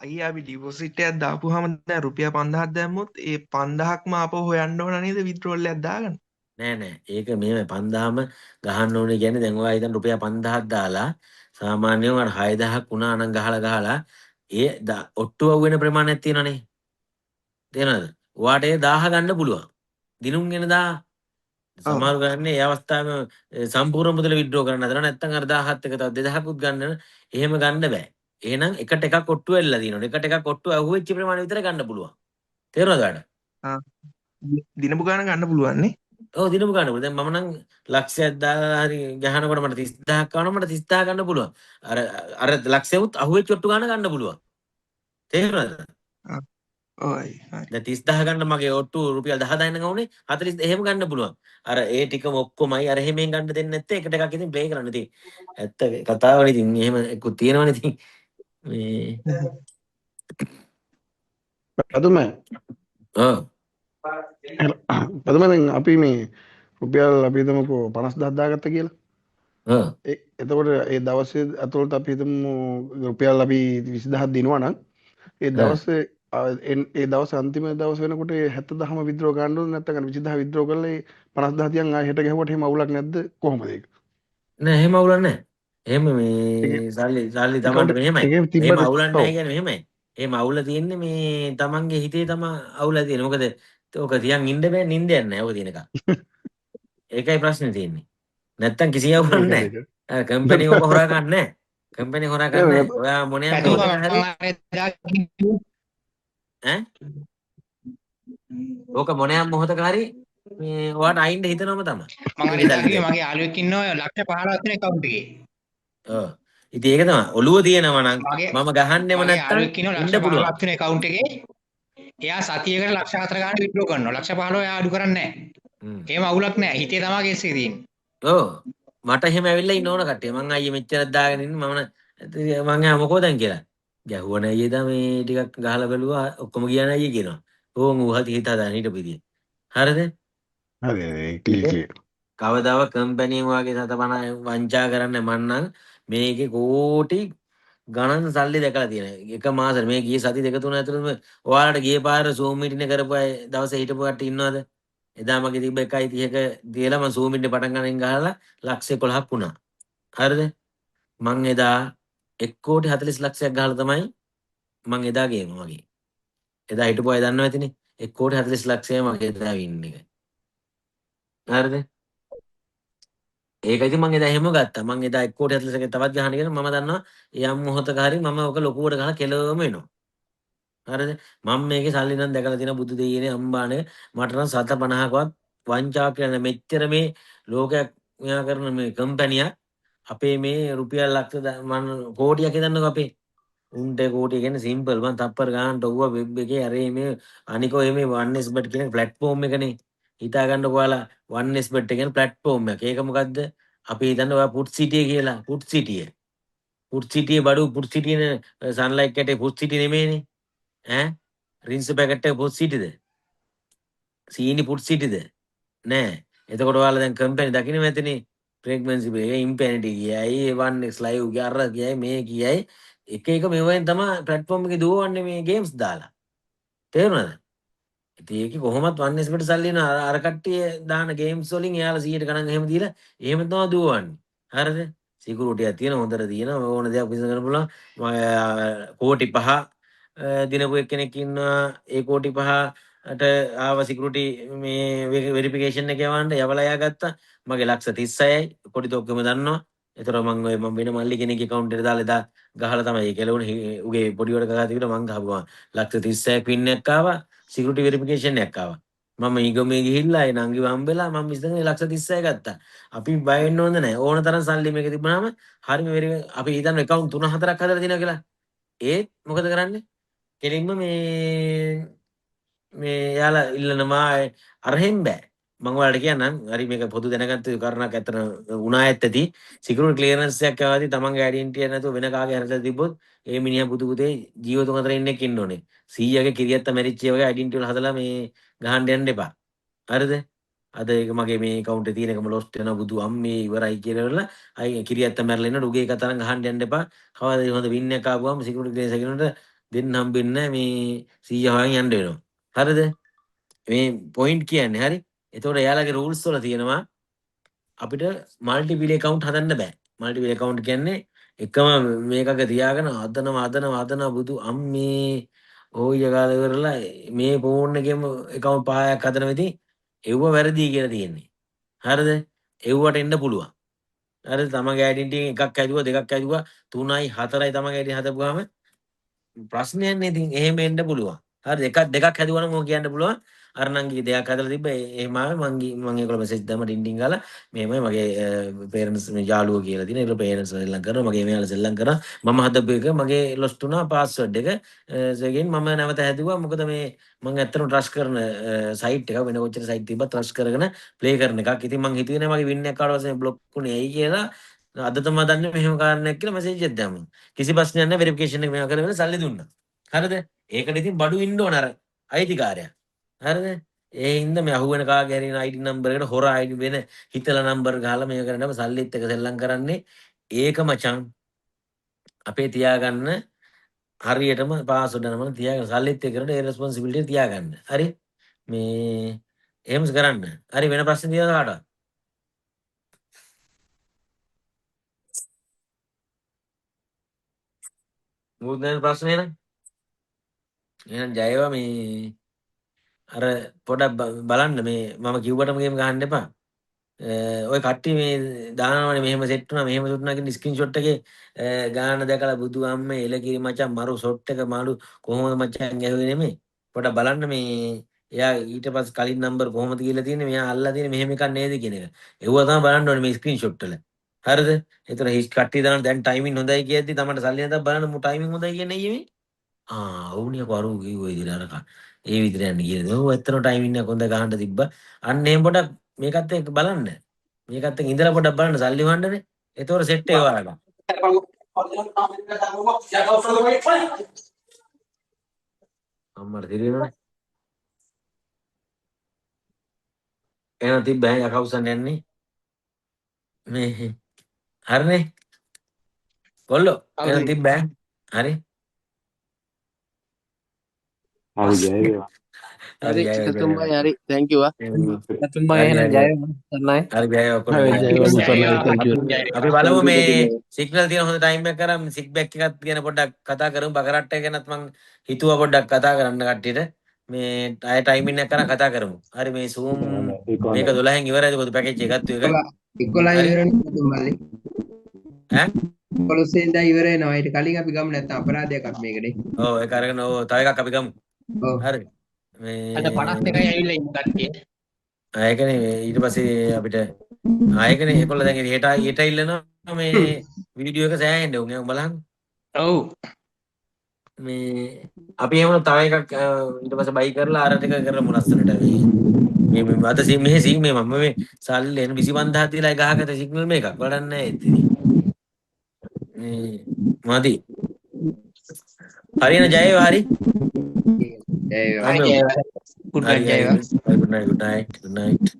අයියා අපි ඩිපොසිට් එකක් දාපුවාම දැන් රුපියල් 5000ක් දැම්මොත් ඒ 5000ක්ම ආපහු හොයන්න ඕන නේද විත්ඩ්‍රෝල් එකක් දාගන්න. නෑ නෑ ඒක මෙහෙමයි 5000ම ගහන්න ඕනේ කියන්නේ දැන් ඔයා හිතන්න රුපියල් 5000ක් දාලා සාමාන්‍යයෙන් අර 6000ක් වුණා නම් ගහලා ඒ ඔට්ටුව වෙන ප්‍රමාණයක් තියෙනවනේ තේරෙනවද? ඔයාට ඒ 1000 ගන්න පුළුවන්. දිනුම් වෙන 1000 සමහර ගන්න ඒ අවස්ථාවේ සම්පූර්ණ මුදල විත්ඩ්‍රෝ කරන්න හදනවා නැත්නම් අර 1000ත් එක තව 2000කුත් ගන්න එහෙම ගන්න බෑ. එහෙනම් එකට එකක් ඔට්ටු වෙලා දිනනවා. එකට එකක් ඔට්ටු අහුවෙච්ච ප්‍රමාණය විතර ගන්න පුළුවන්. තේරුණාද ඔයාලට? දිනපු ගාන ගන්න පුළුවන් නේ. ඔව් දිනපු ගන්න පුළුවන්. දැන් මම නම් ලක්ෂයක් දාලා හරි ගහනකොට මට 30000ක් ආවම මට 30000 ගන්න පුළුවන්. අර ලක්ෂයවත් අහුවෙච්ච ඔට්ටු ගන්න ගන්න පුළුවන්. තේරුණාද? ඔයයි. දැන් 30000 ගන්න මගේ ඔට්ටු රුපියල් 10000 ඉන්න ගවුනේ 40 එහෙම ගන්න පුළුවන්. අර ඒ ටිකම ඔක්කොමයි අර එහෙමෙන් ගන්න දෙන්නේ නැත්තේ එකට එකක් ඉතින් ප්ලේ කරන්න ඉතින්. ඇත්ත කතාවනේ ඉතින් එහෙම එක්ක තියෙනවනේ ඉතින්. මේ පදුම පදුම දැන් අපි මේ රුපියල් අපි හිතමුකෝ 50000 දාගත්ත කියලා. එතකොට ඒ දවසේ ඇතුළත අපි හිතමු රුපියල් අපි 20000 දිනුවා නම් ඒ දවසේ ඒ දවස් අන්තිම දවස් වෙනකොට 70000ම විත්ඩ්‍රෝ ගන්න ඕනේ නැත්නම් 20000 විත්ඩ්‍රෝ කරලා ඒ 50000 තියන් ආයෙ හෙට ගහුවට එහෙම අවුලක් නැද්ද කොහොමද ඒක? නෑ එහෙම අවුලක් නෑ. එහෙම මේ සල්ලි තමන්ට මෙහෙමයි. එහෙම අවුලක් නෑ කියන්නේ මෙහෙමයි. එහෙම අවුල තියෙන්නේ මේ තමන්ගේ හිතේ තමයි අවුල තියෙන්නේ. මොකද ඔක තියන් ඉන්න බෑ නිින්දයක් නෑ ඔක තියෙනකම්. ඒකයි ප්‍රශ්නේ තියෙන්නේ. නැත්තම් කිසි අවුලක් නෑ. කම්පැනි ඔක හොරා ගන්න නෑ. කම්පැනි හොරා ගන්න නෑ. ඔයා මොනියක් ඕක මොනෑම් මොහොතක හරි මේ ඔයාට අයින්ද හිතනවම තමයි. මගේ යාළුවෙක් ඉන්නවා ලක්ෂ 15ක් තියෙන account එකේ. ඔව්. ඉතින් ඒක තමයි ඔළුව තියෙනවා නම් මම ගහන්නෙම නැත්තම් යාළුවෙක් ඉන්නවා ලක්ෂ 15ක් තියෙන account එකේ. එයා සතියකට ලක්ෂ 4 ගාණක් විත්ඩ්‍රෝ කරනවා. ලක්ෂ 15 එයා අඩු කරන්නේ නැහැ. එහෙම අවුලක් නැහැ. හිතේ තමයි කේස් එක තියෙන්නේ. ඔව්. මට එහෙම ඇවිල්ලා ඉන්න ඕන කට්ටිය. මං අයියේ මෙච්චරක් දාගෙන ඉන්නේ මම මොකෝ දැන් කියලා. ගැහුවා නෑ ඊයේදා මේ ටිකක් ගහලා බැලුවා ඔක්කොම ගියා නෑ ඊයේ කියනවා. ඕන් ඌ හිත හදාගෙන හිටපු ඉතින්. හරිද? හරි කවදාවත් කම්පැනි වගේ සතපන වංචා කරන්න මන්නම් මේකේ කෝටි ගණන් සල්ලි දැකලා තියෙනවා. එක මාසෙ මේ ගියේ සති දෙක තුන ඇතුළත ඔයාලට ගියේ පාර Zoom meeting එක කරපු අය දවසේ හිටපු කට්ටිය ඉන්නවද? එදා මගේ තිබ්බ 1.30ක තියලා මම Zoom meeting පටන් ගන්න ගහලා ලක්ෂ 11ක් වුණා. හරිද? මං එදා 1,40,00,000ක් ගහලා තමයි මං එදා ගේම මගේ. එදා හිටපු අය දන්නව ඇතිනේ 1,40,00,000යි මගේ එදා වින් එක. හරිද? ඒක ඉතින් මං එදා එහෙම ගත්තා. මං එදා 1,40,00,000ක තවත් ගහන එක මම දන්නවා යම් මොහොතක හරි මම ඔක ලොකුවට ගහලා කෙලවම වෙනවා. හරිද? මම මේකේ සල්ලි නම් දැකලා තියෙන බුදු දෙයියනේ අම්බානේ මට නම් 750කවත් වංචාවක් කියන මෙච්චර මේ ලෝකයක් මෙයා කරන මේ කම්පැනියක් අපේ මේ රුපියල් කෝටියක් හිතන්නකෝ අපේ උන්ට කෝටිය කියන්නේ සිම්පල් මං තප්පර ගන්නට ඔව්වා වෙබ් එකේ අරේ මේ අනිකෝ මේ 1xbet කියන ප්ලැට්ෆෝම් එකනේ හිතා ගන්නකො ඔයාලා 1xbet කියන ප්ලැට්ෆෝම් එක. ඒක මොකද්ද? අපි හිතන්නේ ඔයා පුට් සිටිය කියලා. පුට් සිටිය බඩු පුට් සිටියනේ සන්ලයිට් කැටේ පුට් සිටි නෙමෙයිනේ. ඈ රින්ස් පැකට් එක පුට් සිටිද? සීනි පුට් සිටිද? නෑ. එතකොට ඔයාලා දැන් කම්පැනි දකින්න නැතිනේ. ප්‍රෙග්නන්සි බේ ඉම්පැනිටි කියයි 1x live කිය අර කියයි මේ කියයි එක එක මේවෙන් තමයි ප්ලැට්ෆෝම් එකේ දුවන්නේ මේ ගේම්ස් දාලා. තේරුණාද? ඉතින් ඒකේ කොහොමත් 1x බෙට සල්ලි වෙන අර කට්ටිය දාන ගේම්ස් වලින් එයාලා 100ට ගණන් එහෙම දීලා එහෙම තමයි දුවන්නේ. හරිද? සිකියුරිටියක් තියෙන හොඳට තියෙන ඕන දෙයක් විශ්ල කරන්න පුළුවන්. කෝටි 5 දිනපු එක්කෙනෙක් ඉන්නවා ඒ කෝටි 5ට ආව සිකියුරිටි මේ වෙරිෆිකේෂන් එක යවන්න යවලා යාගත්තා. මගේ ලක්ෂ 36යි කොටි තොක්කම දන්නවා. ඒතර මම වෙන මල්ලි කෙනෙක්ගේ account එකට දාලා එදා ගහලා තමයි ඒ කෙලවුනේ උගේ පොඩි වල ගහලා තිබුණා මං ගහපුවා. ලක්ෂ 36 පින් එකක් ආවා. සිකියුරිටි වෙරිෆිකේෂන් එකක් ආවා. මම ඊගොමේ ගිහිල්ලා ඒ නංගිව හම්බෙලා මම ඉස්සෙල්ලා ලක්ෂ 36 ගත්තා. අපි බය වෙන්න ඕන නැහැ. ඕන තරම් සල්ලි මේක තිබුණාම හරිම අපි හිතන්න account 3-4ක් හදලා තියෙනවා කියලා. ඒත් මොකද කරන්නේ? කෙලින්ම මේ යාලා ඉල්ලනවා අරහෙන් බෑ. මම ඔයාලට කියන්නම් හරි මේක පොදු දැනගත්ත කාරණාවක් ඇත්තට උනා ඇත්තදී සිකියුරිටි ක්ලියරන්ස් එකක් ආවදී තමන්ගේ ඩෙන්ටිටි එක නැතුව වෙන කාගේ හරියට තිබ්බොත් ඒ මිනිහා පුදු පුතේ ජීවිතුන් අතර ඉන්න එක්ක ඉන්න ඕනේ 100ගේ කිරියත්ත මැරිච්ච ඒ වගේ ඩෙන්ටිටි වල හදලා මේ ගහන්න යන්න එපා හරිද අද ඒක මගේ මේ account එකේ තියෙන එකම lost වෙනවා බුදු අම්මේ ඉවරයි කියලා වල අය කිරියත්ත මැරලා ඉන්න ඩුගේ එක තරම් ගහන්න යන්න එපා කවදාද හොඳ වින් එක ආවම සිකියුරිටි ක්ලියරන්ස් එකකට දෙන්න හම්බෙන්නේ මේ 100 හොයන් යන්න වෙනවා හරිද මේ පොයින්ට් කියන්නේ හරි එතකොට එයාලගේ rules වල තියෙනවා අපිට multiple account හදන්න බෑ. multiple account කියන්නේ එකම මේකක තියාගෙන හදනවා බුදු අම්මේ ඕය ගාලා ඉවරලා මේ ෆෝන් එකේම account 5ක් හදන වෙදී එව්ව වැරදි කියලා තියෙන්නේ. හරිද? එව්වට එන්න පුළුවන්. හරිද? තමන්ගේ identity එකක් ඇදුවා දෙකක් ඇදුවා 3යි 4යි තමන්ගේ identity හදපුවාම ප්‍රශ්නයක් නේ ඉතින් එහෙම එන්න පුළුවන්. හරිද? දෙකක් හැදුවා නම් ඕක කියන්න පුළුවන්. අර නංගිගේ දෙයක් හදලා තිබ්බ එහෙම ආවේ මම ඒගොල්ලෝ මෙසේජ් දැම්ම ඩින්ඩින් ගාලා මෙහෙමයි මගේ පේරන්ට්ස් මේ යාළුවෝ කියලා තියෙන ඒගොල්ලෝ පේරන්ට්ස් සෙල්ලම් කරනවා මගේ මෙයාලා සෙල්ලම් කරා මම හදපු එක මගේ ලොස්ට් වුණා පාස්වර්ඩ් එක ඒකෙන් මම නැවත හැදුවා මොකද මේ මම ඇත්තටම ට්‍රස්ට් කරන සයිට් එක වෙන කොච්චර සයිට් තිබ්බත් ට්‍රස්ට් කරගෙන ප්ලේ කරන එකක් ඉතින් මම හිතුවේ නෑ මගේ වින් එක කාඩ වශයෙන් බ්ලොක් වුණේ ඇයි කියලා අද තමයි දන්නේ මෙහෙම කාරණයක් කියලා මෙසේජ් එකක් දැම්මා කිසි ප්‍රශ්නයක් නෑ වෙරිෆිකේෂන් එක මේවා කරගෙන සල්ලි දුන්නා හරිද ඒකට ඉතින් බඩු ඉන්න ඕන අර අයිතිකාරයා හරිද ඒ හින්දා මේ අහුවෙන කාගේ හරි ID නම්බර් එකට හොර ID වෙන හිතලා නම්බර් ගහලා මේක කරනම සල්ලිත් එක සෙල්ලම් කරන්නේ ඒක මචං අපේ තියාගන්න හරියටම පාස්වර්ඩ් නම තියාගන්න සල්ලිත් එක්කනට ඒ රෙස්පොන්සිබිලිටි තියාගන්න හරි මේ එහෙම කරන්න හරි වෙන ප්‍රශ්න තියෙනවද කාටවත් මොකද ප්‍රශ්න එහෙනම් ජයවා මේ අර පොඩක් බලන්න මේ මම කිව්වටම ගේම් ගහන්න එපා. ඔය කට්ටිය මේ දානවනේ මෙහෙම සෙට් වුණා මෙහෙම සෙට් වුණා කියන ස්ක්‍රීන්ෂොට් එකේ ගාන දැකලා බුදු අම්මේ එලකිරි මචං මරු ෂොට් එක මාළු කොහොමද මචං ගැහුවේ නෙමෙයි. පොඩක් බලන්න මේ එයා ඊට පස්සේ කලින් නම්බර් කොහොමද කියලා තියෙන්නේ මෙයා අල්ලලා තියෙන්නේ මෙහෙම එකක් නේද කියන එක. ඒව තමයි බලන්න ඕනේ මේ ස්ක්‍රීන්ෂොට් වල. හරිද? ඒතර හිස් කට්ටිය දාන දැන් ටයිමින් හොඳයි කියද්දි තමයි සල්ලි නැතත් බලන්න මු ටයිමින් හොඳයි කියන්නේ අයියේ මේ. ඔවුනිය කරු කිව්ව විදිහට අරක ඒ විදිහට යන්න කියලා. ඔව් ඇත්තට ටයිමින් එක හොඳ ගහන්න තිබ්බා. අන්න එහෙම පොඩක් මේකත් එක්ක බලන්න. මේකත් එක්ක ඉඳලා පොඩක් බලන්න සල්ලි වහන්නනේ. ඒතකොට සෙට් එක වරලා. අම්මට දිරිනවනේ. එහෙනම් තිබ්බා යකවුසන් යන්නේ. මේ හරිනේ. කොල්ලෝ එහෙනම් තිබ්බා. හරි. හරි ජය වේවා. හරි චිතතුම්මයි හරි thank you ආ චිතතුම්මා එහෙනම් ජය සර්ණයි හරි ජය ඔක්කොම අපි බලමු මේ සිග්නල් තියෙන හොඳ ටයිම් එකක් කරන් සික් බෑක් එකක් ගැන පොඩ්ඩක් කතා කරමු බකරට්ට එක ගැනත් මම හිතුවා පොඩ්ඩක් කතා කරන්න කට්ටියට මේ අය ටයිමින් එක කරන් කතා කරමු හරි මේ zoom මේක 12න් ඉවරයිද පොදු පැකේජ් එක ගත්ත එක 11 ඉවරනේ තුමල්ලි ඈ 11 ඉඳලා ඉවර වෙනවා ඊට කලින් අපි ගමු නැත්නම් අපරාධයක් අපි මේකනේ ඔව් ඒක අරගෙන ඔව් තව එකක් අපි ගමු ඔව් හරි මේ අද 52යි ඇවිල්ලා ඉන්න කට්ටිය ඒකනේ ඊට පස්සේ අපිට ආයකනේ ඒකොල්ල දැන් හෙට ඉල්ලනවා මේ වීඩියෝ එක සෑහෙන්න උන් බලන්න. ඔව්. මේ අපි එහෙම තව එකක් ඊට පස්සේ බයි කරලා අර ටික කරමු ලස්සනට මේ අද මෙහෙ සිග්නල් මම මේ සල්ලි එන 25000 තියලා ගහකට සිග්නල් මේකක් වඩන්නේ නැහැ ඉතින්. මේ මදි. හරියන ජය වේවා හරි. ජය වේවා. good night. good night.